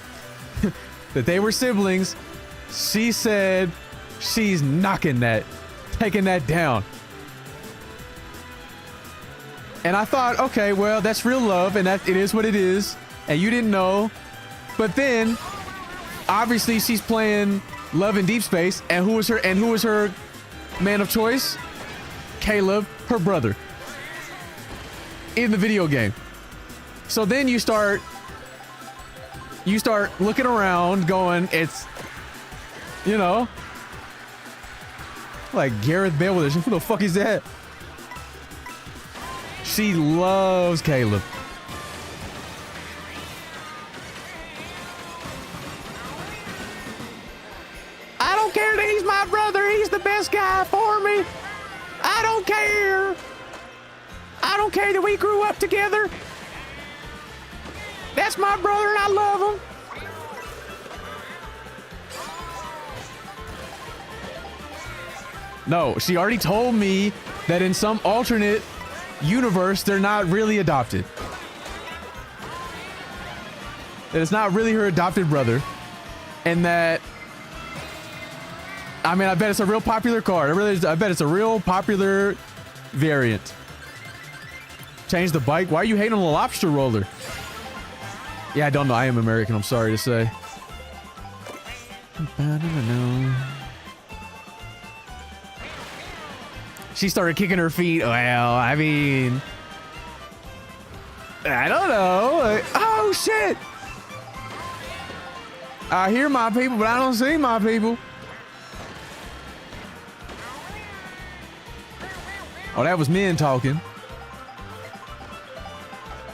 that they were siblings, she said she's taking that down. And I thought, okay, well, that's real love, and that it is what it is, and you didn't know. But then, obviously, she's playing Love in Deep Space, and who was her man of choice? Caleb, her brother, in the video game. So then you start looking around, going, it's, you know, like Gareth Bale with it. Who the fuck is that? She loves Caleb. I don't care that he's my brother. He's the best guy for me. I don't care. I don't care that we grew up together. That's my brother and I love him. No, she already told me that in some alternate universe, they're not really adopted. That it's not really her adopted brother. And that, I mean, I bet it's a real popular card. I bet it's a real popular variant. Change the bike. Why are you hating on the lobster roller? Yeah, I don't know. I am American. I'm sorry to say. She started kicking her feet. Well, I mean, I don't know. Oh, shit. I hear my people, but I don't see my people. Oh, that was men talking.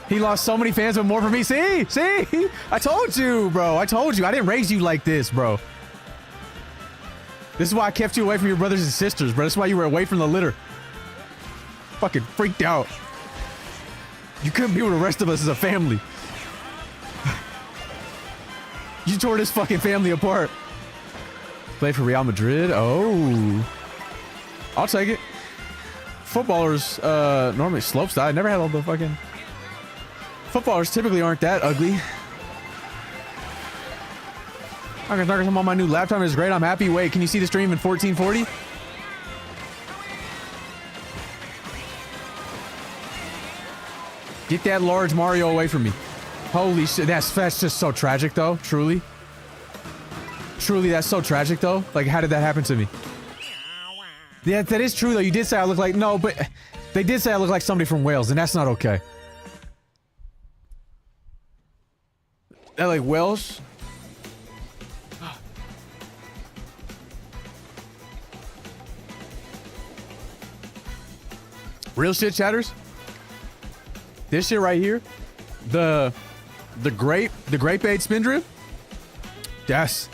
He lost so many fans, but more for me. See? I told you, bro. I told you. I didn't raise you like this, bro. This is why I kept you away from your brothers and sisters, bro. This is why you were away from the litter. Fucking freaked out. You couldn't be with the rest of us as a family. You tore this fucking family apart. Play for Real Madrid? Oh. I'll take it. Footballers, normally slopestyle. I never had all the fucking... Footballers typically aren't that ugly. I'm on my new laptop. It's great. I'm happy. Wait, can you see the stream in 1440? Get that large Mario away from me. Holy shit. That's just so tragic, though. Truly. Truly, that's so tragic, though. Like, how did that happen to me? Yeah, that is true, though. You did say I look like... No, but... They did say I look like somebody from Wales, and that's not okay. That like Welsh? Real shit, chatters. This shit right here, the grape aid spindrift. That's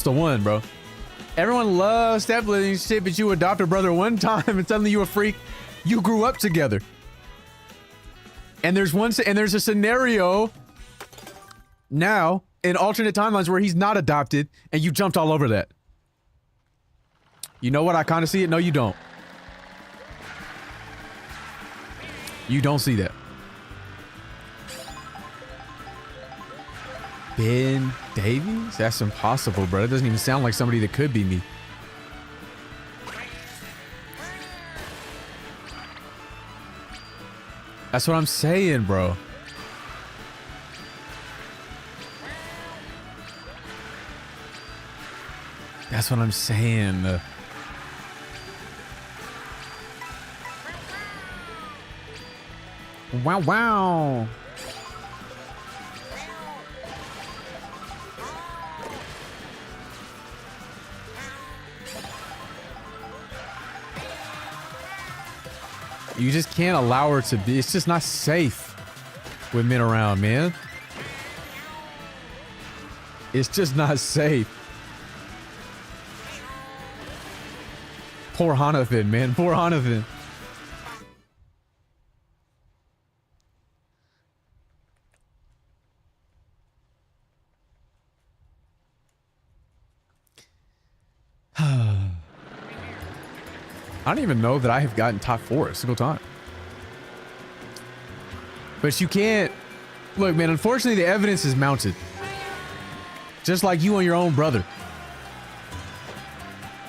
the one, bro. Everyone loves stepbrother shit, but you adopt a brother one time and suddenly you a freak. You grew up together. And there's a scenario now in alternate timelines where he's not adopted and you jumped all over that. You know what? I kind of see it. No, you don't. You don't see that. Ben Davies? That's impossible, bro. That doesn't even sound like somebody that could be me. That's what I'm saying, bro. That's what I'm saying. Wow, wow. You just can't allow her to be. It's just not safe with men around, man. It's just not safe. Poor Hanathan, man. Poor Hanathan. I don't even know that I have gotten top 4 a single time. But you can't... Look, man, unfortunately the evidence is mounted. Just like you on your own brother.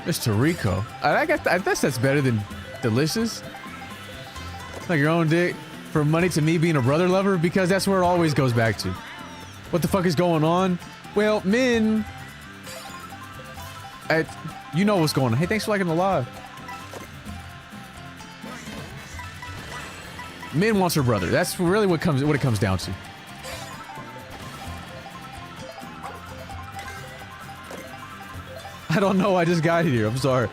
Mr. Rico. I guess that's better than delicious. Like your own dick for money to me being a brother lover, because that's where it always goes back to. What the fuck is going on? Well, men... you know what's going on. Hey, thanks for liking the live. Men wants her brother. That's really what it comes down to. I don't know. I just got here. I'm sorry.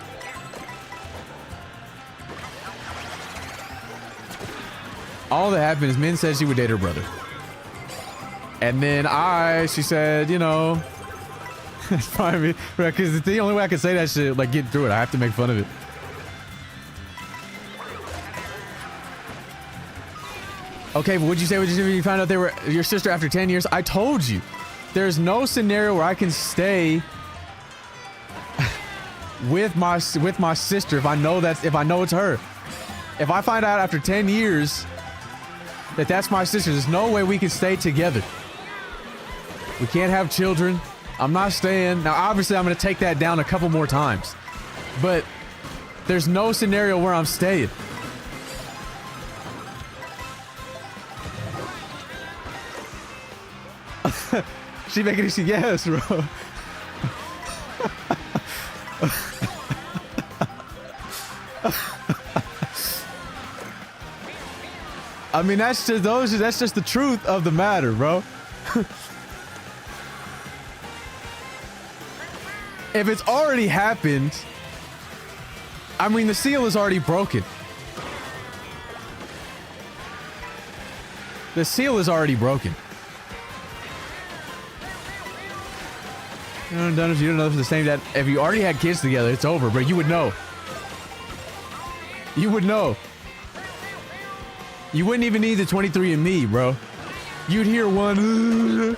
All that happened is Min said she would date her brother. And then she said, you know, it's probably because it's the only way I can say that shit, like get through it. I have to make fun of it. Okay, but what'd you say? What'd you say when you found out they were your sister after 10 years? I told you. There's no scenario where I can stay with my sister if I know it's her. If I find out after 10 years that that's my sister, there's no way we can stay together. We can't have children. I'm not staying. Now, obviously, I'm going to take that down a couple more times. But there's no scenario where I'm staying. She making it. Yes, bro. I mean, that's just the truth of the matter, bro. If it's already happened, I mean, the seal is already broken. The seal is already broken. You don't know if it's the same that if you already had kids together, it's over, bro. You would know. You would know. You wouldn't even need the 23andMe, bro. You'd hear one, and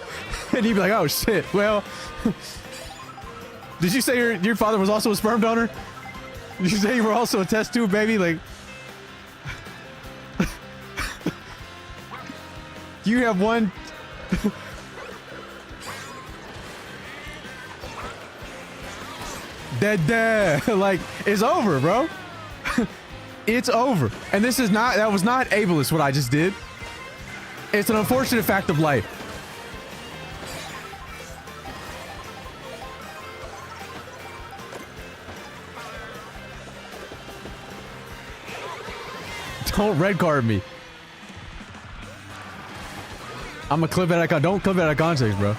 you'd be like, oh shit, well. Did you say your father was also a sperm donor? Did you say you were also a test tube baby? Like, you have one. Dead. Like, it's over, bro. It's over. And that was not ableist what I just did. It's an unfortunate fact of life. Don't red card me. I'm gonna clip it out. Don't clip it out of context, bro.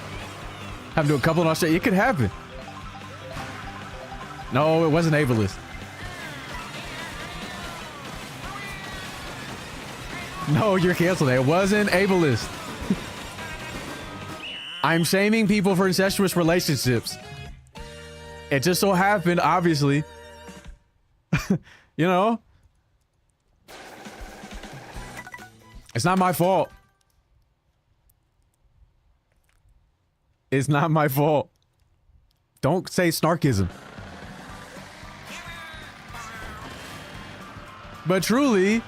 Have to do a couple in Australia. It could happen. No, it wasn't ableist. No, you're canceled. It wasn't ableist. I'm shaming people for incestuous relationships. It just so happened, obviously. You know? It's not my fault. It's not my fault. Don't say snarkism. But truly,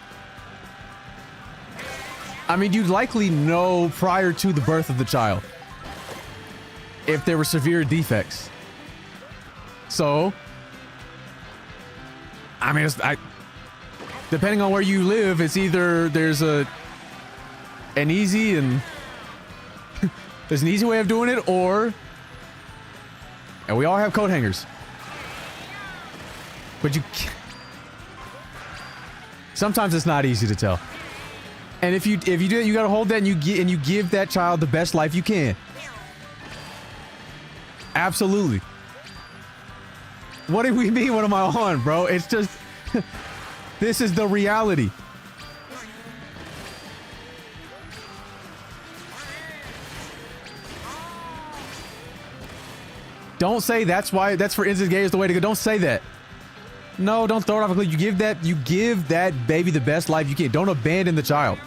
I mean, you'd likely know prior to the birth of the child. if there were severe defects. So, I mean, depending on where you live, it's either there's an easy way of doing it, and we all have coat hangers. But sometimes it's not easy to tell. And if you do it, you gotta hold that and you give that child the best life you can. Absolutely. What do we mean? What am I on, bro? It's just this is the reality. Don't say that's for instance gay is the way to go. Don't say that. No, don't throw it off a cliff. You give that baby the best life you can. Don't abandon the child.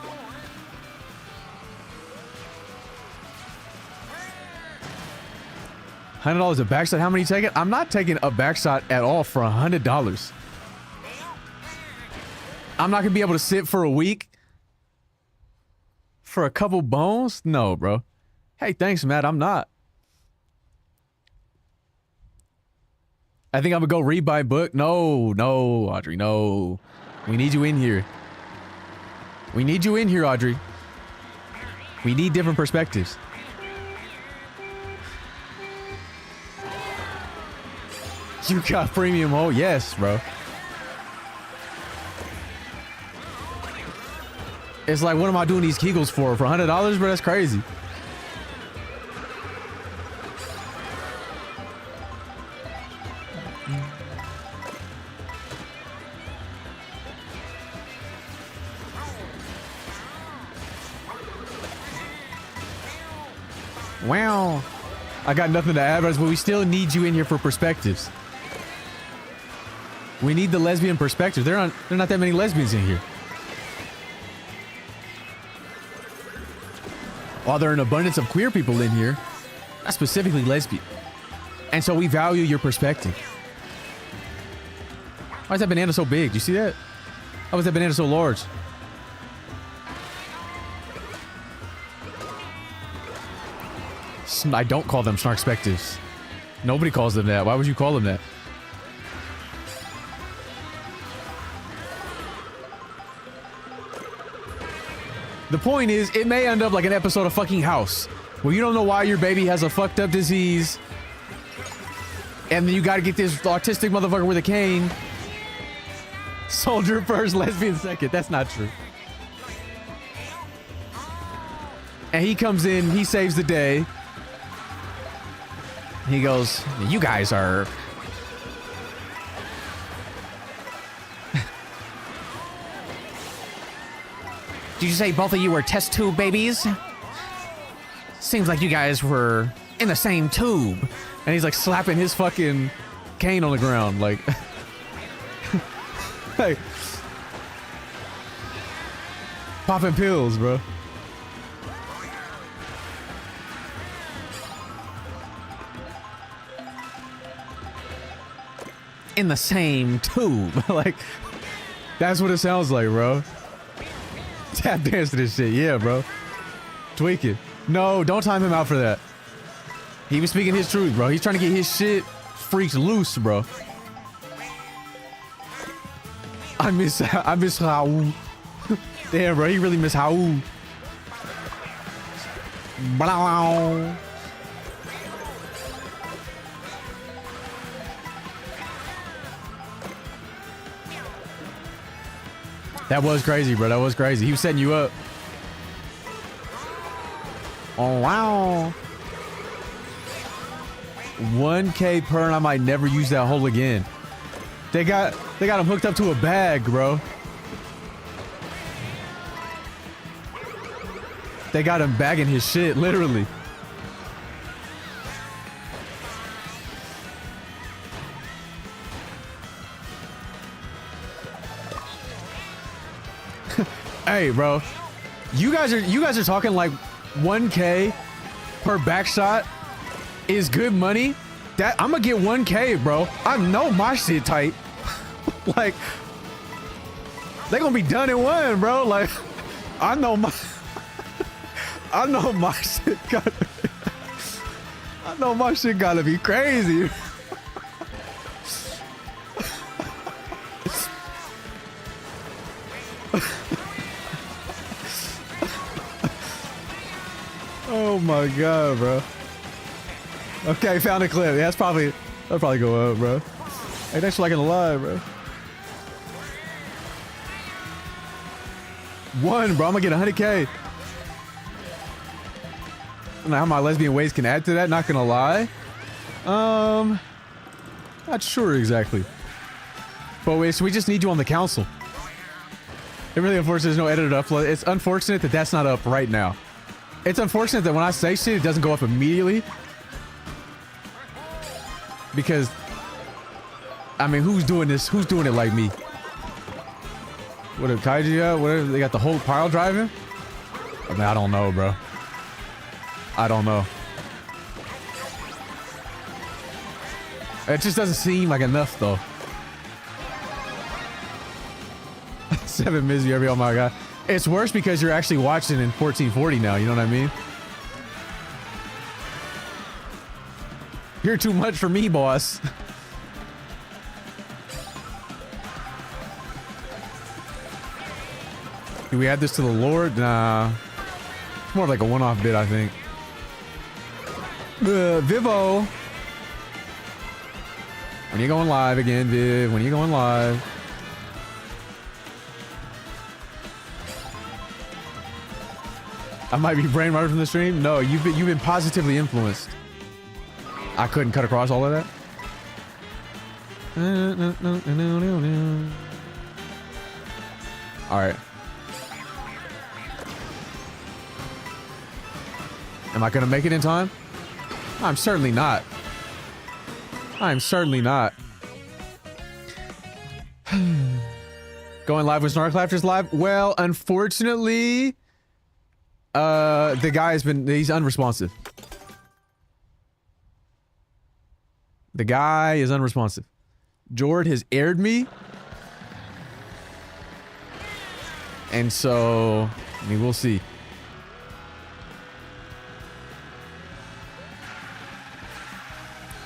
$100 a backshot. How many you taking? I'm not taking a backshot at all for $100. I'm not gonna be able to sit for a week for a couple bones. No, bro. Hey, thanks, Matt. I'm not. I think I'm gonna go read my book. No, Audrey, no. We need you in here. We need you in here, Audrey. We need different perspectives. You got premium hole? Yes, bro. It's like, what am I doing these Kegels for? For $100, bro? That's crazy. Wow. I got nothing to add, but we still need you in here for perspectives. We need the lesbian perspective. There are not that many lesbians in here. While there are an abundance of queer people in here, not specifically lesbian. And so we value your perspective. Why is that banana so big? Do you see that? How is that banana so large? I don't call them snarkspectives. Nobody calls them that. Why would you call them that? The point is, it may end up like an episode of fucking House, where you don't know why your baby has a fucked up disease, and then you gotta get this autistic motherfucker with a cane. Soldier first, lesbian second. That's not true. And he comes in, he saves the day. He goes, you guys are... Did you say both of you were test tube babies? Seems like you guys were in the same tube. And he's like slapping his fucking cane on the ground, like... Hey. Popping pills, bro. In the same tube. Like, that's what it sounds like, bro. Tap dance to this shit. Yeah, bro. Tweak it. No, don't time him out for that. He was speaking his truth, bro. He's trying to get his shit freaks loose, bro. I miss Raul. Damn, bro. He really miss Raul. Blah. That was crazy, bro. That was crazy. He was setting you up. Oh, wow. 1K per, and I might never use that hole again. They got him hooked up to a bag, bro. They got him bagging his shit, literally. Hey, bro, you guys are talking like 1K per back shot is good money. That I'm gonna get 1K, bro. I know my shit tight. Like, they gonna be done in one, bro. Like, I know my shit got. I know my shit gotta be crazy. Oh my god, bro. Okay, found a clip. Yeah, that'll probably go up, bro. Hey, thanks for liking the live, bro. One, bro. I'm gonna get 100K. I don't know how my lesbian ways can add to that, not gonna lie. Not sure exactly. But wait, so we just need you on the council. It really unfortunate there's no edited upload. It's unfortunate that that's not up right now. It's unfortunate that when I say shit, it doesn't go up immediately. Because, I mean, who's doing this? Who's doing it like me? What a kaiju out? Whatever, they got the whole pile driving? I mean, I don't know, bro. I don't know. It just doesn't seem like enough, though. 7 Mizzy every, oh my god. It's worse because you're actually watching in 1440 now, you know what I mean? You're too much for me, boss. Do we add this to the Lord? Nah. It's more like a one-off bit, I think. Vivo. When you going live again, Viv? When you going live? I might be brain rotted from the stream. No, you've been positively influenced. I couldn't cut across all of that. All right. Am I gonna make it in time? I'm certainly not. I'm certainly not. Going live with Snark Laughter's live? Well, unfortunately, the guy he's unresponsive. The guy is unresponsive. Jord has aired me. And so, I mean, we'll see.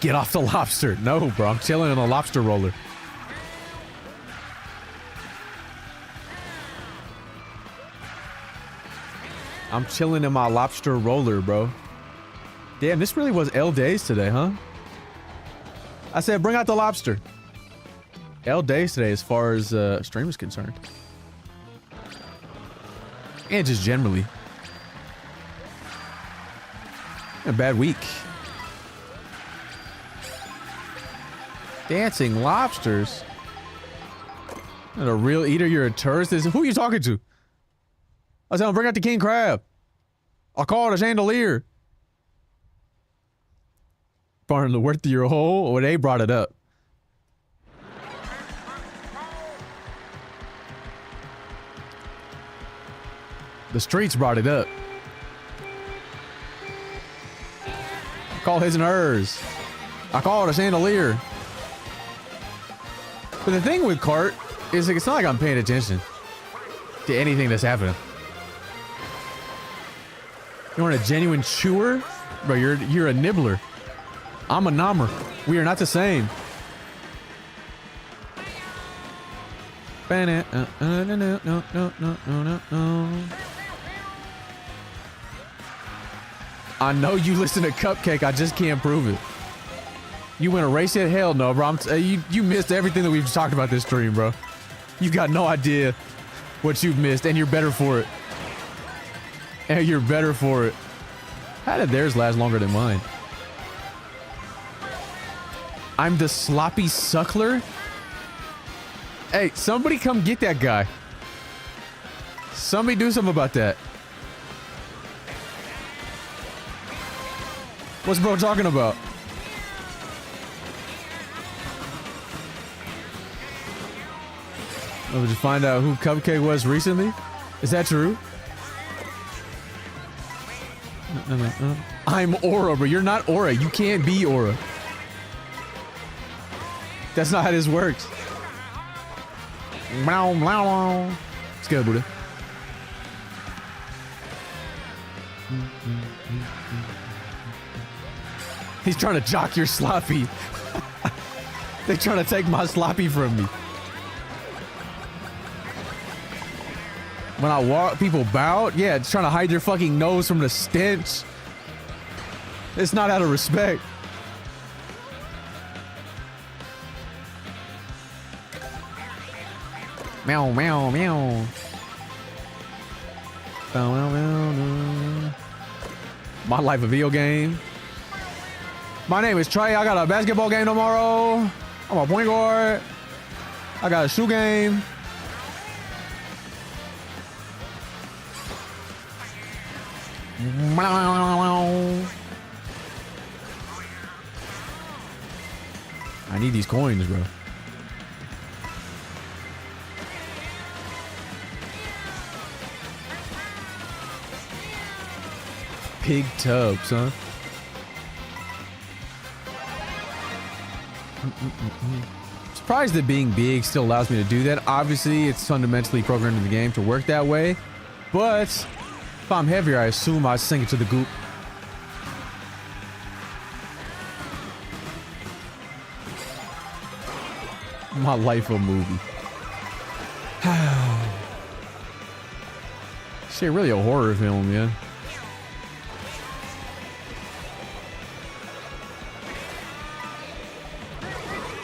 Get off the lobster. No, bro. I'm chilling on a lobster roller. I'm chilling in my lobster roller, bro. Damn, this really was L days today, huh? I said, bring out the lobster. L days today as far as stream is concerned. And just generally. A bad week. Dancing lobsters. Not a real eater, you're a tourist. Who are you talking to? I said, bring out the king crab. I'll call it a chandelier. Barn the worth of your hole. Well, they brought it up. The streets brought it up. I call his and hers. I call it a chandelier. But the thing with kart is like, it's not like I'm paying attention to anything that's happening. You want a genuine chewer? Bro, you're a nibbler. I'm a nommer. We are not the same. I know you listen to Cupcake. I just can't prove it. You went a race it? Hell no, bro. You missed everything that we've talked about this stream, bro. You got no idea what you've missed, and you're better for it. And you're better for it. How did theirs last longer than mine? I'm the sloppy suckler? Hey, somebody come get that guy. Somebody do something about that. What's bro talking about? Oh, did you find out who Cupcake was recently? Is that true? No. I'm Aura, but you're not Aura. You can't be Aura. That's not how this works. Let's go, Buddha. He's trying to jock your sloppy. They're trying to take my sloppy from me. When I walk, people bow. Yeah, it's trying to hide their fucking nose from the stench. It's not out of respect. Meow, meow, meow. Bow, bow, bow, bow. My life a video game. My name is Trey. I got a basketball game tomorrow. I'm a point guard. I got a shoe game. I need these coins, bro. Pig tubs, huh? Surprised that being big still allows me to do that. Obviously, it's fundamentally programmed in the game to work that way. But if I'm heavier, I assume I sink it to the goop. My life a movie. Shit, really a horror film, man.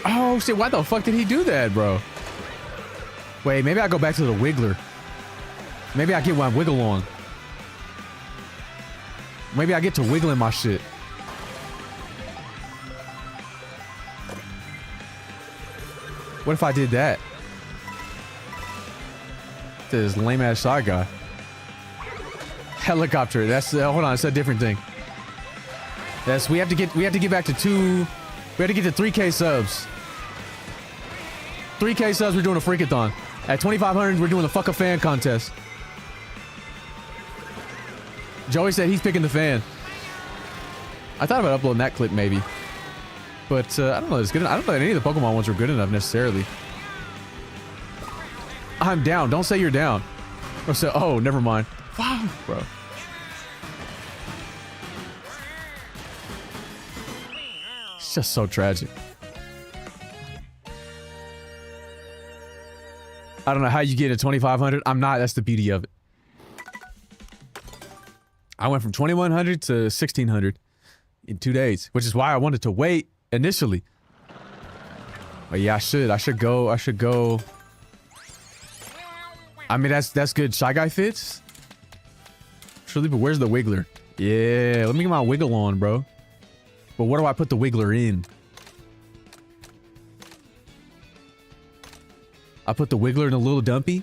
Oh shit, why the fuck did he do that, bro? Wait, maybe I go back to the wiggler. Maybe I get my wiggle on. Maybe I get to wiggling my shit. What if I did that? This lame ass side guy. Helicopter. That's hold on, it's a different thing. That's we have to get back to we have to get to 3K subs. 3K subs, we're doing a freakathon. At 2,500, we're doing the fuck a fan contest. Joey said he's picking the fan. I thought about uploading that clip maybe. But I don't know, it's good. I don't know that any of the Pokemon ones are good enough necessarily. I'm down. Don't say you're down. Or say, oh, never mind. Wow, bro. It's just so tragic. I don't know how you get to 2,500. I'm not. That's the beauty of it. I went from 2,100 to 1,600 in 2 days, which is why I wanted to wait initially. But yeah, I should go. I mean, that's good. Shy Guy fits. Truly, but where's the Wiggler? Yeah, let me get my wiggle on, bro. But where do I put the Wiggler in? I put the Wiggler in a little dumpy.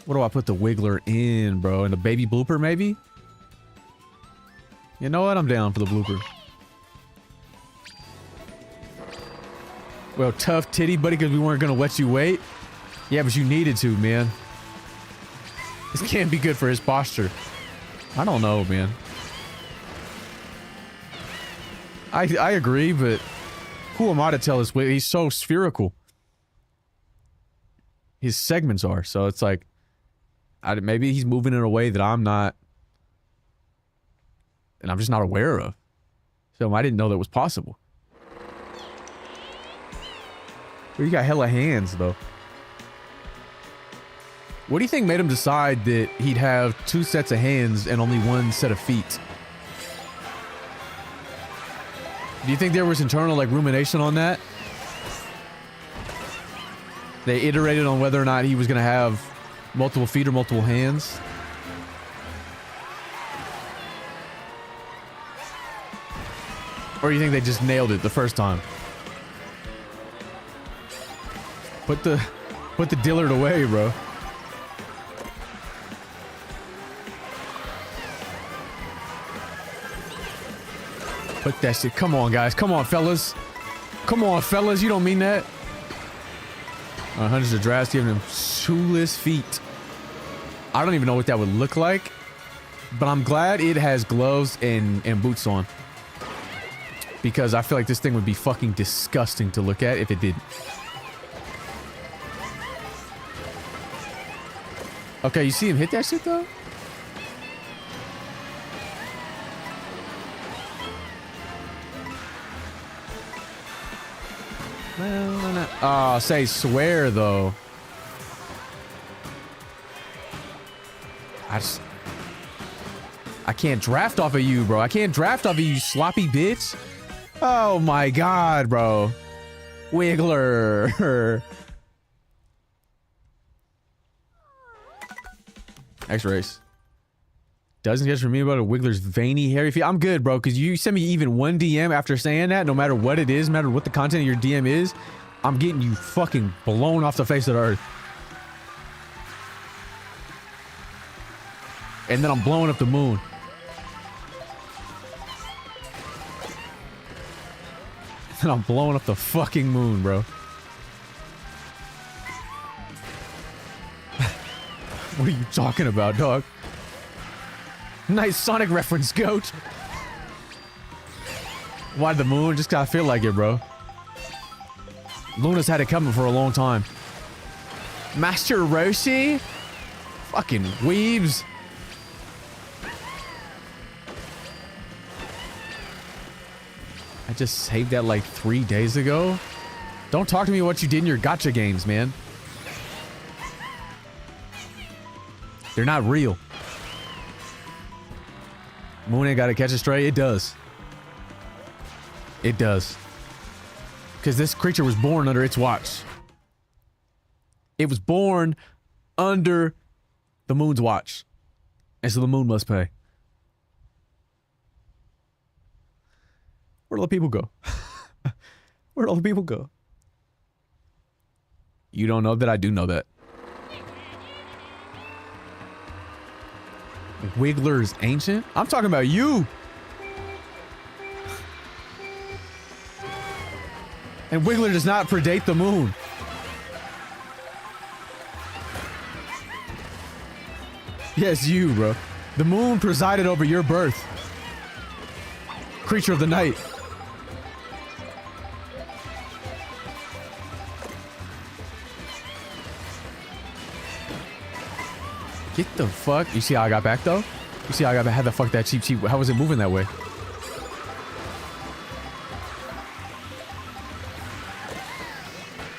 What do I put the Wiggler in, bro? In a baby blooper, maybe? You know what? I'm down for the blooper. Well, tough titty, buddy, because we weren't going to let you wait. Yeah, but you needed to, man. This can't be good for his posture. I don't know, man. I agree, but who am I to tell this? He's so spherical. His segments are, so it's like, maybe he's moving in a way that I'm not, and I'm just not aware of. So I didn't know that was possible. Well, you got hella hands, though. What do you think made him decide that he'd have 2 sets of hands and only 1 set of feet? Do you think there was internal, like, rumination on that? They iterated on whether or not he was going to have multiple feet or multiple hands? Or do you think they just nailed it the first time? Put the Dillard away, bro. Put that shit. Come on, guys. Come on, fellas. Come on, fellas. You don't mean that. Hundreds of drafts giving him shoeless feet. I don't even know what that would look like, but I'm glad it has gloves and boots on, because I feel like this thing would be fucking disgusting to look at if it didn't. Okay, you see him hit that shit though? Oh, say swear though. I can't draft off of you, bro. I can't draft off of you, sloppy bitch. Oh my god, bro. Wiggler. X-rays. Doesn't get from me about a Wiggler's veiny, hairy feet. I'm good, bro, because you send me even one DM after saying that, no matter what it is, no matter what the content of your DM is, I'm getting you fucking blown off the face of the earth. And then I'm blowing up the moon. And I'm blowing up the fucking moon, bro. What are you talking about, dog? Nice Sonic reference, goat. Why the moon? Just gotta feel like it, bro. Luna's had it coming for a long time. Master Roshi? Fucking weebs. I just saved that like 3 days ago. Don't talk to me what you did in your gacha games, man. They're not real. Moon ain't gotta catch a stray. It does. It does. Because this creature was born under its watch. It was born under the moon's watch. And so the moon must pay. Where'd all the people go? Where'd all the people go? You don't know that? I do know that. Wiggler's ancient? I'm talking about you! And Wiggler does not predate the moon. Yes, you, bro. The moon presided over your birth. Creature of the night. Get the fuck? You see how I got back, though? You see how I got back? How the fuck that cheap? How was it moving that way?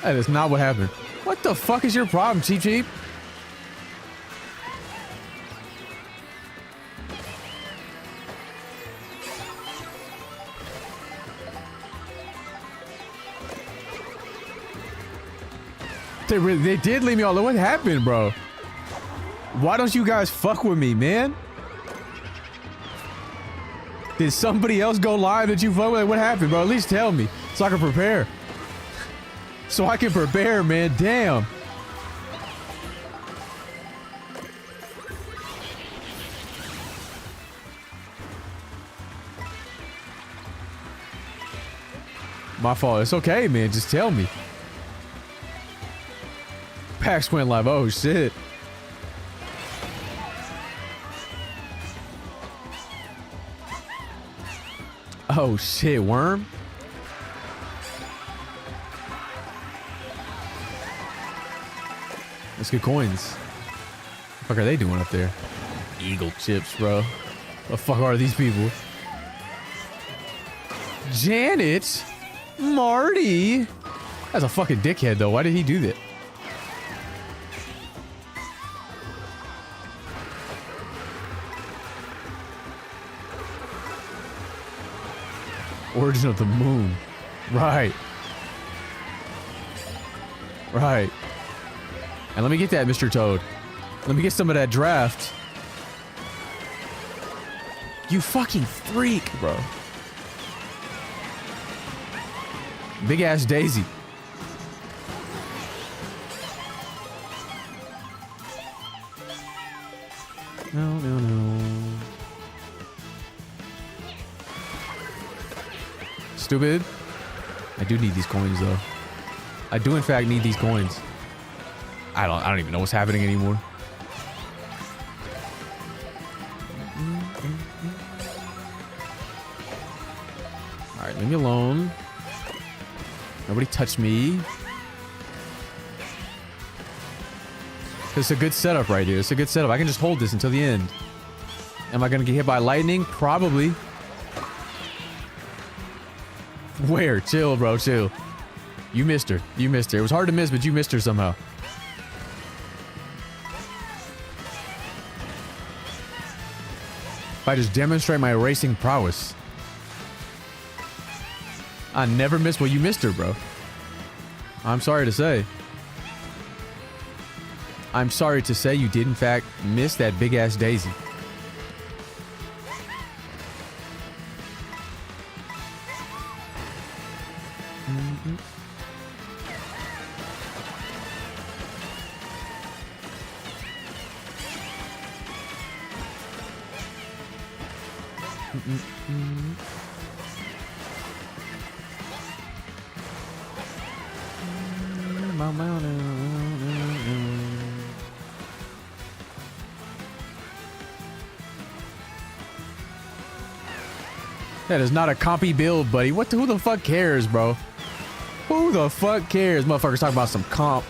That is not what happened. What the fuck is your problem, cheap? They did leave me all alone. What happened, bro? Why don't you guys fuck with me, man? Did somebody else go live that you fuck with? What happened, bro? At least tell me so I can prepare. So I can prepare, man. Damn. My fault. It's okay, man. Just tell me. Pax went live. Oh, shit. Oh, shit. Worm? Let's get coins. What the fuck are they doing up there? Eagle chips, bro. What the fuck are these people? Janet? Marty? That's a fucking dickhead, though. Why did he do that? Origin of the moon. Right. Right. And let me get that, Mr. Toad. Let me get some of that draft. You fucking freak, bro. Big ass Daisy. No. Stupid. I do need these coins, though. I do, in fact, need these coins. I don't even know what's happening anymore. All right, leave me alone. Nobody touch me. It's a good setup right here. It's a good setup. I can just hold this until the end. Am I gonna get hit by lightning? Probably. Where? Chill, bro. Chill. You missed her. You missed her. It was hard to miss, but you missed her somehow. If I just demonstrate my racing prowess. I never missed. Well, you missed her, bro. I'm sorry to say. I'm sorry to say you did, in fact, miss that big-ass daisy. That is not a compy build, buddy. Who the fuck cares, bro? Who the fuck cares? Motherfuckers talking about some comp.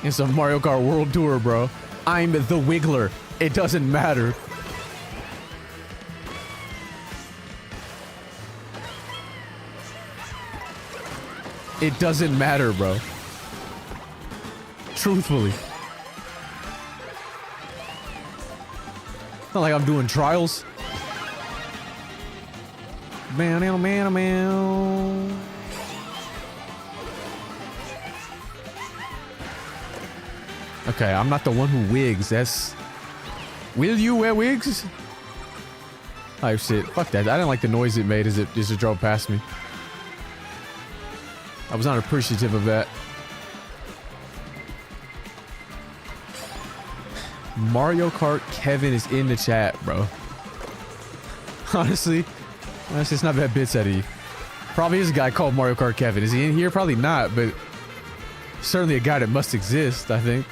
And some Mario Kart World Tour, bro. I'm the Wiggler. It doesn't matter. It doesn't matter, bro. Truthfully. Not like I'm doing trials. Man, man, man, man. Okay, I'm not the one who wigs. That's... Will you wear wigs? Oh shit, fuck that. I didn't like the noise it made as it drove past me. I was not appreciative of that. Mario Kart Kevin is in the chat, bro. Honestly, it's not bad bits out of you. Probably is a guy called Mario Kart Kevin. Is he in here? Probably not, but certainly a guy that must exist, I think.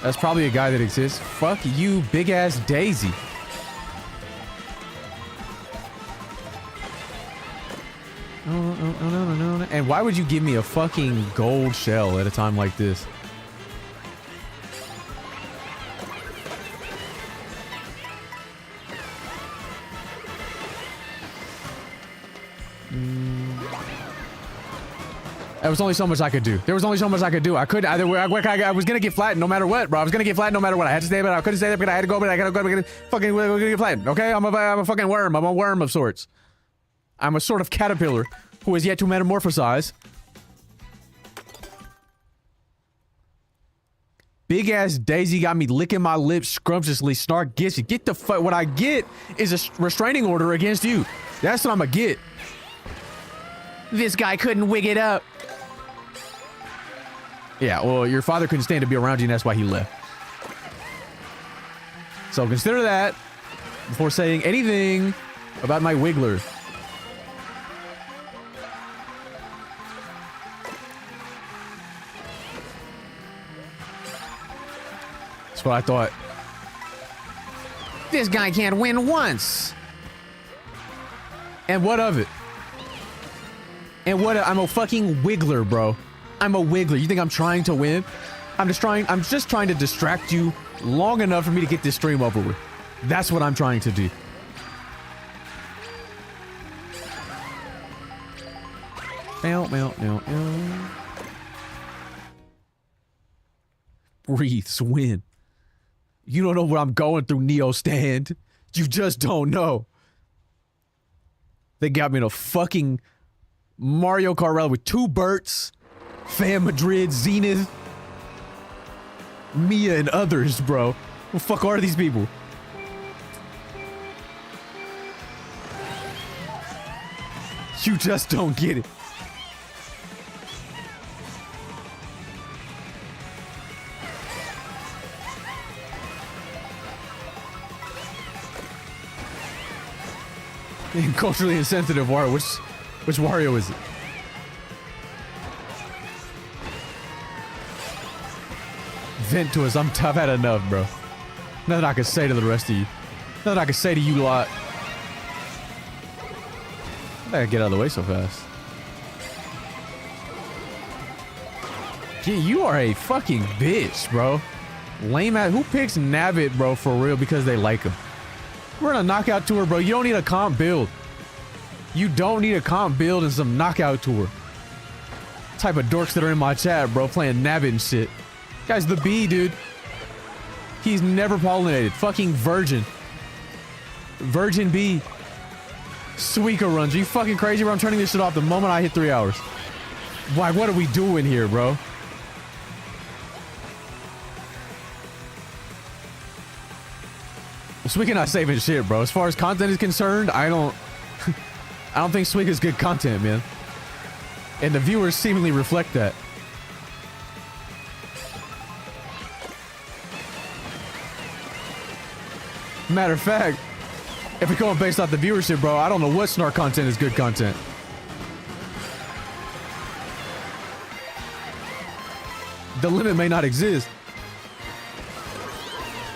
That's probably a guy that exists. Fuck you, big ass Daisy. No. And why would you give me a fucking gold shell at a time like this? There was only so much I could do. There was only so much I could do. I could either I was gonna get flattened no matter what, bro. I was gonna get flattened no matter what. I had to stay, but I couldn't stay there because I had to go. But I gotta go. We're gonna get flattened. Okay, I'm a fucking worm. I'm a worm of sorts. I'm a sort of caterpillar who has yet to metamorphosize. Big ass Daisy got me licking my lips scrumptiously. Snark gets you. Get the fuck. What I get is a restraining order against you. That's what I'm gonna get. This guy couldn't wig it up. Yeah, well, your father couldn't stand to be around you, and that's why he left. So consider that before saying anything about my Wiggler. That's what I thought. This guy can't win once. And what of it? And what? I'm a fucking Wiggler, bro. I'm a Wiggler. You think I'm trying to win? I'm just trying to distract you long enough for me to get this stream over with. That's what I'm trying to do. Wreaths win. You don't know what I'm going through, Neo Stand. You just don't know. They got me in a fucking Mario Kart rally with 2 Berts, Fan Madrid, Zenith, Mia, and others, bro. Who the fuck are these people? You just don't get it. Culturally insensitive Wario. Which Wario is it? Vent to us. I've had enough, bro. Nothing I can say to the rest of you. Nothing I can say to you lot. I gotta get out of the way so fast. Gee, you are a fucking bitch, bro. Lame ass. Who picks Nabbit, bro, for real because they like him? We're on a knockout tour, bro. You don't need a comp build. You don't need a comp build and some knockout tour. Type of dorks that are in my chat, bro, playing Nabbit and shit. Guy's the bee, dude. He's never pollinated. Fucking virgin. Virgin bee. Suika runs. Are you fucking crazy, bro? I'm turning this shit off the moment I hit 3 hours. Why, what are we doing here, bro? Suika not saving shit, bro. As far as content is concerned, I don't think Suika's good content, man. And the viewers seemingly reflect that. Matter of fact, if we're going based off the viewership, bro, I don't know what Snark content is good content. The limit may not exist.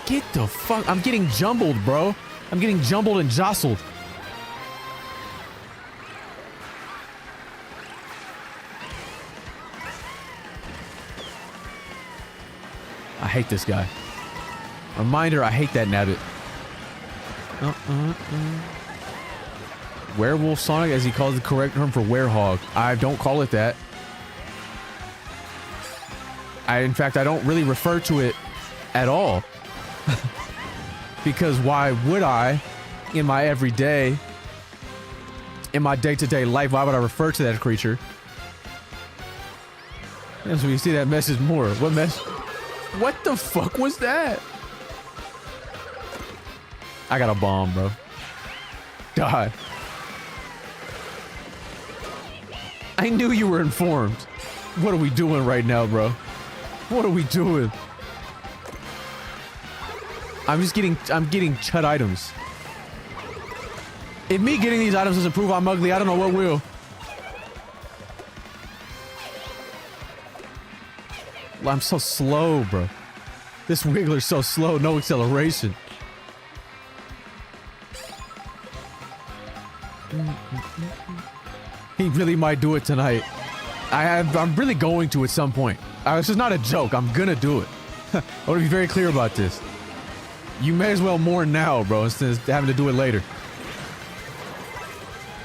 Get the fuck... I'm getting jumbled, bro. I'm getting jumbled and jostled. I hate this guy. Reminder, I hate that Nabbit. Werewolf Sonic, as he calls the correct term for werehog. I don't call it that. In fact, I don't really refer to it at all. Because why would I, in my everyday, in my day-to-day life, why would I refer to that creature? And so you see that message more. What mess? What the fuck was that? I got a bomb, bro. Die. I knew you were informed. What are we doing right now, bro? What are we doing? I'm getting chud items. If me getting these items doesn't prove I'm ugly, I don't know what will. I'm so slow, bro. This Wiggler's so slow, no acceleration. He really might do it tonight. I'm really going to at some point. This is not a joke. I'm gonna do it. I want to be very clear about this. You may as well mourn now, bro, instead of having to do it later.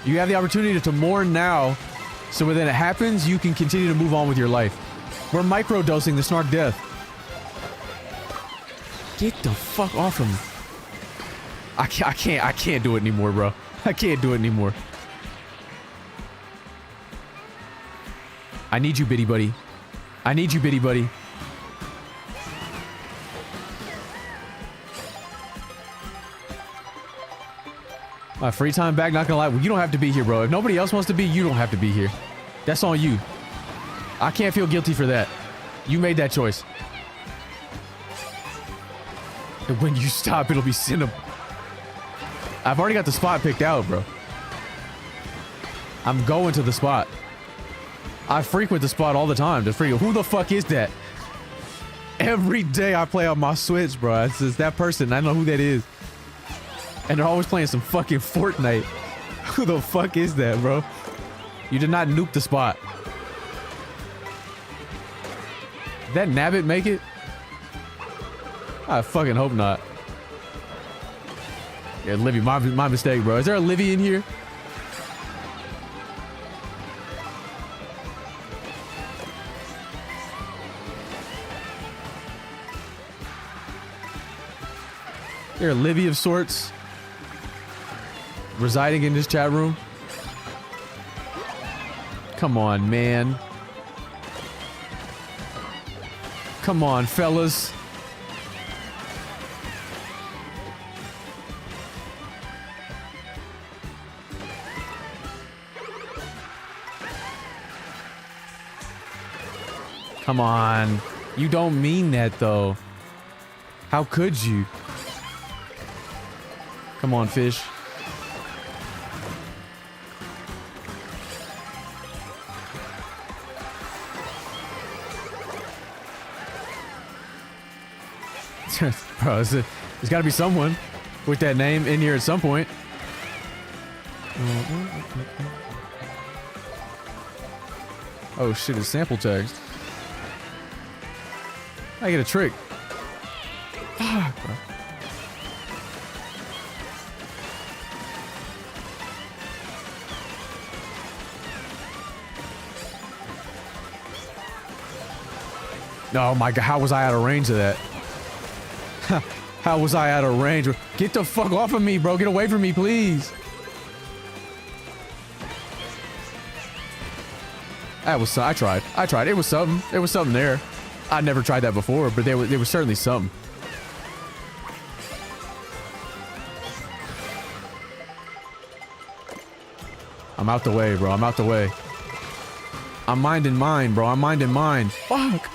You have the opportunity to mourn now, so when it happens, you can continue to move on with your life. We're microdosing the Snark death. Get the fuck off of me. I can't do it anymore, bro. I can't do it anymore. I need you, bitty buddy. I need you, bitty buddy. My free time back, not gonna lie. Well, you don't have to be here, bro. If nobody else wants to be, you don't have to be here. That's on you. I can't feel guilty for that. You made that choice. And when you stop, it'll be cinnamon. I've already got the spot picked out, bro. I'm going to the spot. I frequent the spot all the time. Who the fuck is that? Every day I play on my Switch, bro. It's just that person. I know who that is. And they're always playing some fucking Fortnite. Who the fuck is that, bro? You did not nuke the spot. Did that Nabbit make it? I fucking hope not. Yeah, Livy, my mistake, bro. Is there a Livy in here? Is there a Livy of sorts residing in this chat room? Come on, man. Come on, fellas. Come on. You don't mean that, though. How could you? Come on, fish. Bro, there's got to be someone with that name in here at some point. Oh shit, it's sample text. I get a trick. Fuck, bro. Oh my god, how was I out of range of that? How was I out of range? Get the fuck off of me, bro. Get away from me, please. That was, I tried. It was something. There was something there. I'd never tried that before, but there was certainly something. I'm out the way, bro. I'm out the way. I'm minding mine, bro. I'm minding mine. Fuck.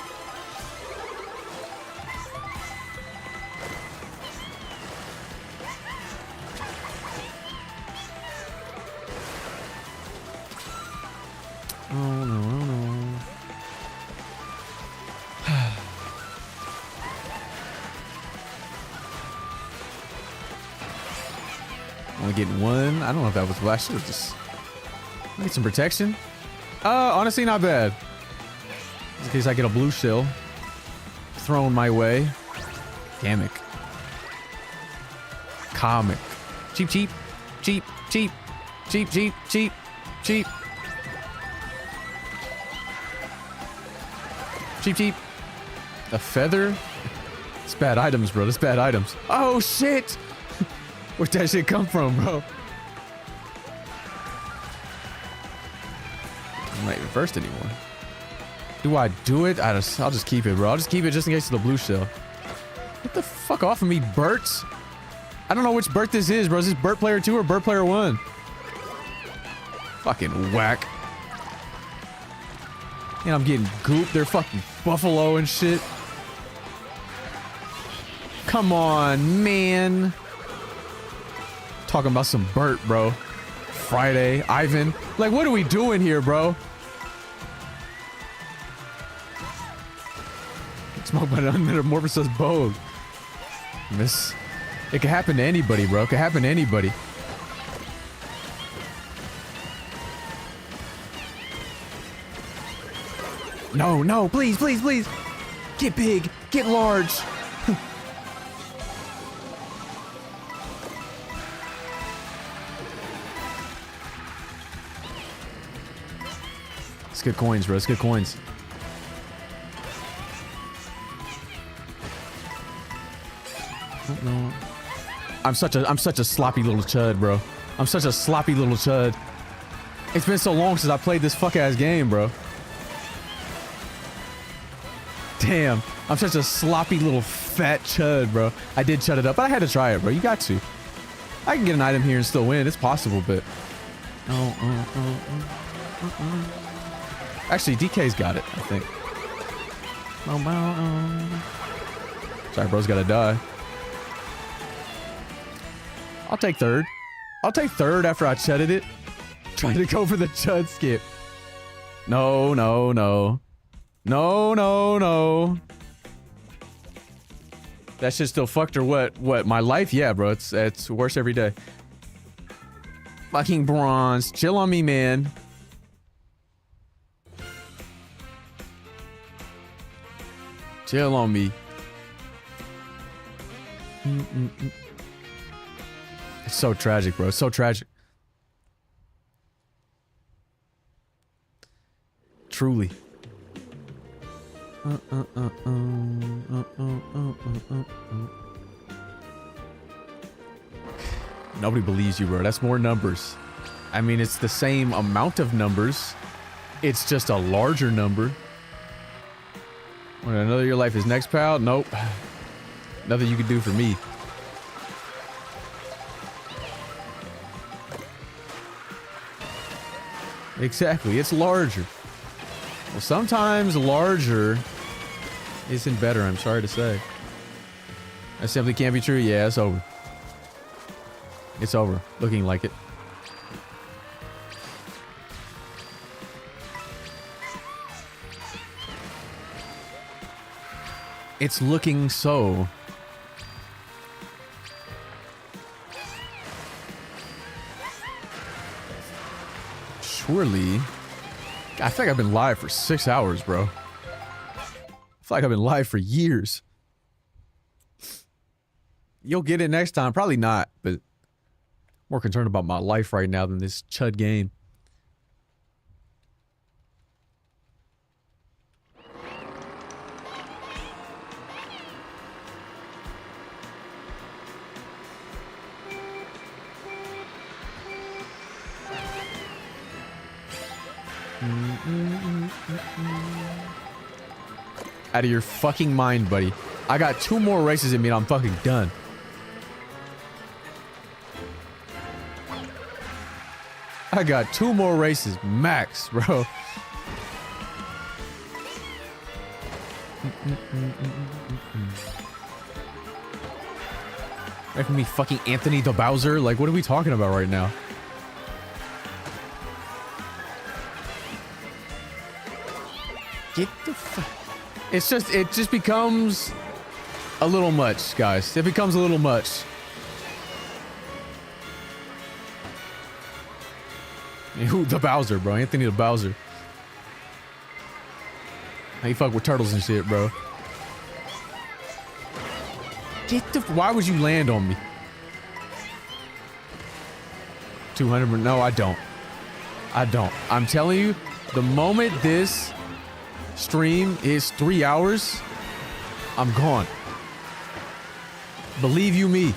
Oh no, oh no. Only getting one. I don't know if that was. I should have just get some protection. Honestly, not bad. In case I get a blue shell thrown my way. Gamic. Comic. Cheap, cheap, cheap, cheap, cheap, cheap, cheap, cheap. Cheap, cheap. A feather? It's bad items, bro. That's bad items. Oh, shit! Where'd that shit come from, bro? I'm not even first anymore. Do I do it? I'll just keep it, bro. I'll just keep it just in case of the blue shell. Get the fuck off of me, Berts. I don't know which Bert this is, bro. Is this Bert player 2 or Bert player 1? Fucking whack. And I'm getting gooped. They're fucking buffalo and shit. Come on, man. Talking about some Bert, bro. Friday, Ivan. Like, what are we doing here, bro? Smoke by an metamorphosis bow. Miss. It could happen to anybody, bro. It could happen to anybody. No, no, please, please, please. Get big. Get large. It's good coins, bro. It's good coins. Oh, no. I'm such a sloppy little chud, bro. I'm such a sloppy little chud. It's been so long since I played this fuck ass game, bro. Damn, I'm such a sloppy little fat chud, bro. I did chud it up, but I had to try it, bro. You got to. I can get an item here and still win. It's possible, but... Actually, DK's got it, I think. Sorry, bro's gotta die. I'll take third. I'll take third after I chudded it. Trying to go for the chud skip. No, no, no. No, no, no. That shit still fucked or what? What, my life? Yeah, bro. It's worse every day. Fucking bronze. Chill on me, man. Chill on me. It's so tragic, bro. It's so tragic. Truly. Nobody believes you, bro. That's more numbers. I mean, it's the same amount of numbers. It's just a larger number. When another your life is next, pal? Nope. Nothing you can do for me. Exactly. It's larger. Well, sometimes larger isn't better, I'm sorry to say. That simply can't be true. Yeah, it's over. It's over. Looking like it. It's looking so. Surely. I feel like I've been live for 6 hours, bro. I feel like I've been live for years. You'll get it next time. Probably not, but more concerned about my life right now than this chud game. Out of your fucking mind, buddy. I got 2 more races in me and I'm fucking done. I got 2 more races max, bro. Right from me fucking Anthony the Bowser? Like, what are we talking about right now? Get the fuck... It just becomes a little much, guys. It becomes a little much. Who? The Bowser, bro. Anthony the Bowser. How you fuck with turtles and shit, bro? Get the... Why would you land on me? 200... No, I don't. I don't. I'm telling you, the moment this stream is 3 hours, I'm gone. Believe you me.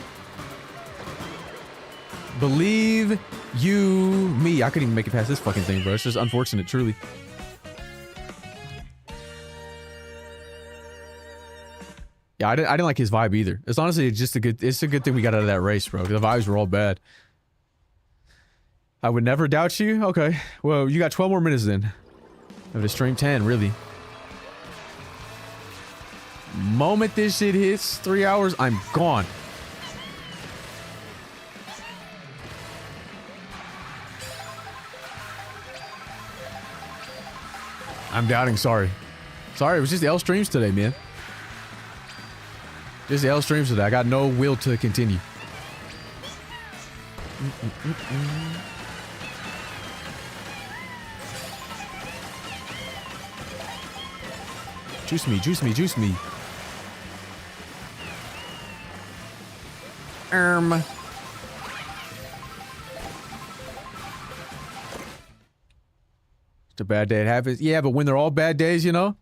Believe you me. I couldn't even make it past this fucking thing, bro. It's just unfortunate, truly. Yeah, I didn't like his vibe either. It's honestly just a good thing we got out of that race, bro. The vibes were all bad. I would never doubt you. Okay. Well, you got 12 more minutes then. Of the stream 10, really. Moment this shit hits 3 hours, I'm gone. I'm doubting, sorry. Sorry, it was just L streams today, man. Just L streams today. I got no will to continue. Juice me, juice me, juice me. It's a bad day, it happens. Yeah, but when they're all bad days, you know?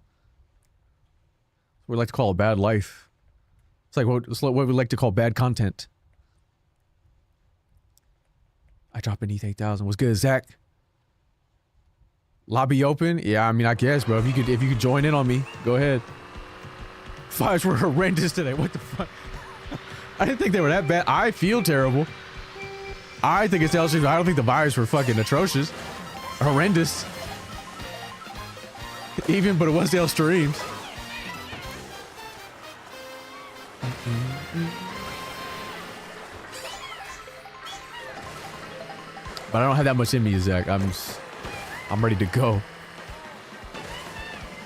We like to call a bad life. It's like what we like to call bad content. I dropped beneath 8,000. What's good, Zach? Lobby open? Yeah, I mean, I guess, bro. If you could join in on me, go ahead. Fives were horrendous today. What the fuck? I didn't think they were that bad. I feel terrible. I think it's L streams. I don't think the vibes were fucking atrocious. Horrendous. Even, but it was L streams. But I don't have that much in me, Zach. I'm ready to go.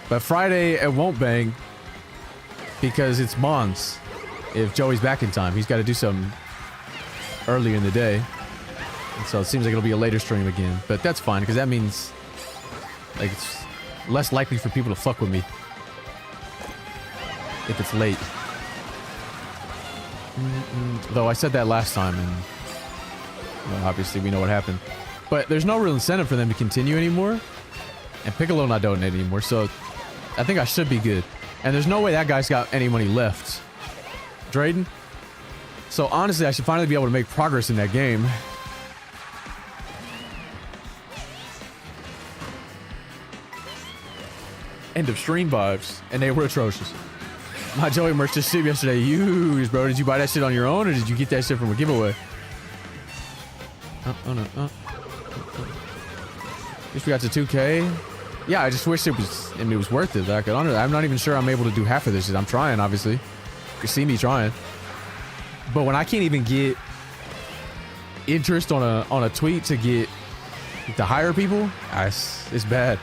But Friday, it won't bang because it's Mons. If Joey's back in time, he's got to do something early in the day. And so it seems like it'll be a later stream again. But that's fine because that means like it's less likely for people to fuck with me if it's late. Though I said that last time and well, obviously we know what happened. But there's no real incentive for them to continue anymore. And Piccolo not donating anymore, so I think I should be good. And there's no way that guy's got any money left. Drayden? So honestly, I should finally be able to make progress in that game. End of stream vibes. And they were atrocious. My Joey merch just shipped yesterday. Huge, bro. Did you buy that shit on your own or did you get that shit from a giveaway? Wish we got to 2K. Yeah, I just wish it was, I mean, it was worth it. Like, I'm not even sure I'm able to do half of this shit. I'm trying, obviously. You can see me trying. But when I can't even get interest on a tweet to hire people, it's bad.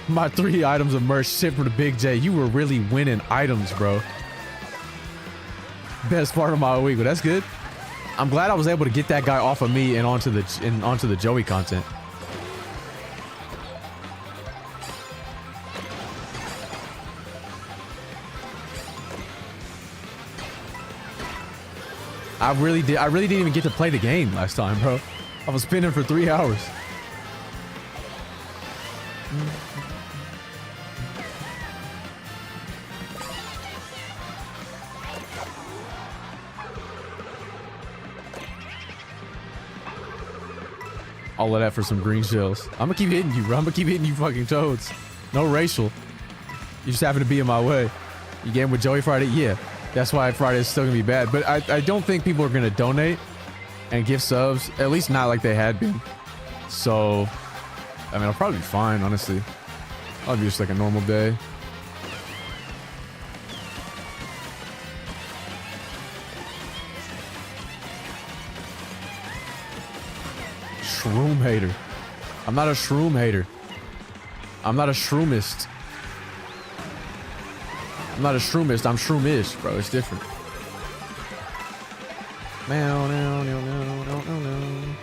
My 3 items of merch shipped from the Big J. You were really winning items, bro. Best part of my week, but that's good. I'm glad I was able to get that guy off of me and onto the Joey content. I really didn't even get to play the game last time, bro. I was spinning for 3 hours. All of that for some green shells. I'm gonna keep hitting you, bro. I'm gonna keep hitting you fucking toads. No racial. You just happen to be in my way. You game with Joey Friday? Yeah. That's why Friday is still gonna be bad. But I don't think people are gonna donate and give subs. At least not like they had been. So, I mean, I'll probably be fine, honestly. I'll be just like a normal day. Shroom hater. I'm not a shroom hater. I'm not a shroomist. I'm not a shroomist. I'm shroomish, bro. It's different. No, no, no, no, no, no, no.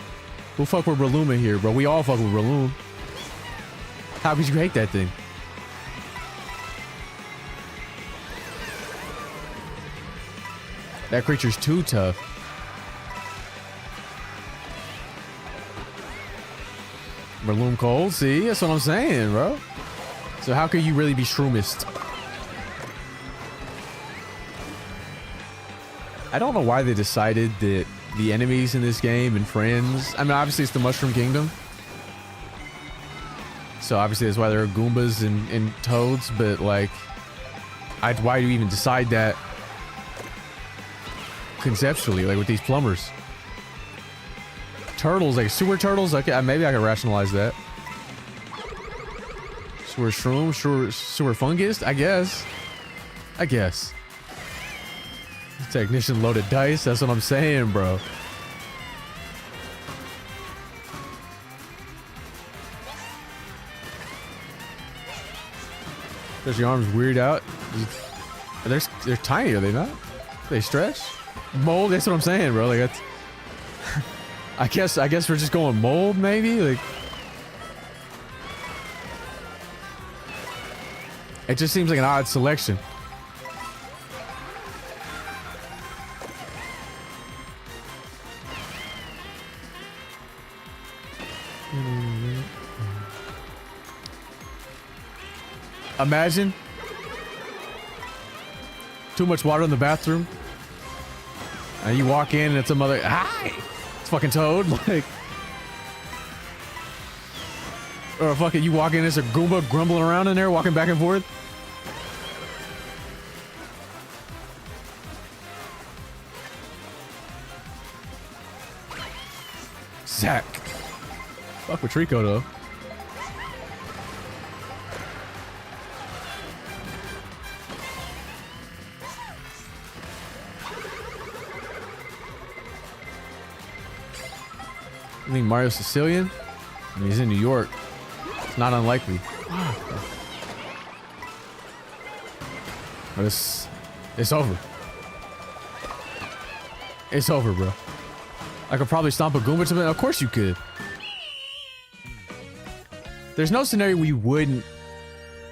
Who fuck with Reluma here, bro? We all fuck with Relum. How could you hate that thing? That creature's too tough. Relum cold, see? That's what I'm saying, bro. So how could you really be shroomist? I don't know why they decided that the enemies in this game and friends... I mean, obviously it's the Mushroom Kingdom. So obviously that's why there are Goombas and Toads, but like... why do you even decide that conceptually, like with these plumbers? Turtles, like sewer turtles? Okay, maybe I can rationalize that. Sewer shroom, sewer fungus? I guess. Technician loaded dice, that's what I'm saying, bro. Does your arms weird out? They're tiny, are they not? They stretch? Mold, that's what I'm saying, bro. Like that's I guess we're just going mold, maybe? Like it just seems like an odd selection. Imagine too much water in the bathroom and you walk in and it's a mother. Hi, it's fucking Toad. Like, or fucking you walk in, it's a Goomba grumbling around in there, walking back and forth. Zach. Fuck with Trico though. I think Mario's Sicilian? I mean, he's in New York. It's not unlikely. But it's over. It's over, bro. I could probably stomp a Goomba to it. Of course you could. There's no scenario where you wouldn't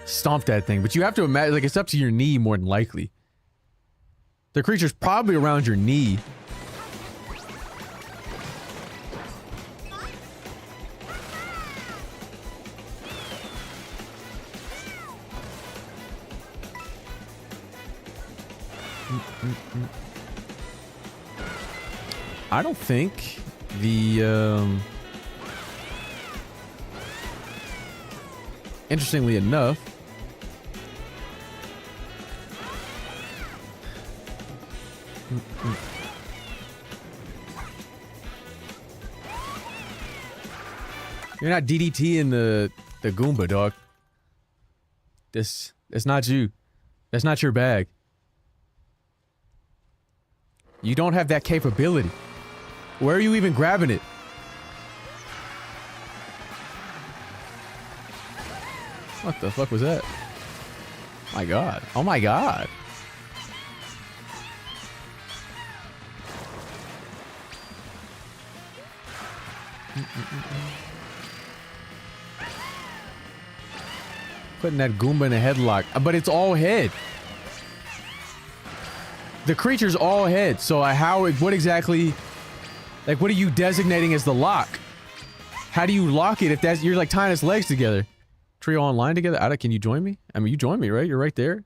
stomp that thing, but you have to imagine, like, it's up to your knee more than likely. The creature's probably around your knee. I don't think the interestingly enough, you're not DDT in the Goomba, dog. That's not you. That's not your bag. You don't have that capability. Where are you even grabbing it? What the fuck was that? My god. Oh my god. Putting that Goomba in a headlock. But it's all head. The creature's all head. So what exactly... Like, what are you designating as the lock? How do you lock it if you're like tying its legs together? Trio online together? Can you join me? I mean, you join me, right? You're right there.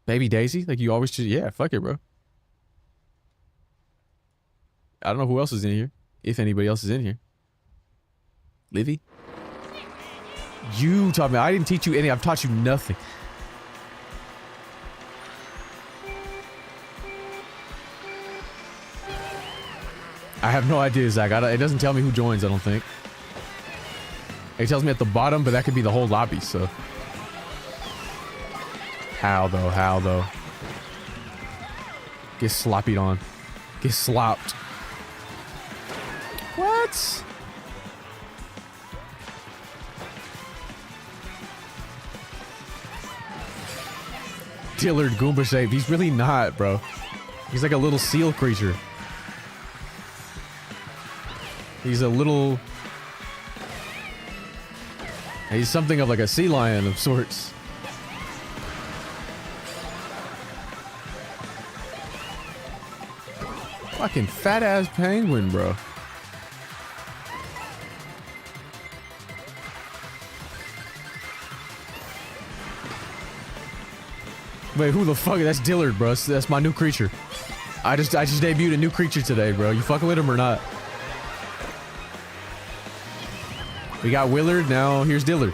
Baby Daisy? Like, you always just, yeah, fuck it, bro. I don't know who else is in here. If anybody else is in here. Livy? You taught me. I didn't teach you any. I've taught you nothing. I have no idea, Zach. It doesn't tell me who joins, I don't think. It tells me at the bottom, but that could be the whole lobby, so. How though? How though? Get sloppied on. Get slopped. What? Dillard Goomba shape. He's really not, bro. He's like a little seal creature. He's a little... He's something of like a sea lion of sorts. Fucking fat ass penguin, bro. Wait, who the fuck? That's Dillard, bro. That's my new creature. I just debuted a new creature today, bro. You fucking with him or not? We got Willard, now here's Dillard.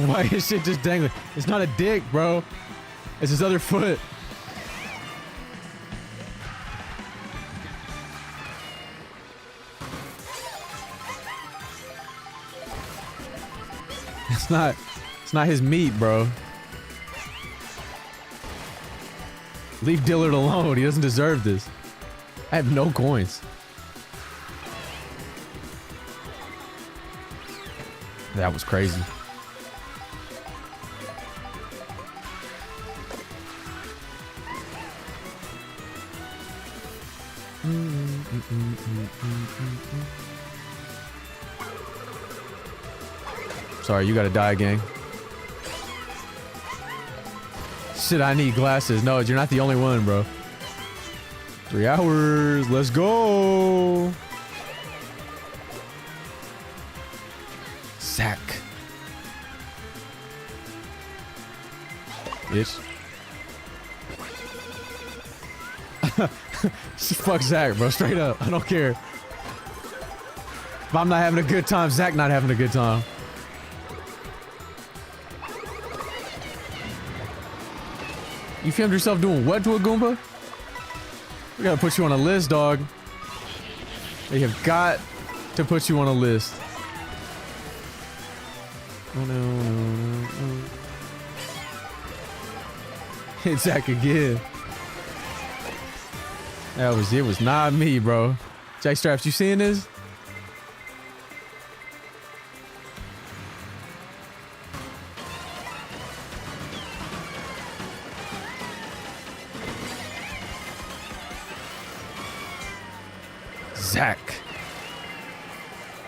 Why is shit just dangling? It's not a dick, bro. It's his other foot. It's not his meat, bro. Leave Dillard alone. He doesn't deserve this. I have no coins. That was crazy. Sorry, you gotta die, gang. Shit, I need glasses. No, you're not the only one, bro. 3 hours. Let's go. Zach. Bitch. Fuck Zach, bro. Straight up. I don't care. If I'm not having a good time, Zach not having a good time. You filmed yourself doing what to a Goomba? We gotta put you on a list, dog. They have got to put you on a list. Oh no, no, no, no. Hit Zach again. It was not me, bro. Jack Straps, you seeing this? Zach.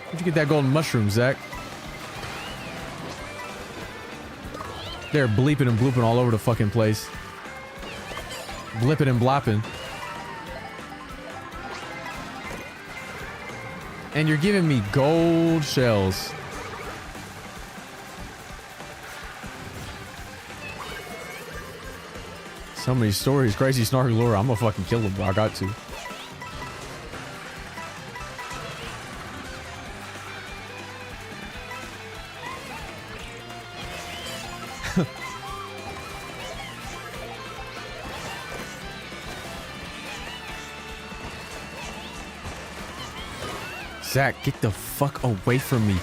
Where'd you get that golden mushroom, Zach? They're bleeping and blooping all over the fucking place. Blipping and blopping. And you're giving me gold shells. So many stories. Crazy Snark lore. I'm gonna fucking kill him, bro. I got to. Zach, get the fuck away from me.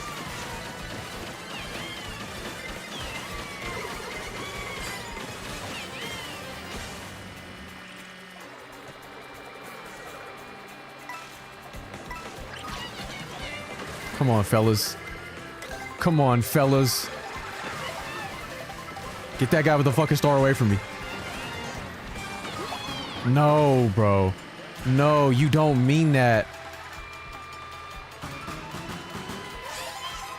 Come on, fellas. Come on, fellas. Get that guy with the fucking star away from me. No, bro. No, you don't mean that.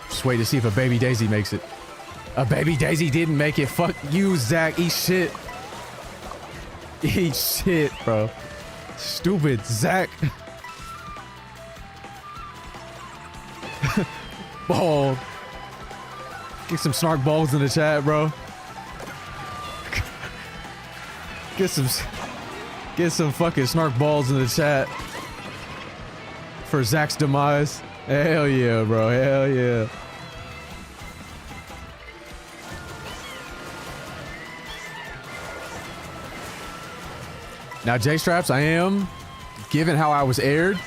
Just wait to see if a baby Daisy makes it. A baby Daisy didn't make it. Fuck you, Zach. Eat shit. Eat shit, bro. Stupid, Zach. Ball. Get some Snark balls in the chat, bro. Get some fucking snark balls in the chat for Zach's demise. Hell yeah, bro. Hell yeah. Now, J-Straps, I am, given how I was aired,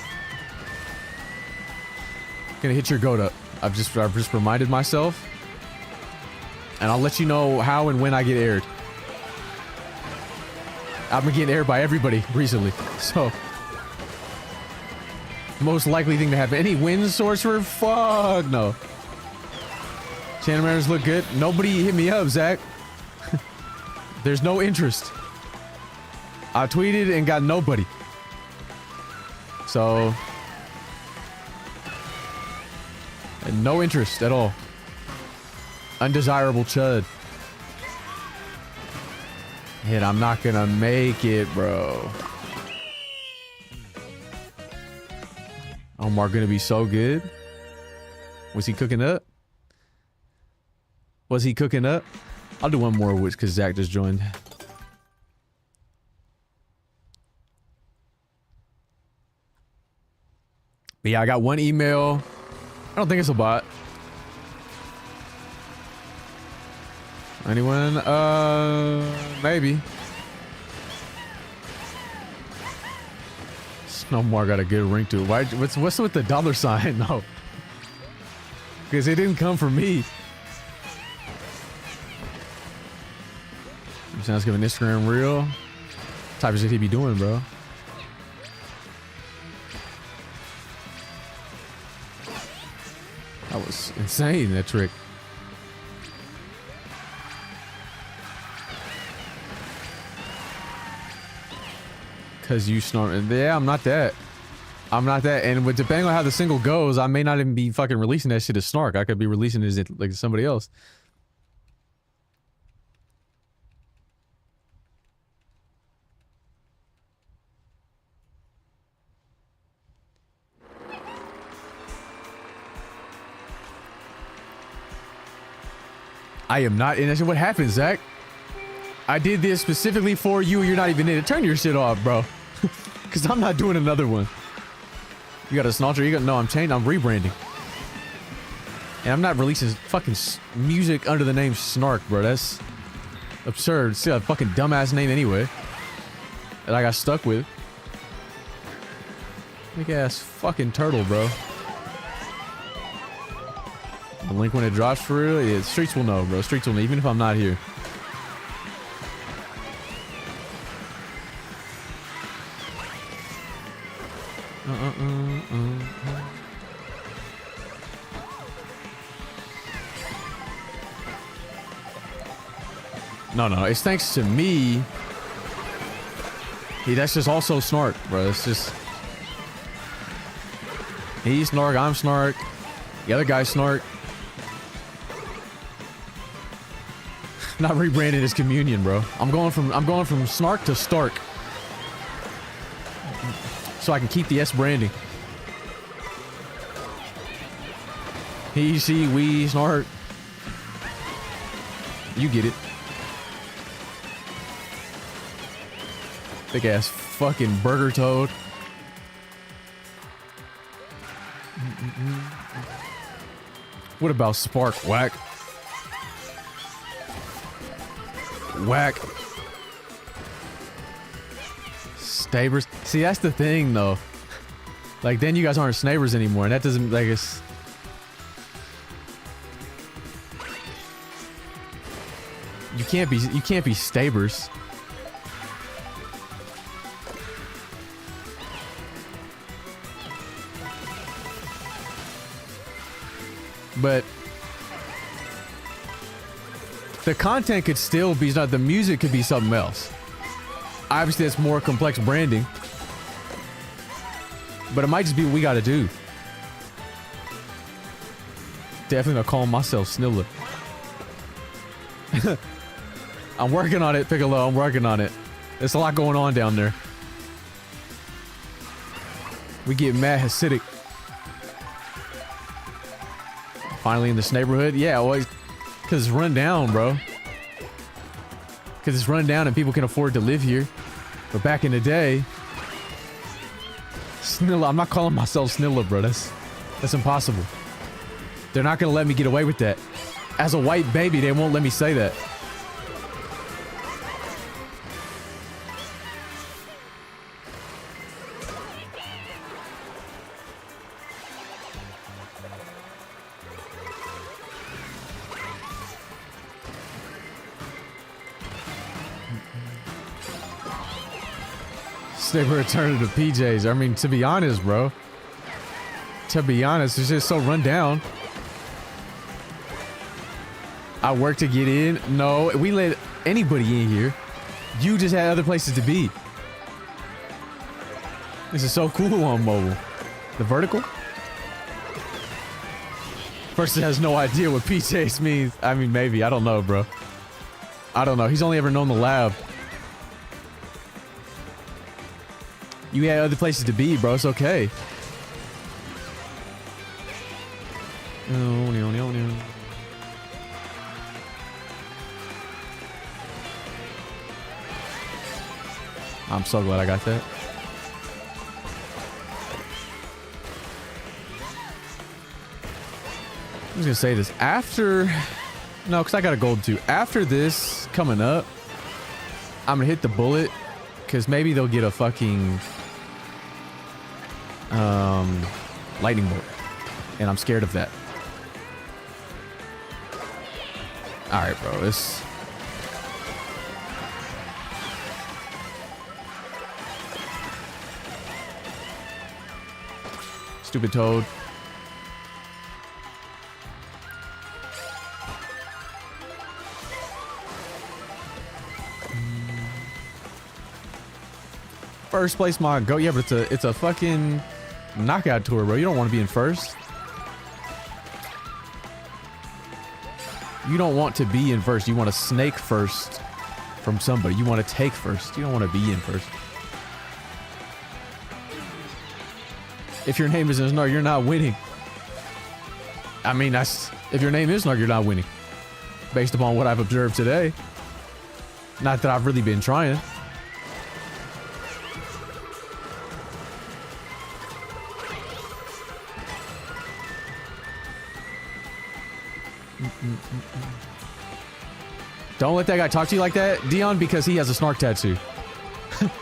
gonna hit your goat up. I've just reminded myself, and I'll let you know how and when I get aired. I've been getting aired by everybody recently, so most likely thing to happen. Any wins, Sorcerer? Fuck no. Channel members look good. Nobody hit me up, Zach. There's no interest. I tweeted and got nobody. So, and no interest at all. Undesirable chud. And I'm not gonna make it, bro. Omar gonna be so good. Was he cooking up? Was he cooking up? I'll do one more because Zach just joined. But yeah, I got one email. I don't think it's a bot. Anyone? Maybe. Snowmar got a good ring to it. Why? What's with the $sign? No. Because it didn't come from me. Sounds good. An Instagram reel. Type of shit he be doing, bro. That was insane, that trick. Cause you snort. Yeah, I'm not that. I'm not that. And with depending on how the single goes, I may not even be fucking releasing that shit as Snark. I could be releasing it as like somebody else. I am not in that shit. What happened, Zach? I did this specifically for you. You're not even in it. Turn your shit off, bro. Because I'm not doing another one. You got a snalcher? You got no. I'm changing. I'm rebranding. And I'm not releasing fucking music under the name Snark, bro. That's absurd. It's a fucking dumbass name anyway. That I got stuck with. Big ass fucking turtle, bro. The link when it drops for real? Yeah, Streets will know, bro. Streets will know, even if I'm not here. No, it's thanks to me. Hey, that's just also Snark, bro. It's just... He's Snark, I'm Snark. The other guy's Snark. Not rebranded as Communion, bro. I'm going from Snark to Stark. So I can keep the S branding. He, she, we, Snark. You get it. Big ass fucking burger toad. What about Spark? Whack. Whack. Stabers. See, that's the thing, though. Like, then you guys aren't Snabers anymore, and that doesn't, like, it's... You can't be Stabers. But the content could still be not the music could be something else. Obviously, that's more complex branding, but it might just be what we got to do. Definitely not calling myself Sniller. I'm working on it, Piccolo. I'm working on it. There's a lot going on down there. We get mad Hasidic. Finally in this neighborhood? Yeah, well, because it's run down, bro. because it's run down and people can afford to live here. But back in the day, Snilla, I'm not calling myself Snilla, bro. That's impossible. They're not gonna let me get away with that. As a white baby, they won't let me say that. They were returning to PJs. I mean, to be honest, bro. To be honest, it's just so run down. I worked to get in. No, we let anybody in here. You just had other places to be. This is so cool on mobile. The vertical? Person has no idea what PJs means. I mean, maybe. I don't know, bro. I don't know. He's only ever known the lab. You had other places to be, bro. It's okay. I'm so glad I got that. I'm just gonna say this after. No, because I got a gold too. After this coming up, I'm gonna hit the bullet because maybe they'll get a fucking lightning bolt, and I'm scared of that. All right, bro. This. Stupid toad. First place mod go. Yeah, but it's a fucking knockout tour, bro. You don't want to be in first. You don't want to be in first. You want to snake first from somebody. You want to take first. You don't want to be in first. If your name isn't Snark, you're not winning. I mean, that's if your name is Snark, you're not winning. Based upon what I've observed today. Not that I've really been trying. Don't let that guy talk to you like that, Dion, because he has a Snark tattoo.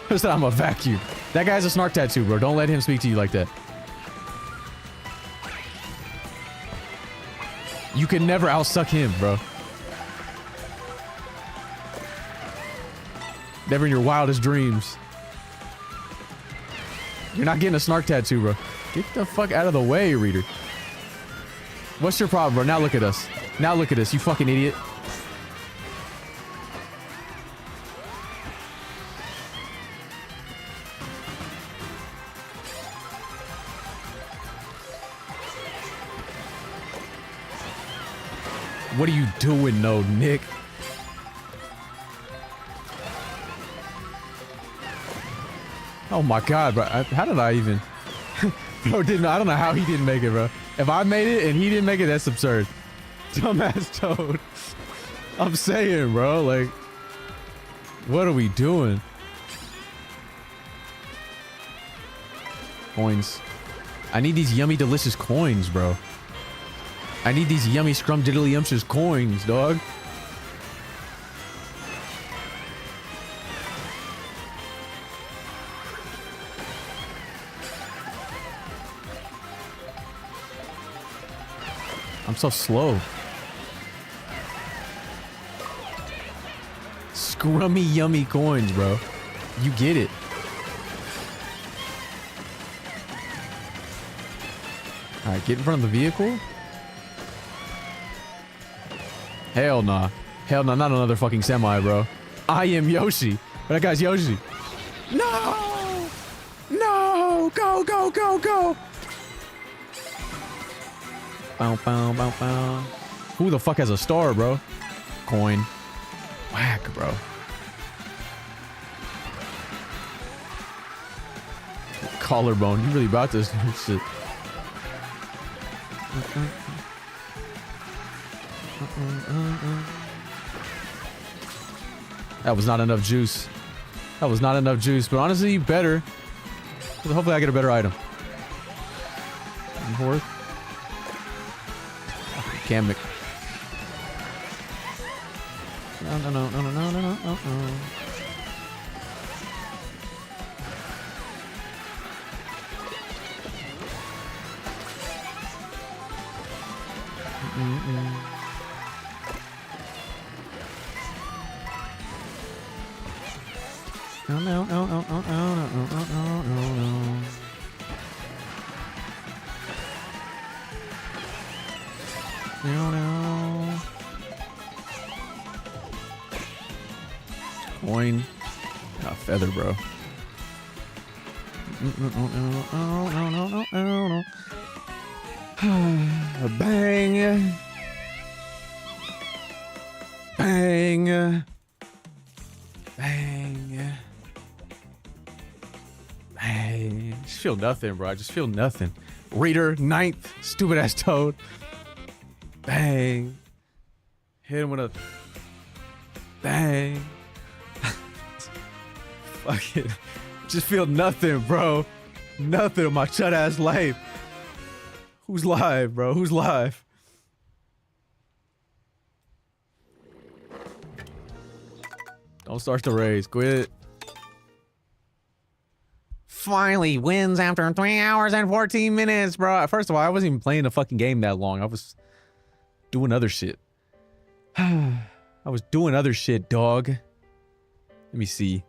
I said I'm a vacuum. That guy has a Snark tattoo, bro. Don't let him speak to you like that. You can never outsuck him, bro. Never in your wildest dreams. You're not getting a Snark tattoo, bro. Get the fuck out of the way, reader. What's your problem, bro? Now look at us. Now look at us, you fucking idiot. What are you doing, no, Nick? Oh my god, bro. How did I even... Bro, I don't know how he didn't make it, bro. If I made it and he didn't make it, that's absurd. Dumbass toad. I'm saying, bro, like... What are we doing? Coins. I need these yummy, delicious coins, bro. I need these yummy scrumdiddlyumptious coins, dog. I'm so slow. Scrummy yummy coins, bro. You get it. Alright, get in front of the vehicle. Hell nah. Hell nah, not another fucking semi, bro. I am Yoshi. But that guy's Yoshi. No! No! Go, go, go, go! Bow, bow, bow, bow. Who the fuck has a star, bro? Coin. Whack, bro. Collarbone. You really about this shit. That was not enough juice. That was not enough juice, but honestly, better. Hopefully I get a better item. Fourth. Kamek. No. Coin. Ah, feather, bro. Bang. Bang. Bang. Bang. Just feel nothing, bro. I just feel nothing. Reader, ninth. Stupid ass toad. Bang. Hit him with a... Bang. Fuck it. Just feel nothing, bro. Nothing in my chut ass life. Who's live, bro? Who's live? Don't start the race. Quit. Finally wins after 3 hours and 14 minutes, bro. First of all, I wasn't even playing the fucking game that long. I was doing other shit. I was doing other shit, dog. Let me see.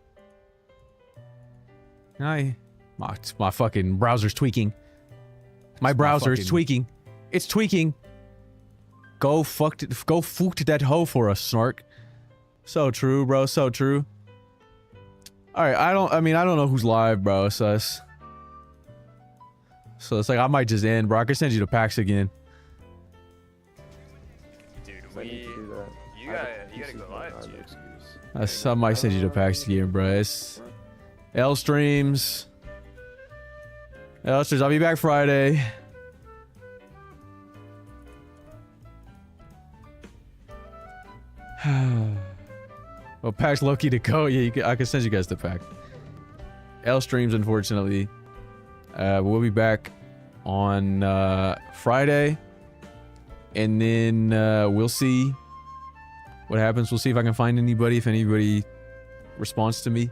My fucking browser's tweaking. My browser is tweaking. It's tweaking. Go fuck that hoe for us, Snark. So true, bro. So true. Alright, I don't know who's live, bro. So it's like I might just end, bro. I can send you to PAX again. Dude, you gotta go live, dude. I might send you to PAX again, bro. It's L streams. L streams. I'll be back Friday. Well, PAX Loki to go. Yeah, I can send you guys to PAX. L streams, unfortunately. We'll be back on Friday, and then we'll see what happens. We'll see if I can find anybody, if anybody responds to me,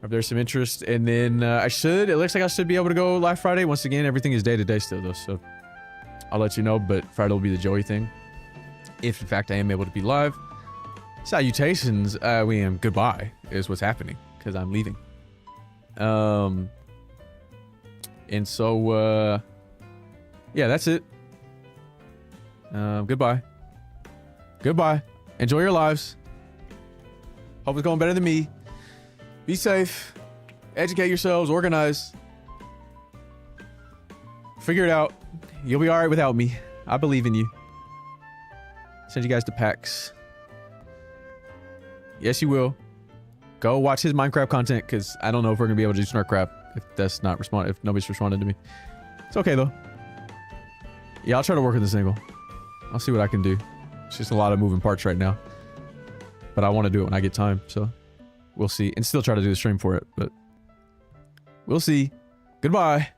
if there's some interest. And then it looks like I should be able to go live Friday. Once again, everything is day to day still, though, so I'll let you know. But Friday will be the Joey thing, if in fact I am able to be live. Salutations, goodbye is what's happening, because I'm leaving. And so, yeah, that's it. Goodbye. Goodbye. Enjoy your lives. Hope it's going better than me. Be safe. Educate yourselves. Organize. Figure it out. You'll be alright without me. I believe in you. Send you guys to PAX. Yes, you will. Go watch his Minecraft content, because I don't know if we're gonna be able to do Snark crap if that's not if nobody's responded to me. It's okay though. Yeah, I'll try to work with this angle. I'll see what I can do. It's just a lot of moving parts right now, but I want to do it when I get time. So we'll see, and still try to do the stream for it. But we'll see. Goodbye.